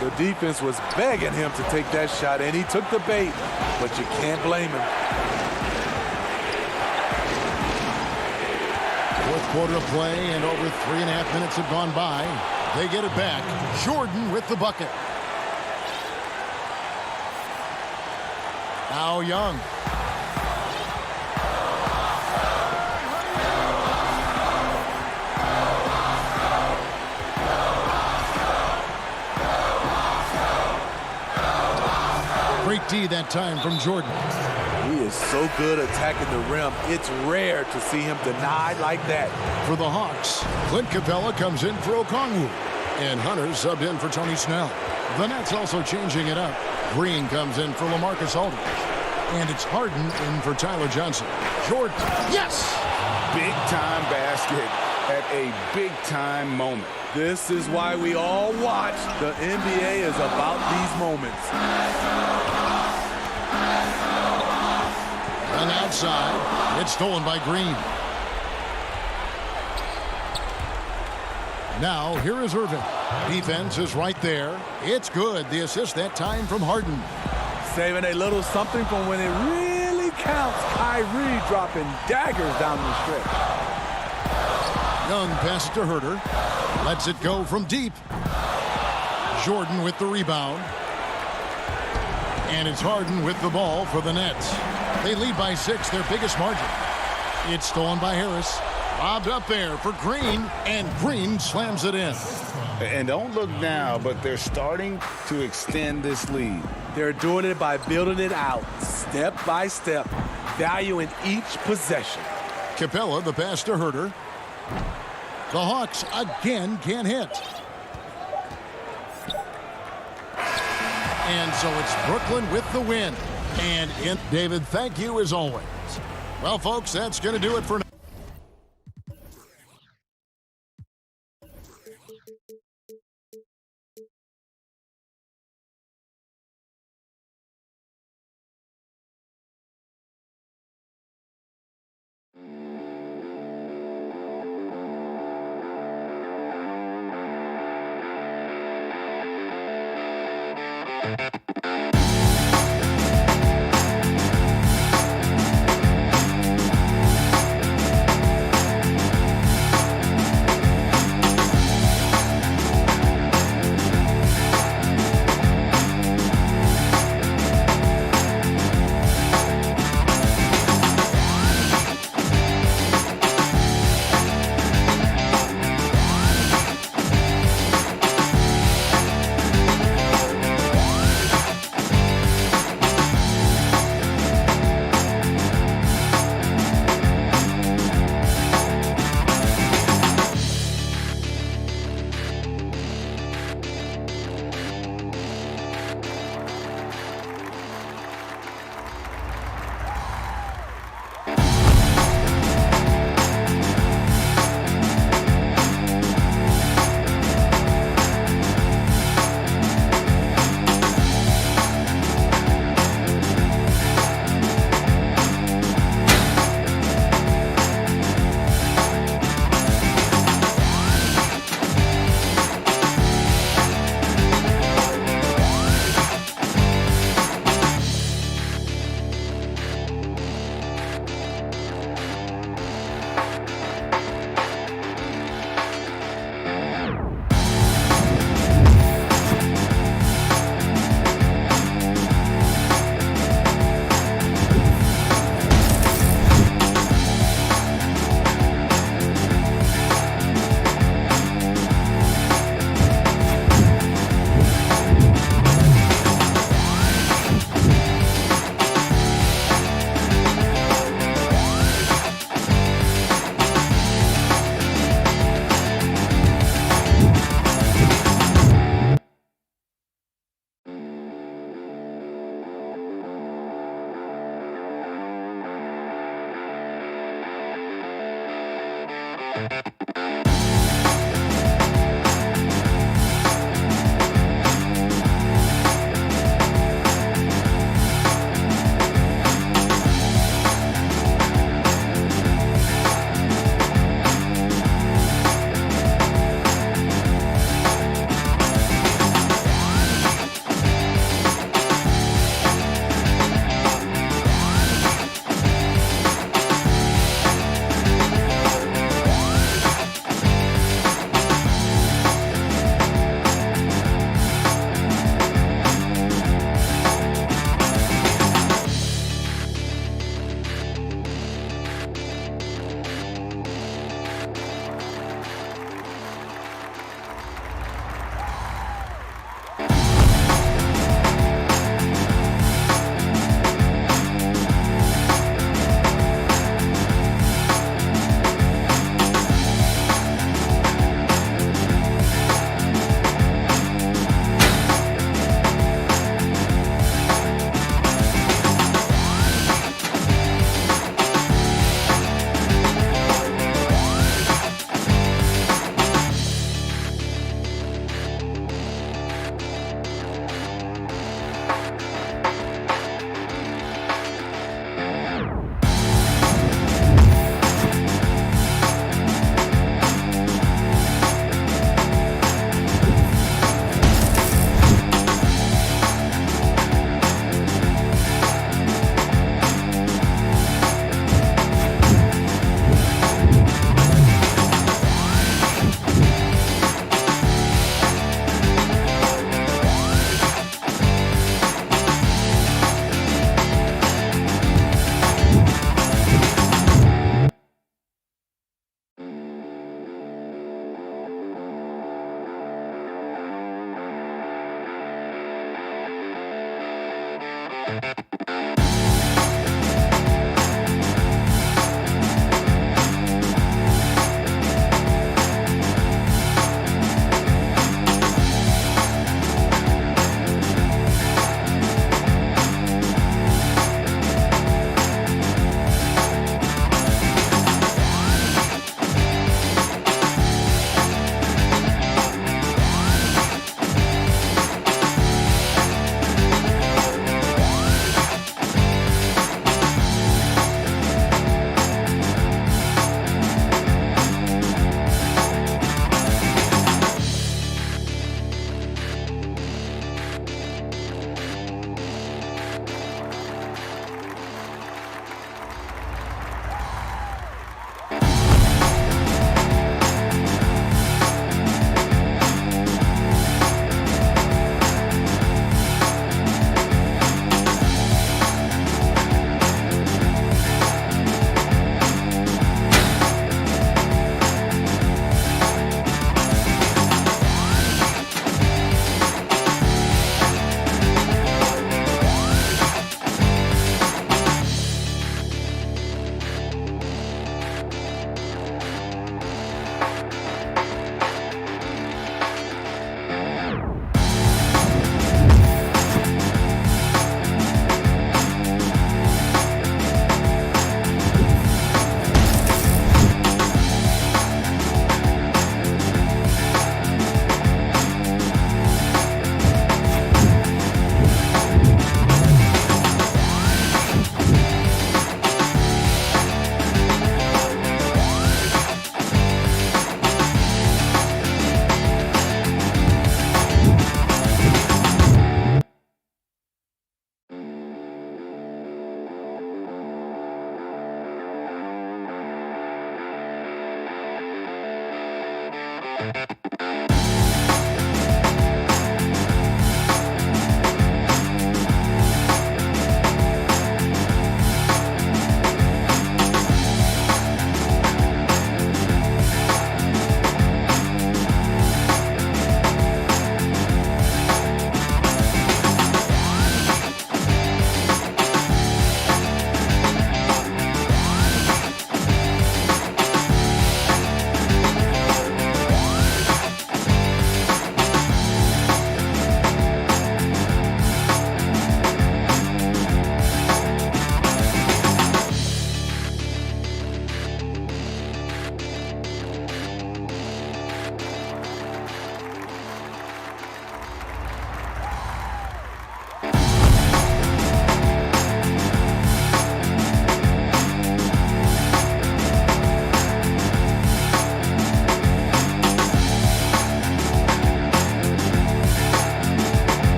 The defense was begging him to take that shot, and he took the bait, but you can't blame him. Fourth quarter of play, and over 3.5 minutes have gone by. They get it back. Jordan with the bucket. Now Young. Great D that time from Jordan. He is so good attacking the rim. It's rare to see him denied like that. For the Hawks, Clint Capella comes in for Okongwu. And Hunter subbed in for Tony Snell. The Nets also changing it up. Green comes in for LaMarcus Aldridge. And it's Harden in for Tyler Johnson. Jordan, yes! Big-time basket at a big-time moment. This is why we all watch. The NBA is about these moments. On the outside, it's stolen by Green. Now, here is Irving. Defense is right there. It's good. The assist that time from Harden. Saving a little something from when it really counts. Kyrie dropping daggers down the stretch. Young passes to Herter. Lets it go from deep. Jordan with the rebound. And it's Harden with the ball for the Nets. They lead by 6, their biggest margin. It's stolen by Harris. Lobbed up there for Green, and Green slams it in. And don't look now, but they're starting to extend this lead. They're doing it by building it out, step by step, valuing each possession. Capella, the pass to Herter. The Hawks again can't hit. And so it's Brooklyn with the win. And David, thank you as always. Well, folks, that's going to do it for now.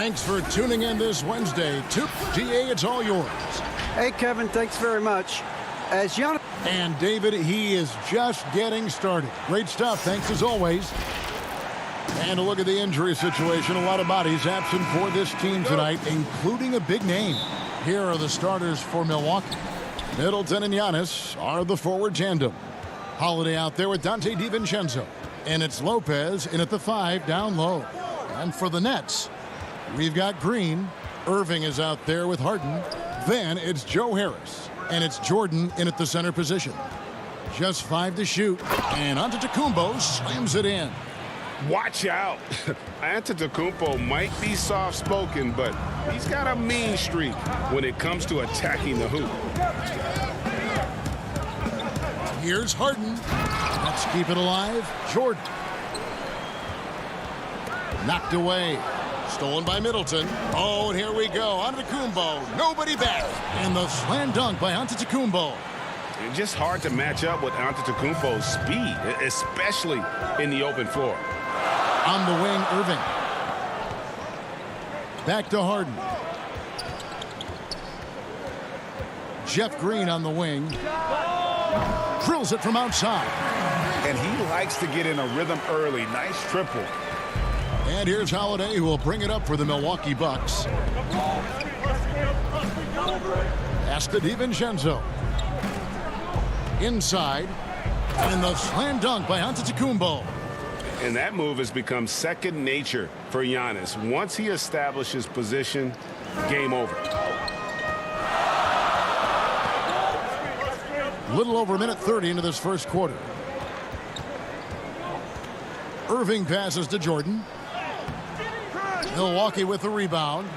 Thanks for tuning in this Wednesday. GA, it's all yours. Hey, Kevin, thanks very much. As Giannis... And David, he is just getting started. Great stuff. Thanks as always. And a look at the injury situation. A lot of bodies absent for this team tonight, including a big name. Here are the starters for Milwaukee. Middleton and Giannis are the forward tandem. Holiday out there with Dante DiVincenzo. And it's Lopez in at the 5 down low. And for the Nets, we've got Green. Irving is out there with Harden. Then it's Joe Harris. And it's Jordan in at the center position. Just 5 to shoot. And Antetokounmpo slams it in. Watch out. Antetokounmpo might be soft-spoken, but he's got a mean streak when it comes to attacking the hoop. Here's Harden. Let's keep it alive. Jordan. Knocked away. Stolen by Middleton. Oh, and here we go. Antetokounmpo. Nobody back. And the slam dunk by Antetokounmpo. It's just hard to match up with Antetokounmpo's speed, especially in the open floor. On the wing, Irving. Back to Harden. Jeff Green on the wing. Drills it from outside. And he likes to get in a rhythm early. Nice triple. And here's Holiday, who will bring it up for the Milwaukee Bucks. Pass to DiVincenzo. Inside. And the slam dunk by Antetokounmpo. And that move has become second nature for Giannis. Once he establishes position, game over. Little over a minute 30 into this first quarter. Irving passes to Jordan. Milwaukee with the rebound.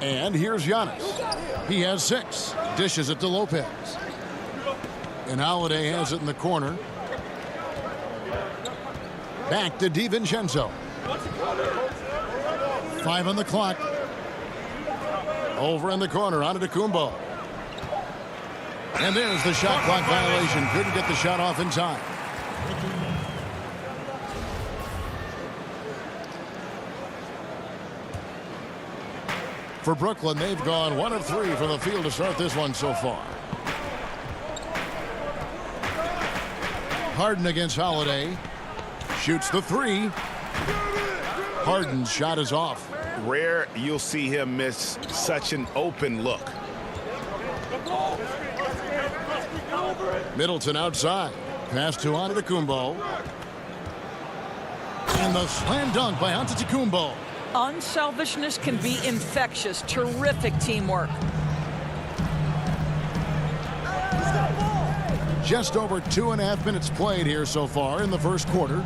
And here's Giannis. He has 6. Dishes it to Lopez. And Holiday has it in the corner. Back to DiVincenzo. 5 on the clock. Over in the corner, Antetokounmpo. And there's the shot clock violation. Couldn't get the shot off in time. For Brooklyn, they've gone 1 of 3 from the field to start this one so far. Harden against Holiday. Shoots the 3. Harden's shot is off. Rare you'll see him miss such an open look. Middleton outside. Pass to Antetokounmpo. And the slam dunk by Antetokounmpo. Unselfishness can be infectious. Terrific teamwork. Just over 2.5 minutes played here so far in the first quarter.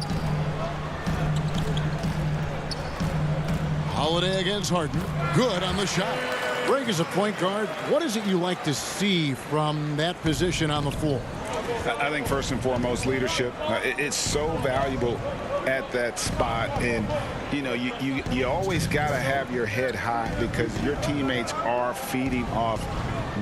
Holiday against Harden. Good on the shot. Greg, as a point guard, what is it you like to see from that position on the floor? I think first and foremost, leadership. It's so valuable at that spot. And, you know, you always got to have your head high because your teammates are feeding off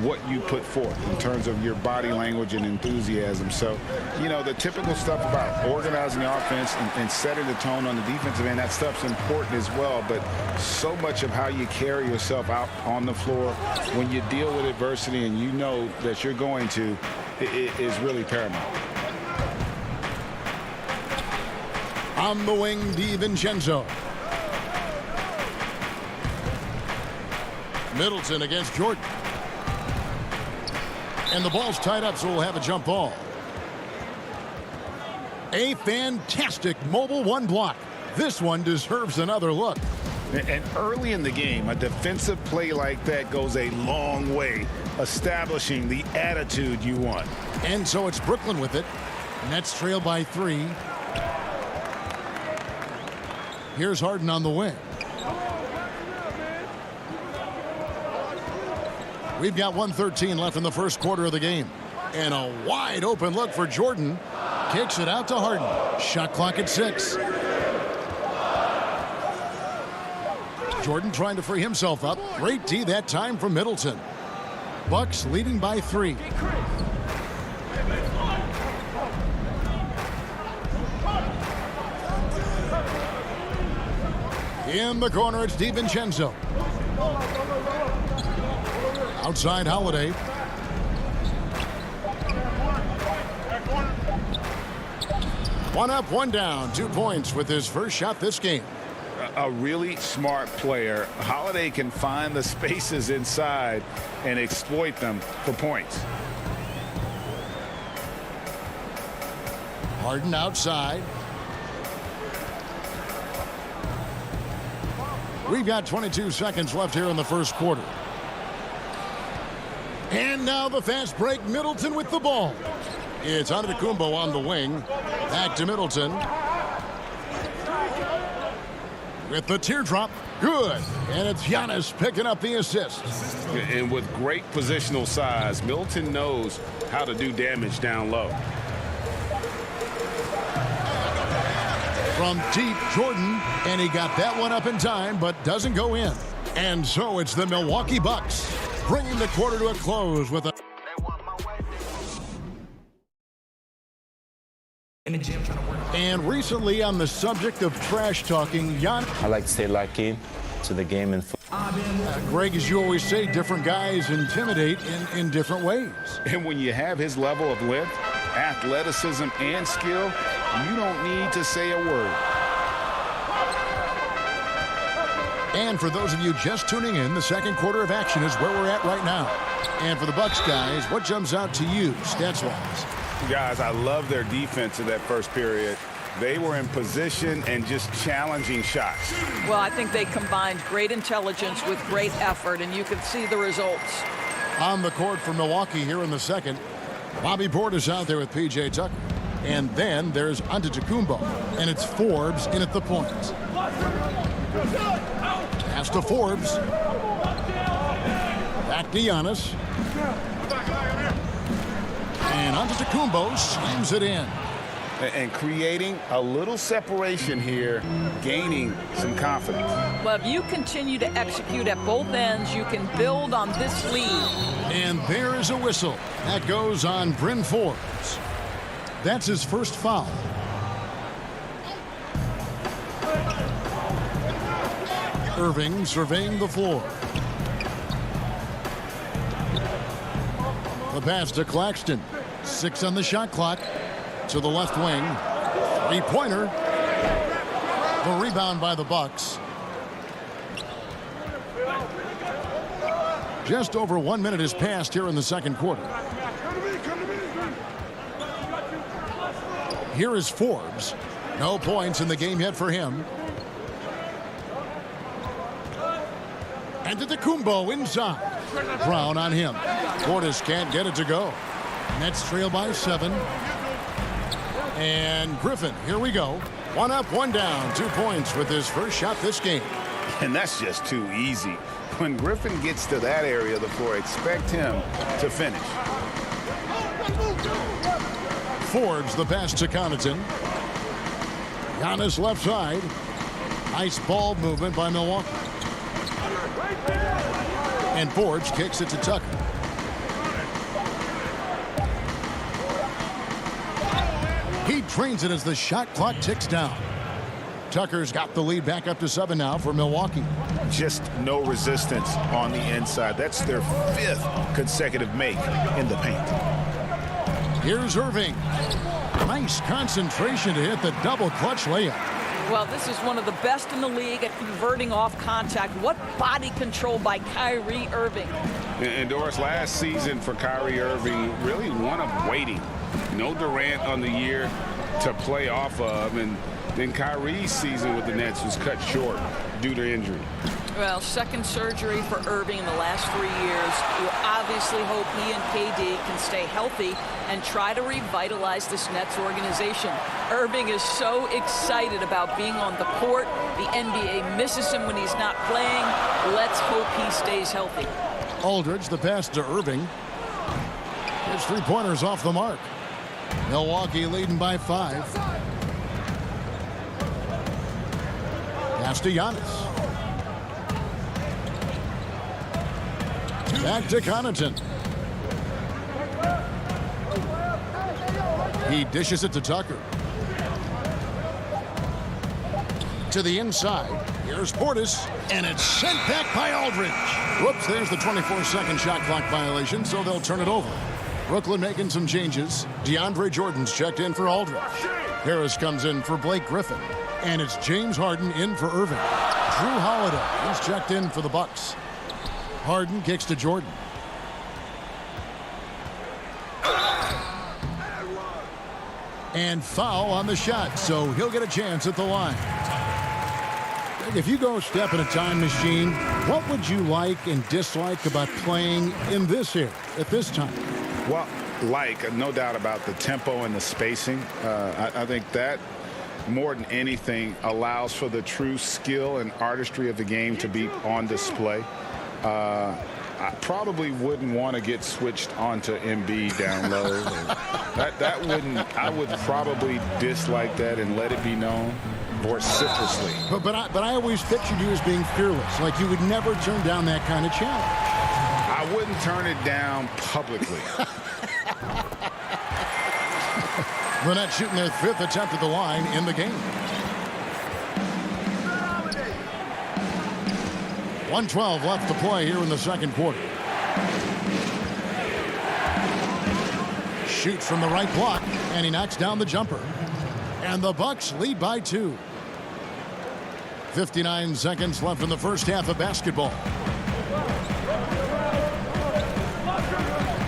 what you put forth in terms of your body language and enthusiasm. So, you know, the typical stuff about organizing the offense and setting the tone on the defensive end, that stuff's important as well. But so much of how you carry yourself out on the floor when you deal with adversity and you know that you're going to, it is really paramount. On the wing, DiVincenzo. Middleton against Jordan. And the ball's tied up, so we'll have a jump ball. A fantastic mobile one block. This one deserves another look. And early in the game, a defensive play like that goes a long way, establishing the attitude you want. And so it's Brooklyn with it. Nets trail by 3. Here's Harden on the wing. We've got 1:13 left in the first quarter of the game. And a wide open look for Jordan. Kicks it out to Harden. Shot clock at 6. Jordan trying to free himself up. Great D that time from Middleton. Bucks leading by 3. In the corner, it's DiVincenzo. Outside Holiday. One up, one down. 2 points with his first shot this game. A really smart player. Holiday can find the spaces inside and exploit them for points. Harden outside. We've got 22 seconds left here in the first quarter. And now the fast break. Middleton with the ball. It's Antetokounmpo on the wing. Back to Middleton. With the teardrop. Good. And it's Giannis picking up the assist. And with great positional size, Middleton knows how to do damage down low. From deep, Jordan, and he got that one up in time, but doesn't go in. And so it's the Milwaukee Bucks, bringing the quarter to a close with a... And recently, on the subject of trash talking, I like to stay locked in to the game and Greg, as you always say, different guys intimidate in different ways. And when you have his level of length, athleticism, and skill, you don't need to say a word. And for those of you just tuning in, the second quarter of action is where we're at right now. And for the Bucks guys, what jumps out to you stats-wise? Guys, I love their defense in that first period. They were in position and just challenging shots. Well, I think they combined great intelligence with great effort, and you can see the results. On the court for Milwaukee here in the second, Bobby Portis out there with P.J. Tucker. And then there's Antetokounmpo, and it's Forbes in at the point. Pass to Forbes. Back to Giannis. And Antetokounmpo slams it in. And creating a little separation here, gaining some confidence. Well, if you continue to execute at both ends, you can build on this lead. And there is a whistle. That goes on Bryn Forbes. That's his first foul. Irving surveying the floor. The pass to Claxton. 6 on the shot clock. To the left wing. 3-pointer. The rebound by the Bucks. Just over 1 minute has passed here in the second quarter. Here is Forbes. No points in the game yet for him. And Antetokounmpo inside. Brown on him. Portis can't get it to go. Nets trail by 7. And Griffin, here we go. 1 up, 1 down. 2 points with his first shot this game. And that's just too easy. When Griffin gets to that area of the floor, expect him to finish. Forbes the pass to Connaughton. Giannis left side. Nice ball movement by Milwaukee. And Forbes kicks it to Tucker. He drains it as the shot clock ticks down. Tucker's got the lead back up to 7 now for Milwaukee. Just no resistance on the inside. That's their 5th consecutive make in the paint. Here's Irving. Nice concentration to hit the double clutch layup. Well, this is one of the best in the league at converting off contact. What body control by Kyrie Irving. And Doris, last season for Kyrie Irving, really one of waiting. No Durant on the year. to play off of. And then Kyrie's season with the Nets was cut short due to injury. Well, second surgery for Irving in the last 3 years. You obviously hope he and KD can stay healthy and try to revitalize this Nets organization. Irving is so excited about being on the court. The NBA misses him when he's not playing. Let's hope he stays healthy. Aldridge, the pass to Irving. His three-pointers off the mark. Milwaukee leading by 5. Pass to Giannis. Back to Connaughton. He dishes it to Tucker. To the inside. Here's Portis, and it's sent back by Aldridge. Whoops, there's the 24-second shot clock violation, so they'll turn it over. Brooklyn making some changes. DeAndre Jordan's checked in for Aldridge. Harris comes in for Blake Griffin. And it's James Harden in for Irving. Drew Holiday is checked in for the Bucks. Harden kicks to Jordan. And foul on the shot, so he'll get a chance at the line. If you go step in a time machine, what would you like and dislike about playing in this era at this time? Well, no doubt about the tempo and the spacing. I think that more than anything allows for the true skill and artistry of the game to be on display. I probably wouldn't want to get switched onto Embiid down low. that wouldn't. I would probably dislike that and let it be known vociferously. But I always pictured you as being fearless, like you would never turn down that kind of challenge. I wouldn't turn it down publicly. The Nets shooting their 5th attempt at the line in the game. 1:12 left to play here in the second quarter. Shoots from the right block, and he knocks down the jumper. And the Bucks lead by 2. 59 seconds left in the first half of basketball.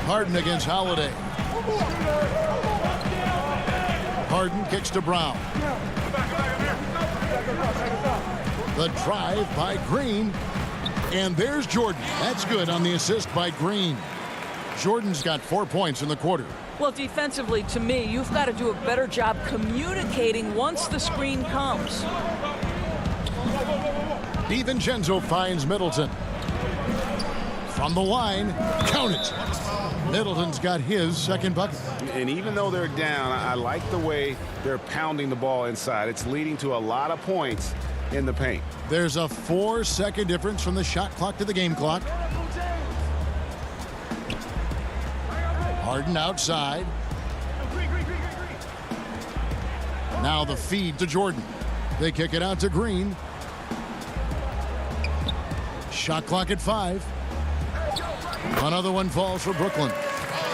Harden against Holiday. Harden kicks to Brown. The drive by Green. And there's Jordan. That's good on the assist by Green. Jordan's got 4 points in the quarter. Well, defensively, to me, you've got to do a better job communicating once the screen comes. DiVincenzo finds Middleton. From the line, count it. Middleton's got his second bucket. And even though they're down, I like the way they're pounding the ball inside. It's leading to a lot of points in the paint. There's a 4-second difference from the shot clock to the game clock. Harden outside. Now the feed to Jordan. They kick it out to Green. Shot clock at 5. Another one falls for Brooklyn.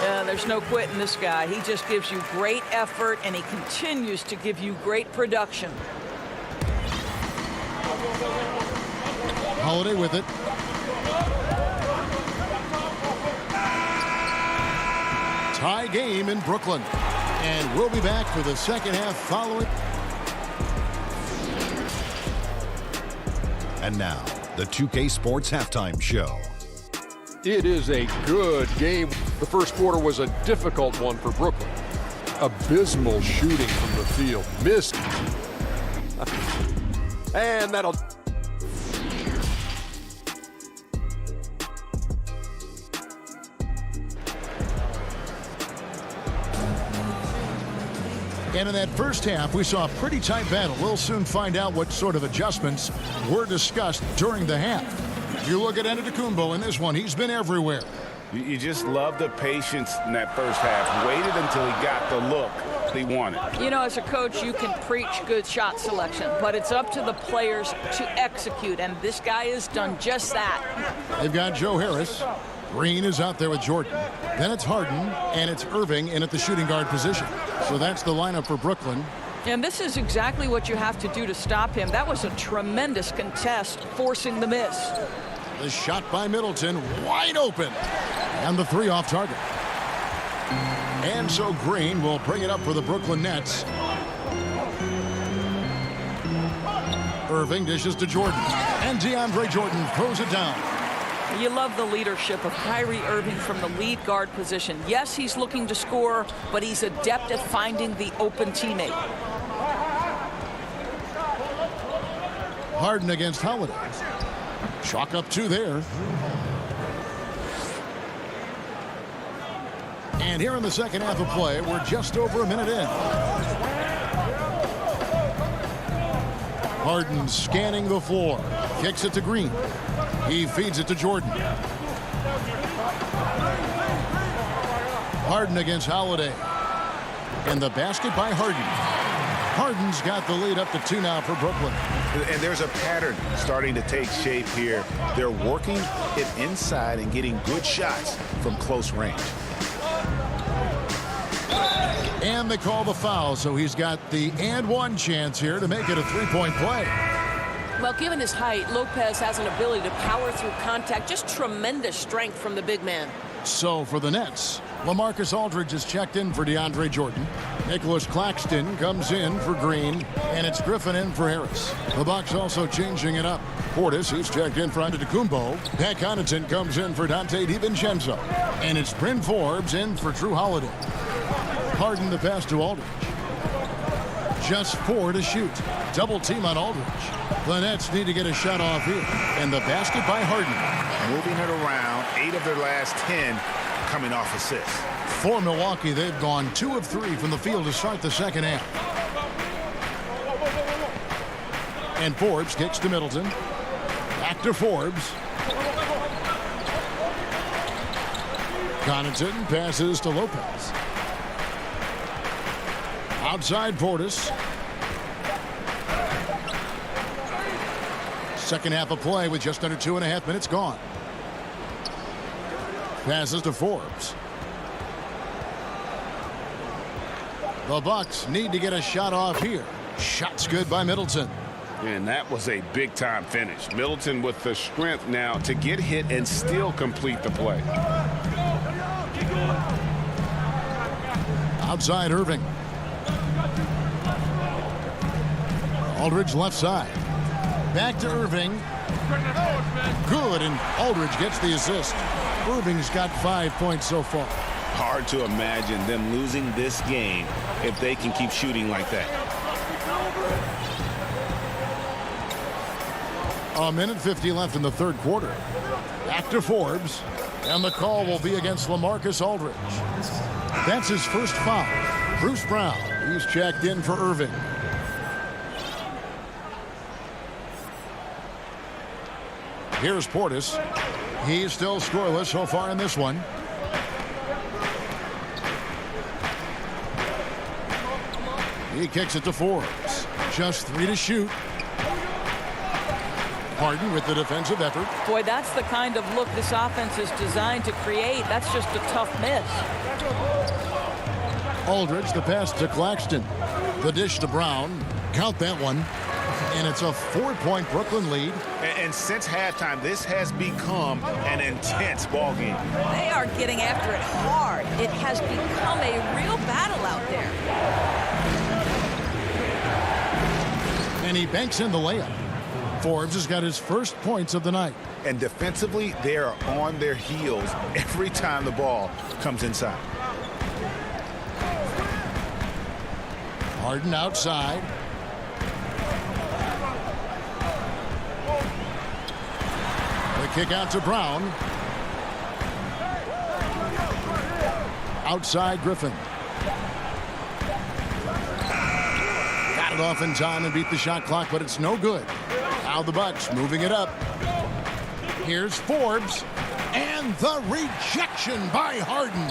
Yeah, there's no quitting this guy. He just gives you great effort, and he continues to give you great production. Holiday with it. Tie game in Brooklyn. And we'll be back for the second half following. And now, the 2K Sports Halftime Show. It is a good game. The first quarter was a difficult one for Brooklyn. Abysmal shooting from the field. Missed. And that'll... And in that first half, we saw a pretty tight battle. We'll soon find out what sort of adjustments were discussed during the half. You look at Antetokounmpo in this one. He's been everywhere. You just love the patience in that first half. Waited until he got the look he wanted. You know, as a coach, you can preach good shot selection, but it's up to the players to execute, and this guy has done just that. They've got Joe Harris. Green is out there with Jordan. Then it's Harden, and it's Irving in at the shooting guard position. So that's the lineup for Brooklyn. And this is exactly what you have to do to stop him. That was a tremendous contest, forcing the miss. The shot by Middleton, wide open. And the 3 off target. And so Green will bring it up for the Brooklyn Nets. Irving dishes to Jordan. And DeAndre Jordan throws it down. You love the leadership of Kyrie Irving from the lead guard position. Yes, he's looking to score, but he's adept at finding the open teammate. Harden against Holiday. Chalk up 2 there. And here in the second half of play, we're just over a minute in. Harden scanning the floor. Kicks it to Green. He feeds it to Jordan. Harden against Holiday. And the basket by Harden. Harden's got the lead up to 2 now for Brooklyn. And there's a pattern starting to take shape here. They're working it inside and getting good shots from close range. And they call the foul, so he's got the and one chance here to make it a 3-point play. Well, given his height, Lopez has an ability to power through contact. Just tremendous strength from the big man. So for the Nets, LaMarcus Aldridge is checked in for DeAndre Jordan. Nicholas Claxton comes in for Green, and it's Griffin in for Harris. The Bucks also changing it up. Portis, he's checked in for Antetokounmpo. Pat Connaughton comes in for Dante DiVincenzo. And it's Bryn Forbes in for Drew Holiday. Harden the pass to Aldridge. Just 4 to shoot. Double team on Aldridge. The Nets need to get a shot off here. And the basket by Harden. Moving it around, 8 of their last 10 coming off assists. For Milwaukee, they've gone 2 of 3 from the field to start the second half. And Forbes kicks to Middleton. Back to Forbes. Connaughton passes to Lopez. Outside Portis. Second half of play with just under 2.5 minutes gone. Passes to Forbes. The Bucks need to get a shot off here. Shot's good by Middleton. And that was a big-time finish. Middleton with the strength now to get hit and still complete the play. Outside Irving. Aldridge left side. Back to Irving. Good, and Aldridge gets the assist. Irving's got 5 points so far. Hard to imagine them losing this game if they can keep shooting like that. A minute 50 left in the third quarter. Back to Forbes. And the call will be against LaMarcus Aldridge. That's his first foul. Bruce Brown, he's checked in for Irving. Here's Portis. He's still scoreless so far in this one. He kicks it to Forbes. Just 3 to shoot. Harden with the defensive effort. Boy, that's the kind of look this offense is designed to create. That's just a tough miss. Aldridge, the pass to Claxton. The dish to Brown. Count that one. And it's a 4-point Brooklyn lead. And since halftime, this has become an intense ball game. They are getting after it hard. It has become a real battle out there. And he banks in the layup. Forbes has got his first points of the night. And defensively, they are on their heels every time the ball comes inside. Harden outside. The kick out to Brown. Outside Griffin. Got it off in time and beat the shot clock, but it's no good. Now the Bucks moving it up. Here's Forbes. And the rejection by Harden.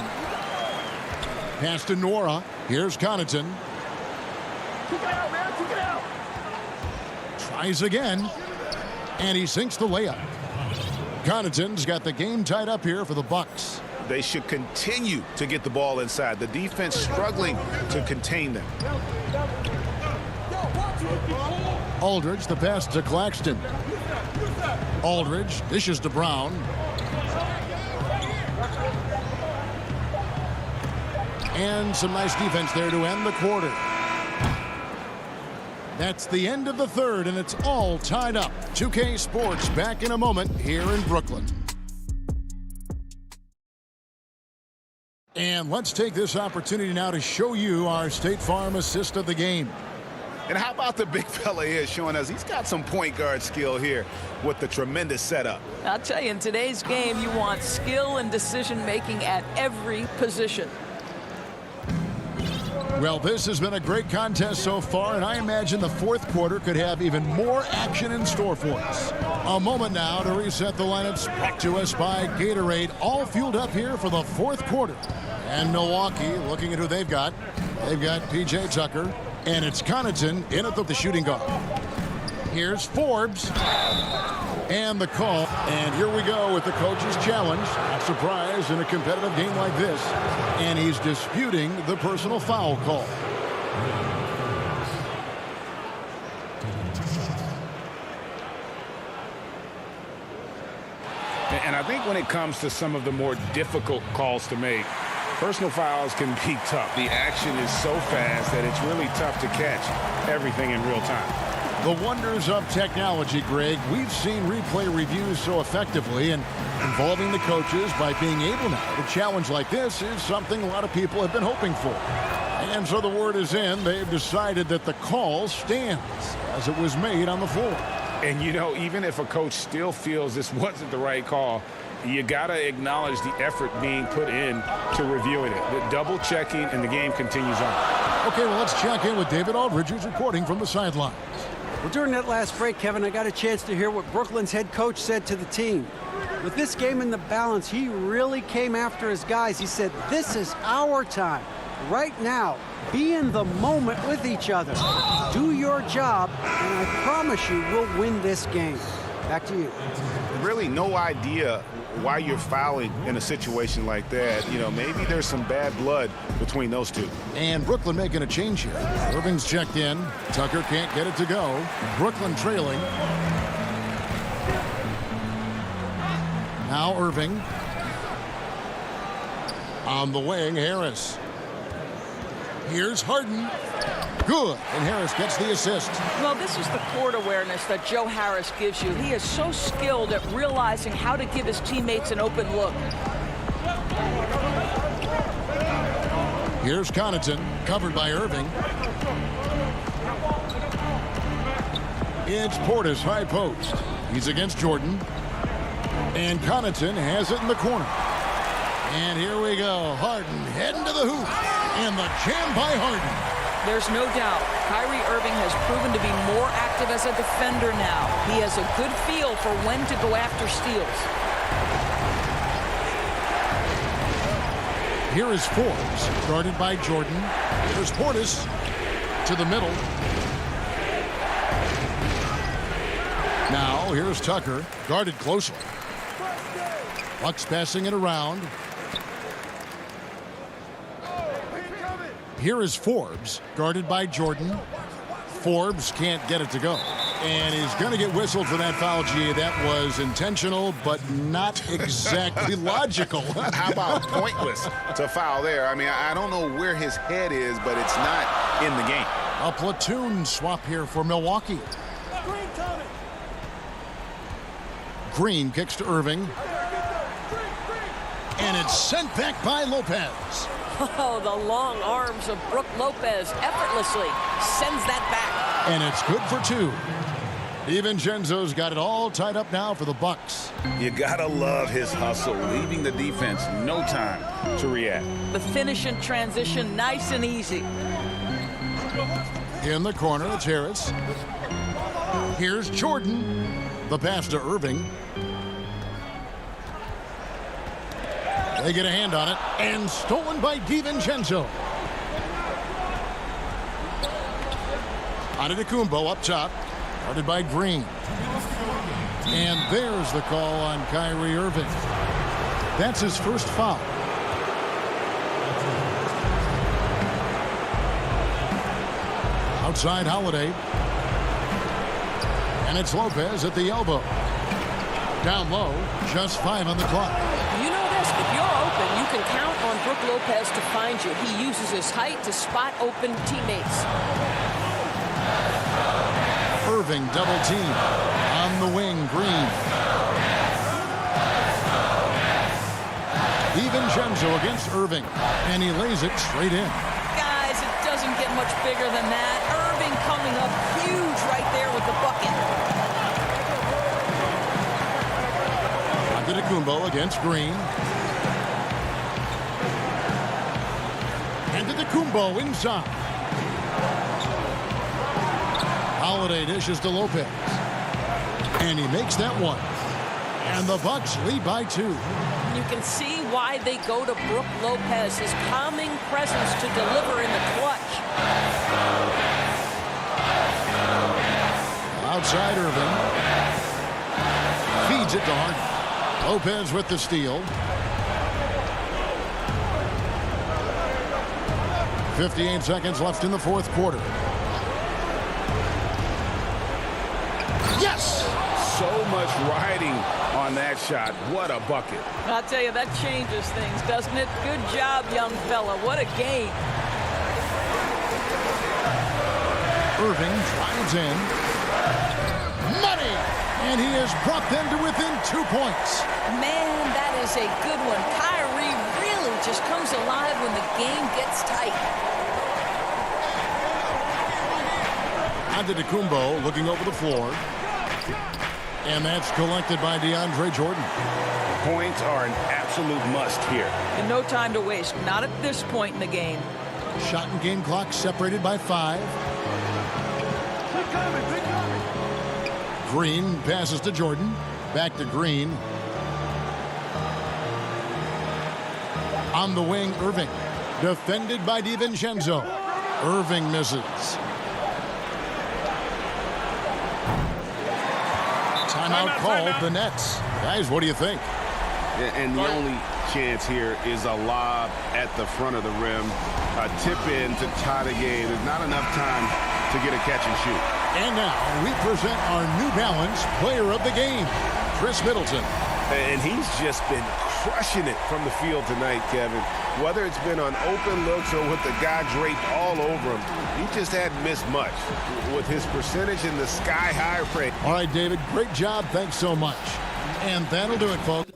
Pass to Nora. Here's Connaughton. Kick it out, man. Kick it out. Tries again. And he sinks the layup. Connaughton's got the game tied up here for the Bucks. They should continue to get the ball inside. The defense struggling to contain them. Aldridge, the pass to Claxton. Aldridge dishes to Brown. And some nice defense there to end the quarter. That's the end of the third, and it's all tied up. 2K Sports back in a moment here in Brooklyn. And let's take this opportunity now to show you our State Farm assist of the game. And how about the big fella here showing us he's got some point guard skill here with the tremendous setup. I'll tell you, in today's game, you want skill and decision-making at every position. Well, this has been a great contest so far, and I imagine the fourth quarter could have even more action in store for us. A moment now to reset the lineups, brought to us by Gatorade, all fueled up here for the fourth quarter. And Milwaukee, looking at who they've got. They've got P.J. Tucker, and it's Connaughton in at the shooting guard. Here's Forbes. And the call. And here we go with the coach's challenge. Not surprised in a competitive game like this. And he's disputing the personal foul call. And I think when it comes to some of the more difficult calls to make, personal fouls can be tough. The action is so fast that it's really tough to catch everything in real time. The wonders of technology, Greg. We've seen replay reviews so effectively, and involving the coaches by being able now to challenge like this is something a lot of people have been hoping for. And so the word is in. They've decided that the call stands as it was made on the floor. And, you know, even if a coach still feels this wasn't the right call, you got to acknowledge the effort being put in to reviewing it. The double checking, and the game continues on. Okay, well, let's check in with David Aldridge, who's reporting from the sidelines. Well, during that last break, Kevin, I got a chance to hear what Brooklyn's head coach said to the team. With this game in the balance, he really came after his guys. He said, this is our time. Right now, be in the moment with each other. Do your job, and I promise you we'll win this game. Back to you. Really no idea why you're fouling in a situation like that. You know, maybe there's some bad blood between those two. And Brooklyn making a change here. Irving's checked in. Tucker can't get it to go. Brooklyn trailing. Now Irving. On the wing, Harris. Here's Harden. Good. And Harris gets the assist. Well, this is the court awareness that Joe Harris gives you. He is so skilled at realizing how to give his teammates an open look. Here's Connaughton, covered by Irving. It's Portis, high post. He's against Jordan. And Connaughton has it in the corner. And here we go. Harden heading to the hoop. And the jam by Harden. There's no doubt Kyrie Irving has proven to be more active as a defender now. He has a good feel for when to go after steals. Here is Forbes, guarded by Jordan. Here's Portis to the middle. Now here's Tucker, guarded closely. Bucks passing it around. Here is Forbes, guarded by Jordan. Forbes can't get it to go. And he's going to get whistled for that foul, G. That was intentional, but not exactly logical. How about pointless to foul there? I mean, I don't know where his head is, but it's not in the game. A platoon swap here for Milwaukee. Green kicks to Irving. And it's sent back by Lopez. Oh, the long arms of Brook Lopez effortlessly sends that back. And it's good for two. DiVincenzo's got it all tied up now for the Bucks. You gotta love his hustle, leaving the defense no time to react. The finish and transition nice and easy. In the corner, it's Harris. Here's Jordan. The pass to Irving. They get a hand on it, and stolen by DiVincenzo. Antetokounmpo up top, guarded by Green. And there's the call on Kyrie Irving. That's his first foul. Outside Holiday. And it's Lopez at the elbow. Down low, just 5 on the clock. You know this, if you're open, you can count on Brook Lopez to find you. He uses his height to spot open teammates. Irving double team. On the wing, Green. DiVincenzo against Irving. And he lays it straight in. Guys, it doesn't get much bigger than that. Irving coming up huge right there with the bucket. Antetokounmpo against Green. Antetokounmpo inside. Holiday dishes to Lopez. And he makes that one. And the Bucks lead by 2. You can see why they go to Brook Lopez, his calming presence to deliver in the clutch. Outside Irving. Feeds it to Harden. Lopez with the steal. 58 seconds left in the fourth quarter. Yes! So much riding on that shot. What a bucket. I'll tell you, that changes things, doesn't it? Good job, young fella. What a game. Irving drives in. Money! And he has brought them to within 2 points. Man, that is a good one. Kyrie really just comes alive when the game gets tight. Antetokounmpo looking over the floor. And that's collected by DeAndre Jordan. Points are an absolute must here. And no time to waste. Not at this point in the game. Shot and game clock separated by 5. Green passes to Jordan. Back to Green. On the wing, Irving. Defended by DiVincenzo. Irving misses. Timeout called the Nets. Guys, what do you think? And the only chance here is a lob at the front of the rim. A tip in to tie the game. There's not enough time to get a catch and shoot. And now we present our New Balance Player of the Game, Chris Middleton. And he's just been crushing it from the field tonight, Kevin. Whether it's been on open looks or with the guy draped all over him, he just hadn't missed much with his percentage in the sky-high rate. All right, David, great job. Thanks so much. And that'll do it, folks.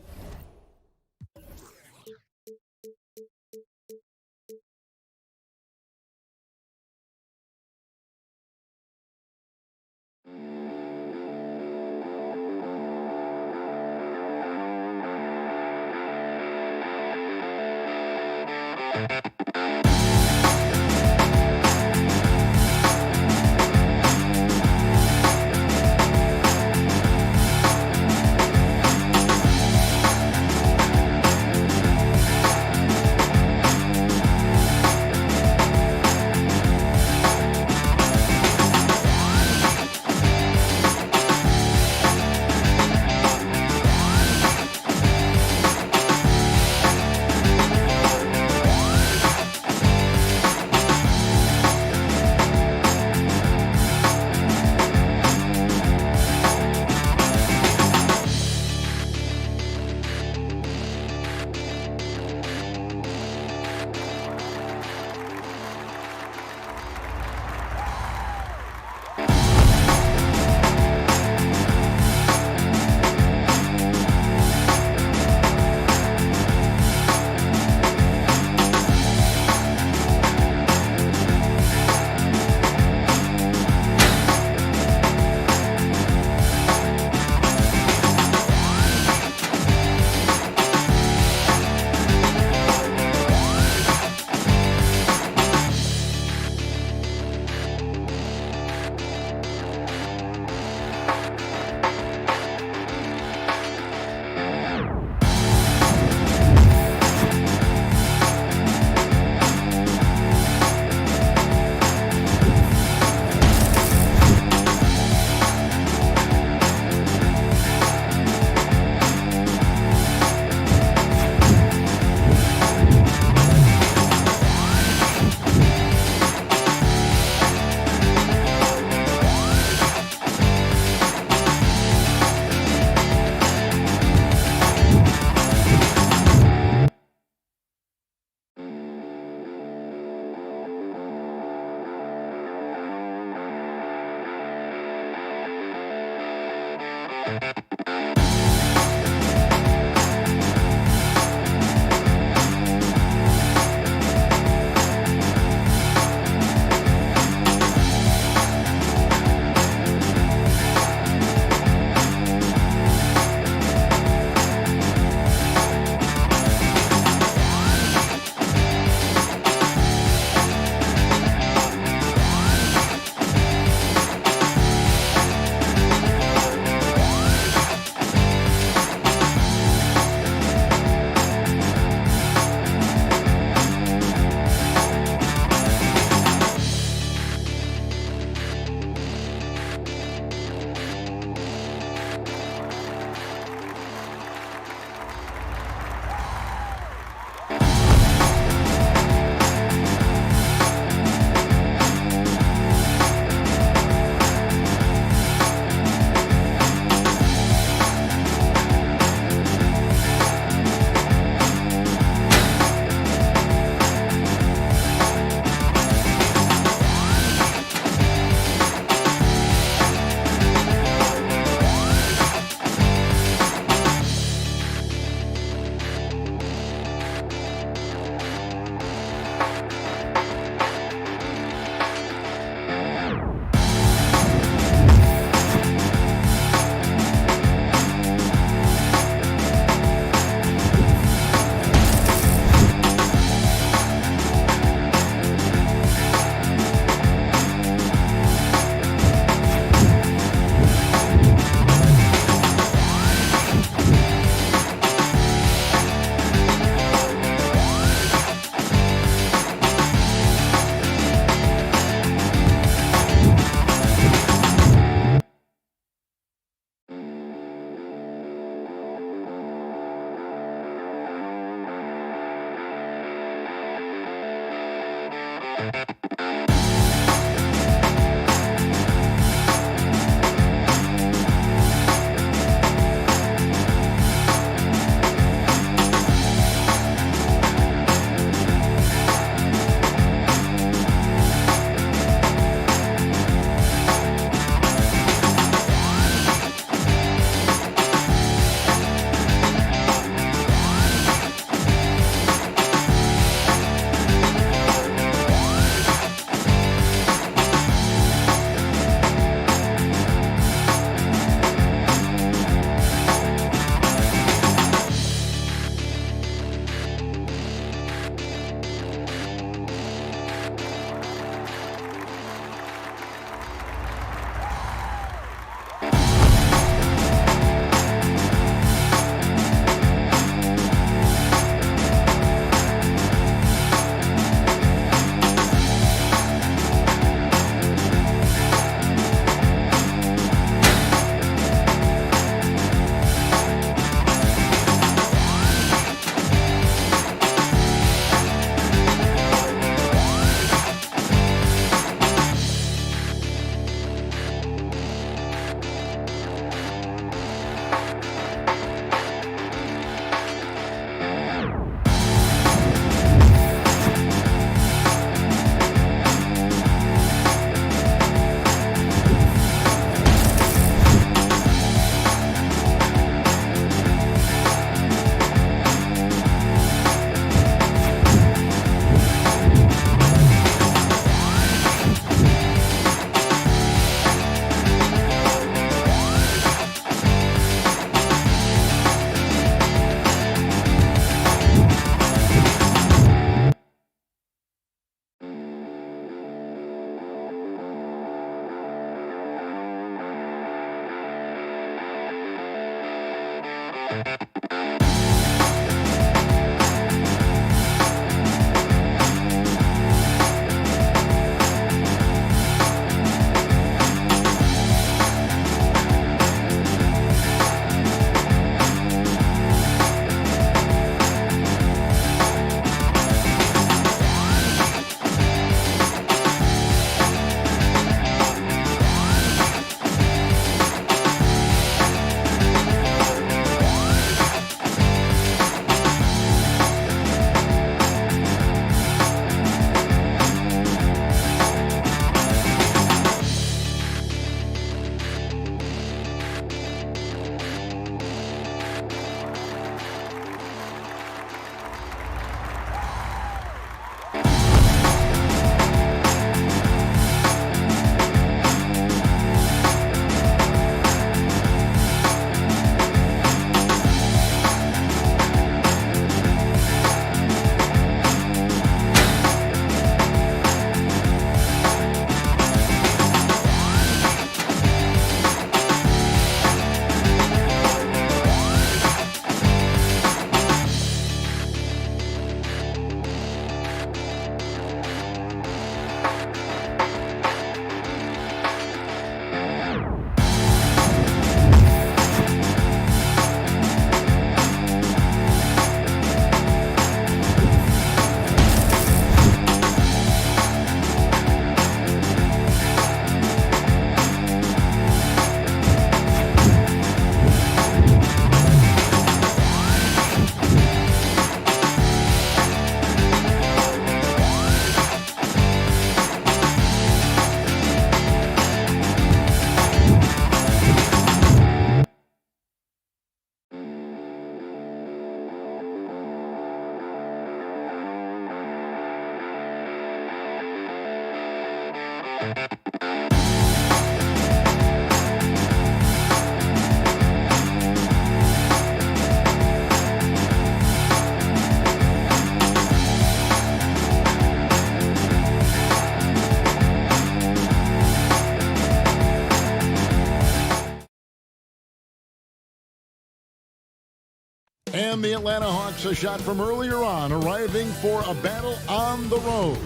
And the Atlanta Hawks, a shot from earlier on, arriving for a battle on the road.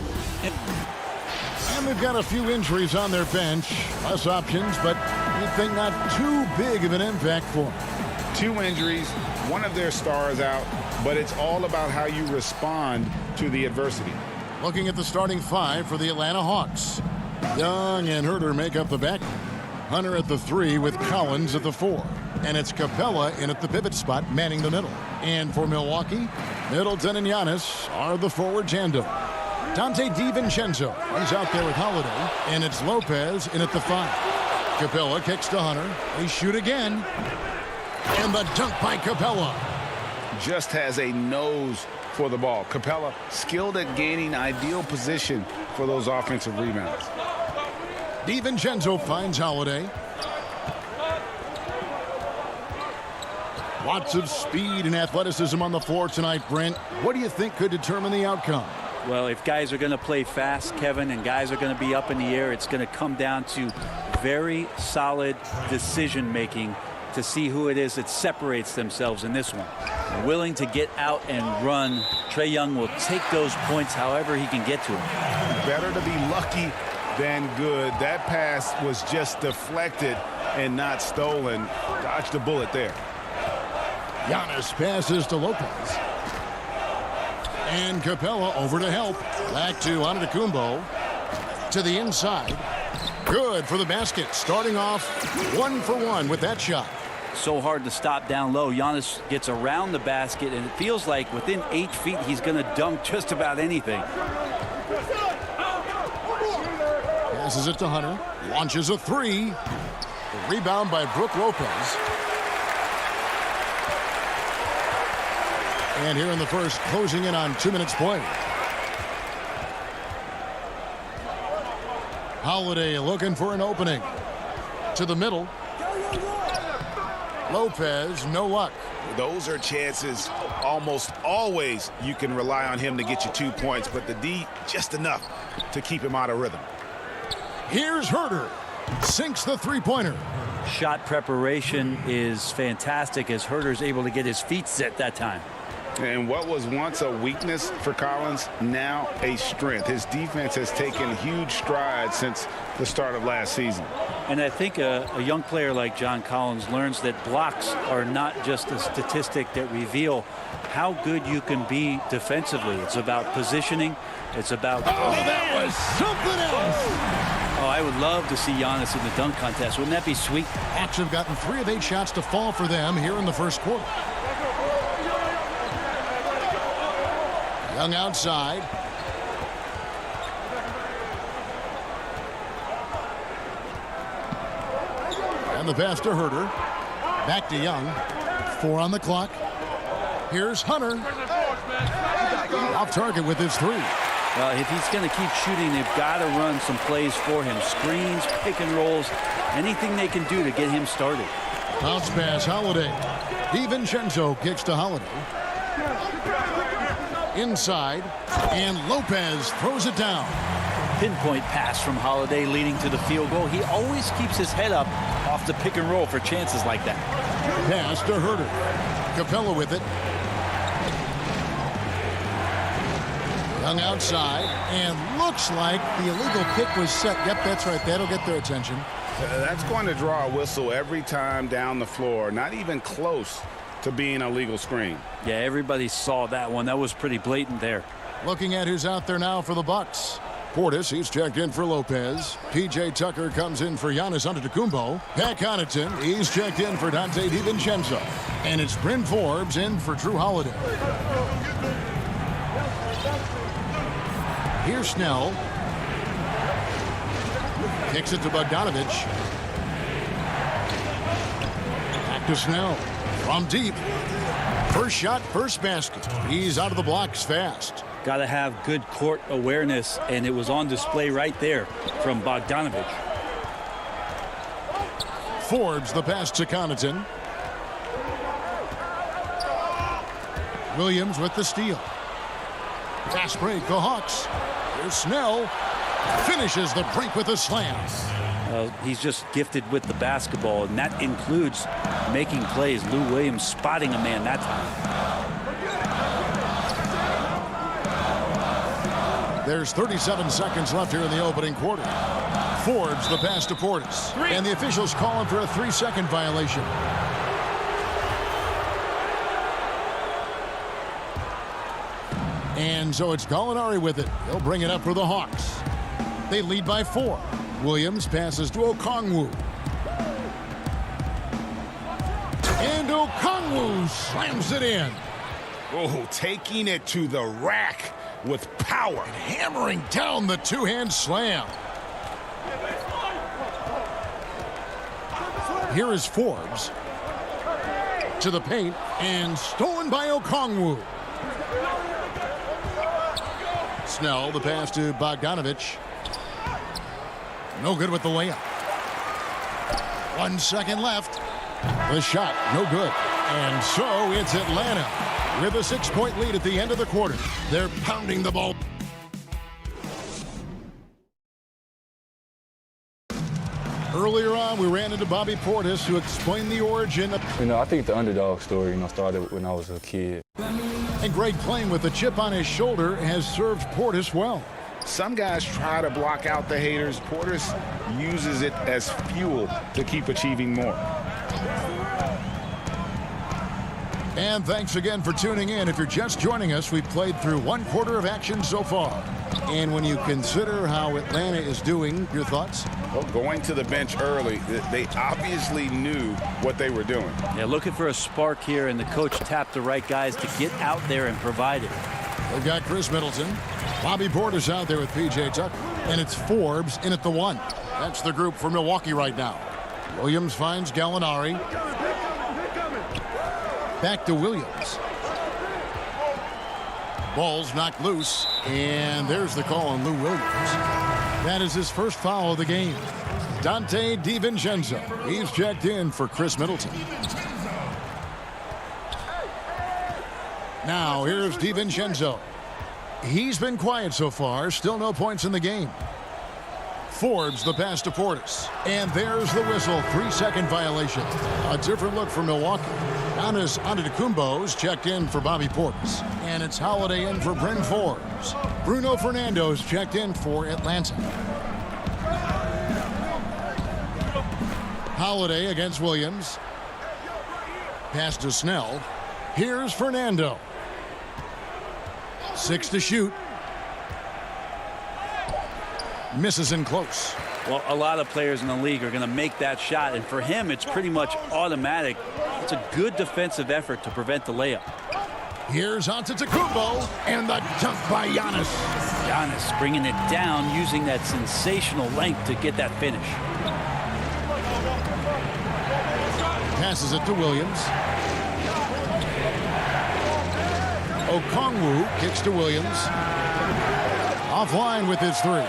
And they've got a few injuries on their bench. Less options, but you'd think not too big of an impact for them. 2 injuries, one of their stars out, but it's all about how you respond to the adversity. Looking at the starting 5 for the Atlanta Hawks. Young and Herter make up the back. Hunter at the 3 with Collins at the 4. And it's Capella in at the pivot spot, manning the middle. And for Milwaukee, Middleton and Giannis are the forward tandem. Dante DiVincenzo is out there with Holiday. And it's Lopez in at the 5. Capella kicks to Hunter. They shoot again. And the dunk by Capella. Just has a nose for the ball. Capella skilled at gaining ideal position for those offensive rebounds. DiVincenzo finds Holiday. Lots of speed and athleticism on the floor tonight, Brent. What do you think could determine the outcome? Well, if guys are going to play fast, Kevin, and guys are going to be up in the air, it's going to come down to very solid decision-making to see who it is that separates themselves in this one. Willing to get out and run. Trae Young will take those points however he can get to them. Better to be lucky than good. That pass was just deflected and not stolen. Dodged a bullet there. Giannis passes to Lopez. And Capella over to help. Back to Antetokounmpo. To the inside. Good for the basket. Starting off 1 for 1 with that shot. So hard to stop down low. Giannis gets around the basket, and it feels like within 8 feet he's going to dunk just about anything. Passes it to Hunter. Launches a 3. The rebound by Brook Lopez. And here in the first, closing in on 2 minutes play. Holiday looking for an opening. To the middle. Lopez, no luck. Those are chances almost always you can rely on him to get you 2 points, but the D just enough to keep him out of rhythm. Here's Herter. Sinks the three-pointer. Shot preparation is fantastic as Herter's able to get his feet set that time. And what was once a weakness for Collins, now a strength. His defense has taken huge strides since the start of last season. And I think a young player like John Collins learns that blocks are not just a statistic that reveal how good you can be defensively. It's about positioning. It's about... Oh, that was something else. Oh, I would love to see Giannis in the dunk contest. Wouldn't that be sweet? Hawks have gotten 3 of 8 shots to fall for them here in the first quarter. Young outside. And the pass to Herter. Back to Young. 4 on the clock. Here's Hunter. Off target with his 3. Well, if he's going to keep shooting, they've got to run some plays for him. Screens, pick and rolls, anything they can do to get him started. Bounce pass, Holiday. DiVincenzo kicks to Holiday. Inside, and Lopez throws it down. Pinpoint pass from Holiday leading to the field goal. He always keeps his head up off the pick and roll for chances like that. Pass to Herter. Capella with it. Young outside, and looks like the illegal kick was set. Yep, that's right. That'll get their attention. That's going to draw a whistle every time down the floor. Not even close to being a legal screen. Yeah, everybody saw that one. That was pretty blatant there. Looking at who's out there now for the Bucks. Portis, he's checked in for Lopez. P.J. Tucker comes in for Giannis Antetokounmpo. Pat Connaughton, he's checked in for Dante DiVincenzo. And it's Bryn Forbes in for Drew Holiday. Here's Snell. Kicks it to Bogdanovich. Back to Snell. From deep. First shot, first basket. He's out of the blocks fast. got to have good court awareness, and it was on display right there from Bogdanovich. Forbes the pass to Connaughton. Williams with the steal. Fast break, the Hawks. Here's Snell. Finishes the break with a slam. He's just gifted with the basketball, and that includes making plays. Lou Williams spotting a man that time. There's 37 seconds left here in the opening quarter. Forbes the pass to Portis. And the officials calling for a 3-second violation. And so it's Gallinari with it. He'll bring it up for the Hawks. They lead by 4. Williams passes to Okongwu. And Okongwu slams it in. Oh, taking it to the rack with power. And hammering down the two-hand slam. Here is Forbes. To the paint and stolen by Okongwu. Snell, the pass to Bogdanovich. No good with the layup. 1 second left. The shot, no good. And so it's Atlanta with a 6-point lead at the end of the quarter. They're pounding the ball. Earlier on, we ran into Bobby Portis to explain the origin. I think the underdog story, started when I was a kid. And Greg, playing with a chip on his shoulder, has served Portis well. Some guys try to block out the haters. Portis uses it as fuel to keep achieving more. And thanks again for tuning in. If you're just joining us, we've played through 1 quarter of action so far. And when you consider how Atlanta is doing, your thoughts? Well, going to the bench early, they obviously knew what they were doing. Yeah, looking for a spark here, and the coach tapped the right guys to get out there and provide it. They've got Chris Middleton. Bobby Portis out there with P.J. Tucker. And it's Forbes in at the 1. That's the group for Milwaukee right now. Williams finds Gallinari. Back to Williams. Ball's knocked loose, and there's the call on Lou Williams. That is his first foul of the game. Dante DiVincenzo. He's checked in for Chris Middleton. Now here's DiVincenzo. He's been quiet so far. Still no points in the game. Forbes the pass to Portis. And there's the whistle. 3-second violation. A different look for Milwaukee. Giannis Antetokounmpo's checked in for Bobby Portis. And it's Holiday in for Bryn Forbes. Bruno Fernando's checked in for Atlanta. Holiday against Williams. Pass to Snell. Here's Fernando. 6 to shoot. Misses in close. Well, a lot of players in the league are going to make that shot, and for him, it's pretty much automatic. It's a good defensive effort to prevent the layup. Here's Antetokounmpo, and the dunk by Giannis. Giannis bringing it down, using that sensational length to get that finish. Passes it to Williams. Okongwu kicks to Williams. Offline with his 3.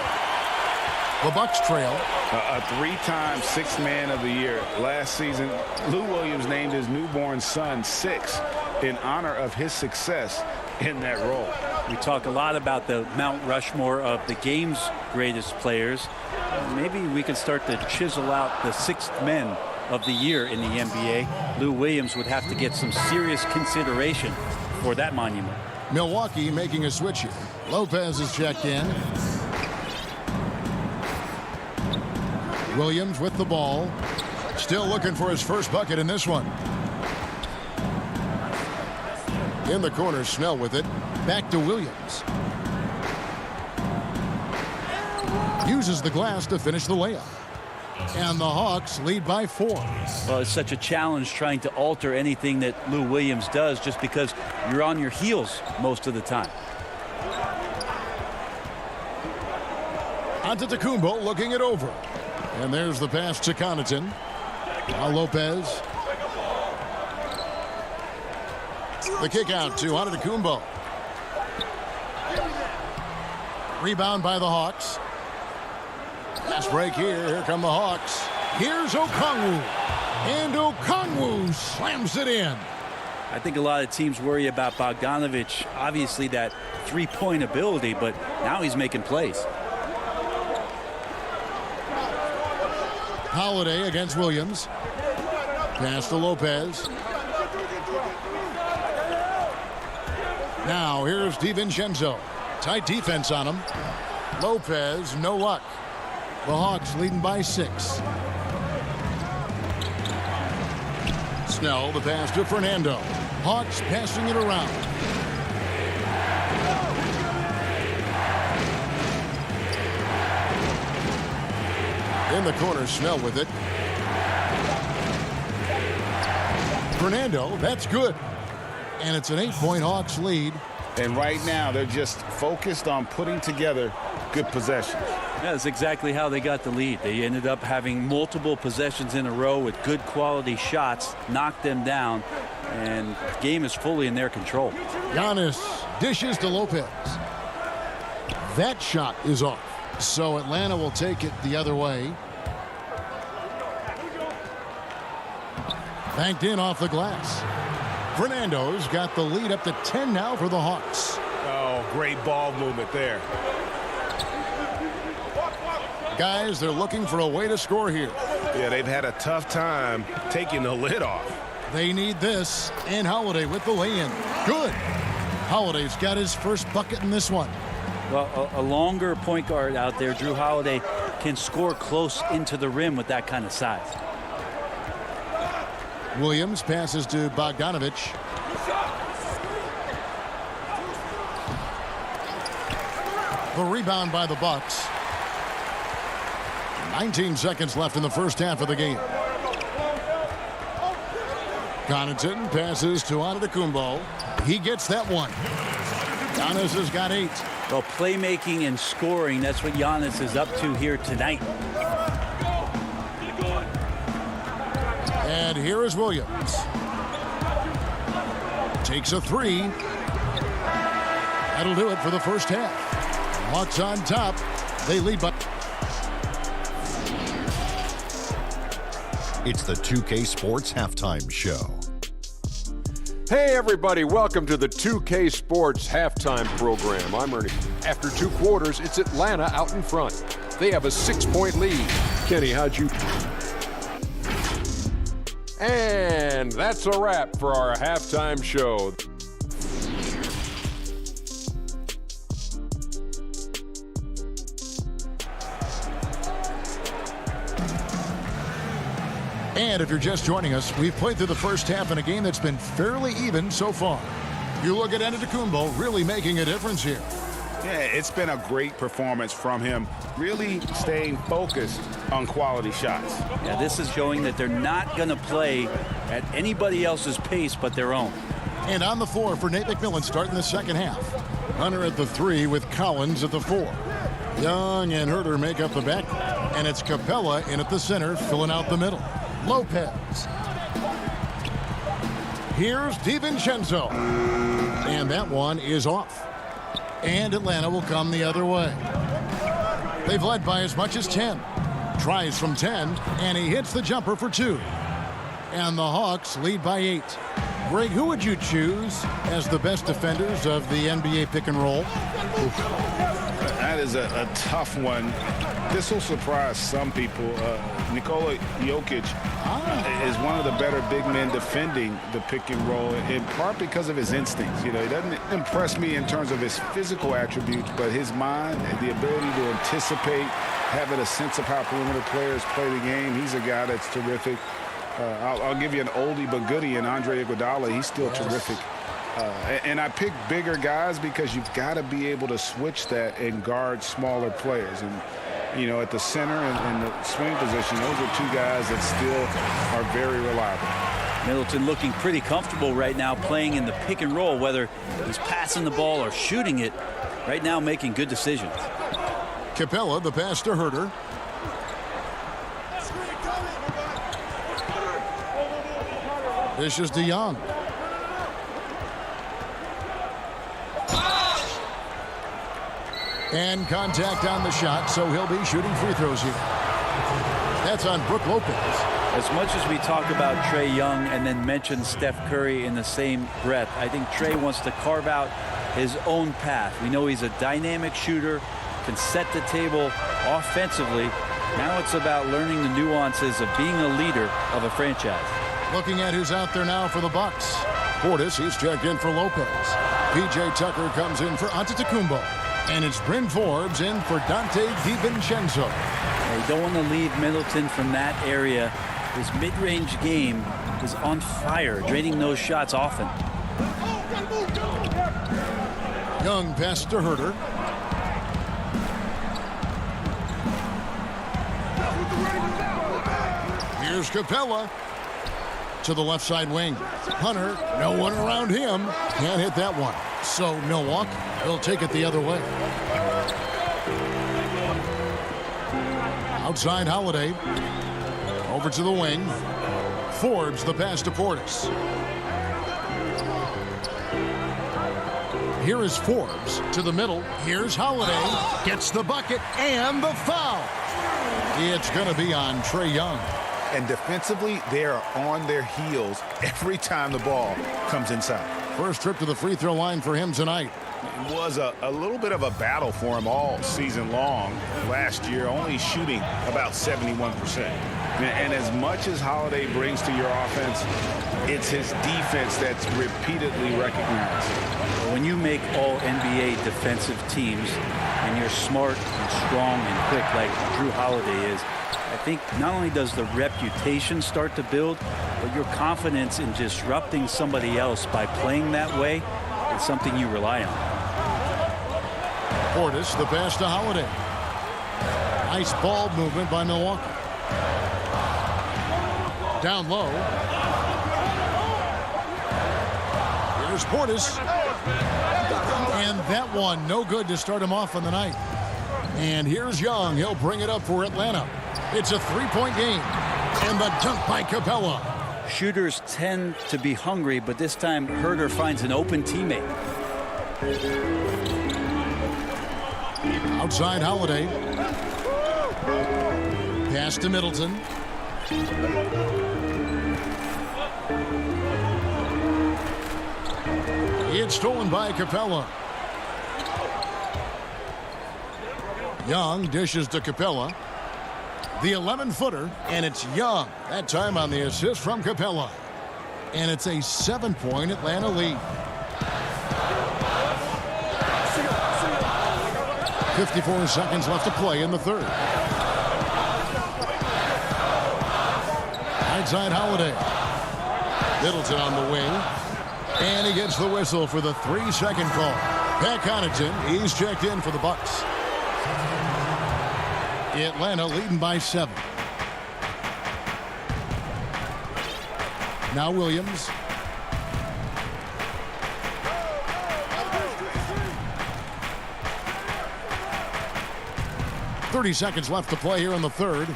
The Bucks trail. A 3-time 6th man of the year. Last season, Lou Williams named his newborn son 6 in honor of his success in that role. We talk a lot about the Mount Rushmore of the game's greatest players. Maybe we can start to chisel out the 6th men of the year in the NBA. Lou Williams would have to get some serious consideration for that monument. Milwaukee making a switch here. Lopez is checked in. Williams with the ball. Still looking for his first bucket in this one. In the corner, Snell with it. Back to Williams. Uses the glass to finish the layup. And the Hawks lead by 4. Well, it's such a challenge trying to alter anything that Lou Williams does just because you're on your heels most of the time. Antetokounmpo looking it over. And there's the pass to Connaughton. Now Lopez. The kick out to Antetokounmpo. Rebound by the Hawks. Fast break here. Here come the Hawks. Here's Okongwu. And Okongwu slams it in. I think a lot of teams worry about Bogdanovic, obviously that three-point ability, but now he's making plays. Holiday against Williams. Pass to Lopez. Now here's DiVincenzo. Tight defense on him. Lopez, no luck. The Hawks leading by 6. Snell, the pass to Fernando. Hawks passing it around. In the corner, Snell with it. Fernando, that's good. And it's an 8-point Hawks lead. And right now, they're just focused on putting together good possessions. Yeah, that's exactly how they got the lead. They ended up having multiple possessions in a row with good quality shots, knocked them down, and the game is fully in their control. Giannis dishes to Lopez. That shot is off. So Atlanta will take it the other way. Banked in off the glass. Fernando's got the lead up to 10 now for the Hawks. Oh, great ball movement there. Guys, they're looking for a way to score here. Yeah, they've had a tough time taking the lid off. They need this. And Holiday with the lay-in. Good. Holiday's got his first bucket in this one. Well, a longer point guard out there, Drew Holiday, can score close into the rim with that kind of size. Williams passes to Bogdanovic. The rebound by the Bucks. 19 seconds left in the first half of the game. Connaughton passes to Antetokounmpo. He gets that one. Giannis has got 8. Well, playmaking and scoring, that's what Giannis is up to here tonight. And here is Williams. Takes a 3. That'll do it for the first half. Hawks on top. They lead by... It's the 2K Sports Halftime Show. Hey everybody, welcome to the 2K Sports Halftime Program. I'm Ernie. After 2 quarters, it's Atlanta out in front. They have a 6-point lead. Kenny, how'd you... And that's a wrap for our halftime show. And if you're just joining us, we've played through the first half in a game that's been fairly even so far. You look at Antetokounmpo really making a difference here. Yeah, it's been a great performance from him, really staying focused on quality shots. Yeah, this is showing that they're not going to play at anybody else's pace but their own. And on the floor for Nate McMillan starting the second half. Hunter at the 3 with Collins at the 4. Young and Herter make up the back. And it's Capella in at the center, filling out the middle. Lopez. Here's DiVincenzo. And that one is off. And Atlanta will come the other way. They've led by as much as 10. Tries from 10, and he hits the jumper for 2. And the Hawks lead by 8. Greg, who would you choose as the best defenders of the NBA pick and roll? That is a tough one. This will surprise some people. Nikola Jokic is one of the better big men defending the pick and roll, in part because of his instincts. You know, he doesn't impress me in terms of his physical attributes, but his mind, the ability to anticipate, having a sense of how perimeter players play the game. He's a guy that's terrific. I'll give you an oldie but goodie in Andre Iguodala. He's still terrific. And I pick bigger guys because you've got to be able to switch that and guard smaller players. And, you know, at the center and the swing position, those are 2 guys that still are very reliable. Middleton looking pretty comfortable right now playing in the pick and roll, whether he's passing the ball or shooting it. Right now making good decisions. Capella, the pass to Herter. This is DeYoung. And contact on the shot, so he'll be shooting free throws here. That's on Brook Lopez. As much as we talk about Trae Young and then mention Steph Curry in the same breath, I think Trae wants to carve out his own path. We know he's a dynamic shooter, can set the table offensively. Now it's about learning the nuances of being a leader of a franchise. Looking at who's out there now for the Bucks. Portis, he's checked in for Lopez. P.J. Tucker comes in for Antetokounmpo. And it's Bryn Forbes in for Dante DiVincenzo. You don't want to leave Middleton from that area. His mid-range game is on fire, draining those shots often. Young pass to Herter. Here's Capella to the left side wing. Hunter, no one around him. Can't hit that one. So Milwaukee will take it the other way. Outside Holiday. Over to the wing. Forbes the pass to Portis. Here is Forbes to the middle. Here's Holiday. Gets the bucket and the foul. It's going to be on Trae Young. And defensively, they are on their heels every time the ball comes inside. First trip to the free throw line for him tonight. It was a little bit of a battle for him all season long. Last year, only shooting about 71%. And as much as Holiday brings to your offense, it's his defense that's repeatedly recognized. When you make all NBA defensive teams and you're smart and strong and quick like Drew Holiday is, I think not only does the reputation start to build, but your confidence in disrupting somebody else by playing that way is something you rely on. Portis, the pass to Holiday. Nice ball movement by Milwaukee. Down low. Here's Portis. And that one, no good to start him off on the night. And here's Young. He'll bring it up for Atlanta. It's a three-point game. And the dunk by Capella. Shooters tend to be hungry, but this time Herter finds an open teammate. Outside Holiday. Pass to Middleton. It's stolen by Capella. Young dishes to Capella. The 11-footer, and it's Young. That time on the assist from Capella. And it's a 7-point Atlanta lead. 54 seconds left to play in the third. Outside Holiday. Middleton on the wing. And he gets the whistle for the 3-second call. Pat Connaughton, he's checked in for the Bucks. Atlanta leading by 7. Now Williams. .30 seconds left to play here in the third.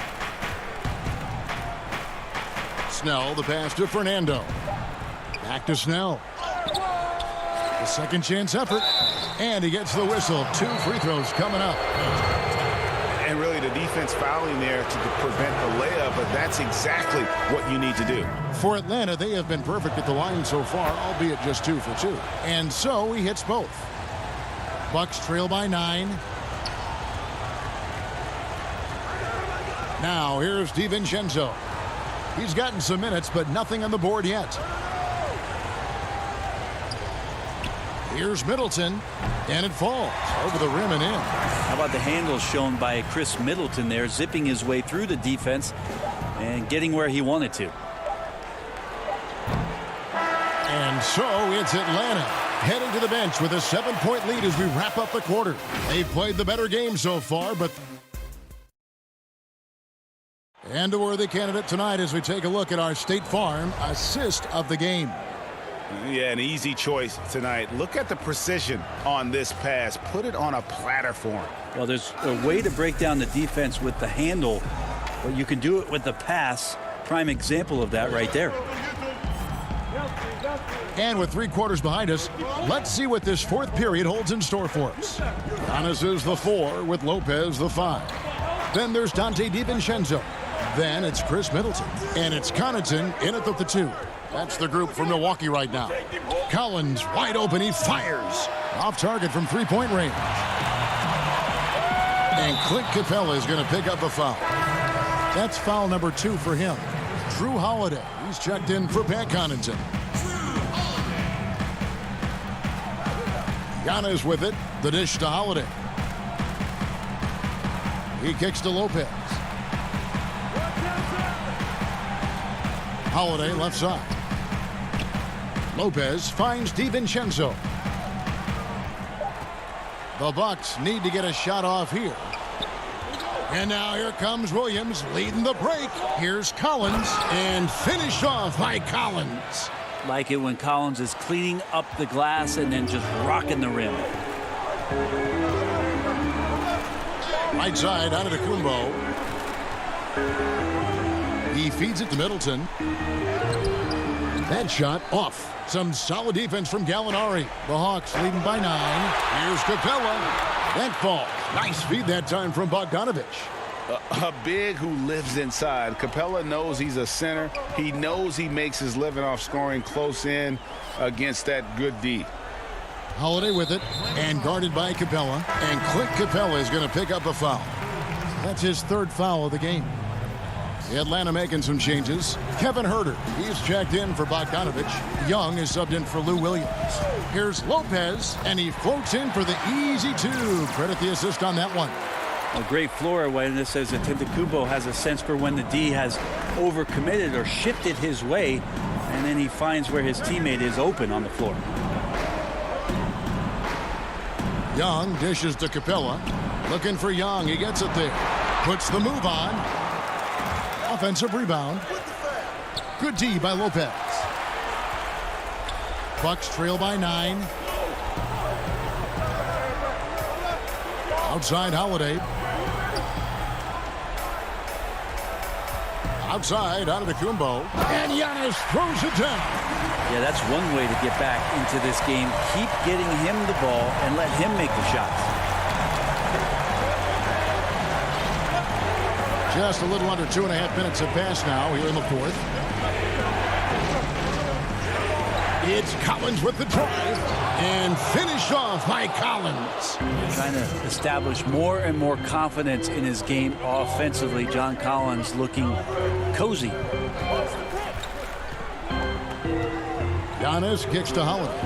Snell, the pass to Fernando. Back to Snell. The second chance effort. And he gets the whistle. 2 free throws coming up. And really the defense fouling there to prevent the layup, but that's exactly what you need to do. For Atlanta, they have been perfect at the line so far, albeit just 2 for 2. And so he hits both. Bucks trail by 9. Now here's DiVincenzo. He's gotten some minutes, but nothing on the board yet. Here's Middleton, and it falls over the rim and in. How about the handle shown by Chris Middleton there, zipping his way through the defense and getting where he wanted to. And so it's Atlanta heading to the bench with a 7-point lead as we wrap up the quarter. They've played the better game so far, but... And a worthy candidate tonight as we take a look at our State Farm assist of the game. Yeah, an easy choice tonight. Look at the precision on this pass. Put it on a platter for him. Well, there's a way to break down the defense with the handle, but you can do it with the pass. Prime example of that right there. And with 3 quarters behind us, let's see what this 4th period holds in store for us. Giannis is the 4 with Lopez the 5. Then there's Dante DiVincenzo. Then it's Chris Middleton. And it's Connaughton in at the 2. That's the group from Milwaukee right now. Collins wide open. He fires. Off target from 3-point range. And Clint Capella is going to pick up a foul. That's foul number 2 for him. Drew Holiday. He's checked in for Pat Connaughton. Giannis with it. The dish to Holiday. He kicks to Lopez. Holiday left side. Lopez finds DiVincenzo. The Bucks need to get a shot off here. And now here comes Williams leading the break. Here's Collins and finished off by Collins. Like it when Collins is cleaning up the glass and then just rocking the rim. Right side out of Antetokounmpo. He feeds it to Middleton. That shot off. Some solid defense from Gallinari. The Hawks leading by 9. Here's Capella. That falls. Nice feed that time from Bogdanovich. A big who lives inside. Capella knows he's a center. He knows he makes his living off scoring close in against that good D. Holiday with it and guarded by Capella. And Clint Capella is going to pick up a foul. That's his 3rd foul of the game. Atlanta making some changes. Kevin Huerter, he's checked in for Bogdanovich. Young is subbed in for Lou Williams. Here's Lopez, and he floats in for the easy 2. Credit the assist on that one. A great floor awareness says that Antetokounmpo has a sense for when the D has overcommitted or shifted his way, and then he finds where his teammate is open on the floor. Young dishes to Capella. Looking for Young. He gets it there. Puts the move on. Offensive rebound. Good D by Lopez. Bucks trail by 9. Outside Holiday. Outside out of the Antetokounmpo. And Giannis throws it down. Yeah, that's one way to get back into this game. Keep getting him the ball and let him make the shots. Just a little under 2.5 minutes have passed now here in the 4th. It's Collins with the drive and finished off by Collins. Trying to establish more and more confidence in his game offensively. John Collins looking cozy. Giannis kicks to Holiday.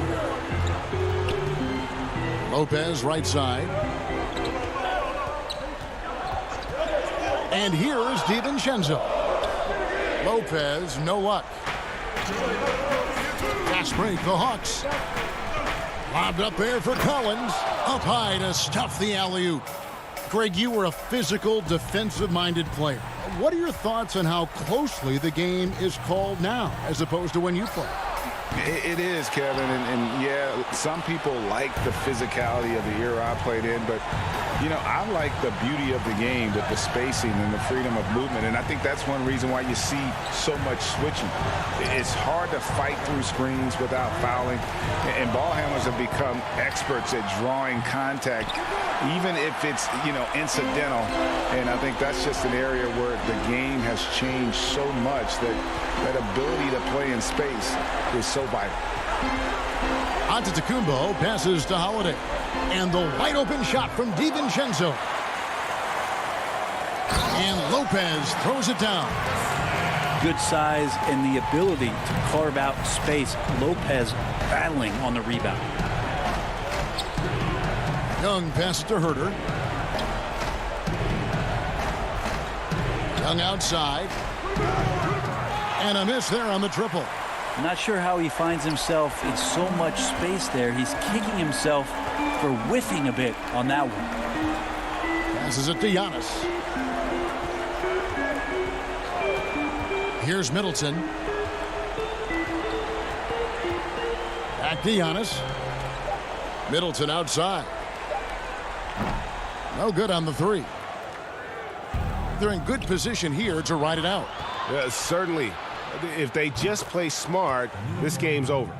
Lopez right side. And here is DiVincenzo. Lopez, no luck. Fast break, the Hawks. Lobbed up there for Collins. Up high to stuff the alley-oop. Greg, you were a physical, defensive-minded player. What are your thoughts on how closely the game is called now, as opposed to when you played? It is, Kevin, and yeah, some people like the physicality of the era I played in, but, you know, I like the beauty of the game with the spacing and the freedom of movement, and I think that's one reason why you see so much switching. It's hard to fight through screens without fouling, and ball handlers have become experts at drawing contact, even if it's, you know, incidental, and I think that's just an area where the game has changed so much that that ability to play in space is so vital. Antetokounmpo passes to Holiday. And the wide open shot from DiVincenzo. And Lopez throws it down. Good size and the ability to carve out space. Lopez battling on the rebound. Young passes to Huerter. Young outside. And a miss there on the triple. I'm not sure how he finds himself in so much space there. He's kicking himself for whiffing a bit on that one. Passes it to Giannis. Here's Middleton. Back to Giannis. Middleton outside. No good on the 3. They're in good position here to ride it out. Certainly. If they just play smart, this game's over.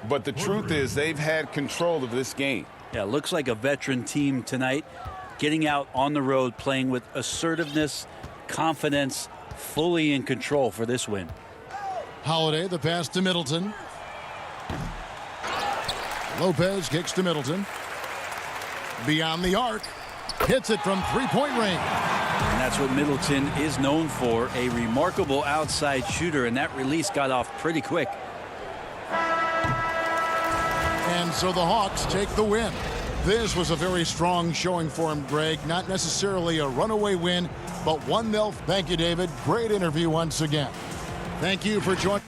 But the truth is they've had control of this game. Yeah, looks like a veteran team tonight, getting out on the road, playing with assertiveness, confidence, fully in control for this win. Holiday, the pass to Middleton. Lopez kicks to Middleton. Beyond the arc. Hits it from three-point range. And that's what Middleton is known for, a remarkable outside shooter, and that release got off pretty quick. And so the Hawks take the win. This was a very strong showing for him, Greg. Not necessarily a runaway win, but one they'll thank you, David. Great interview once again. Thank you for joining.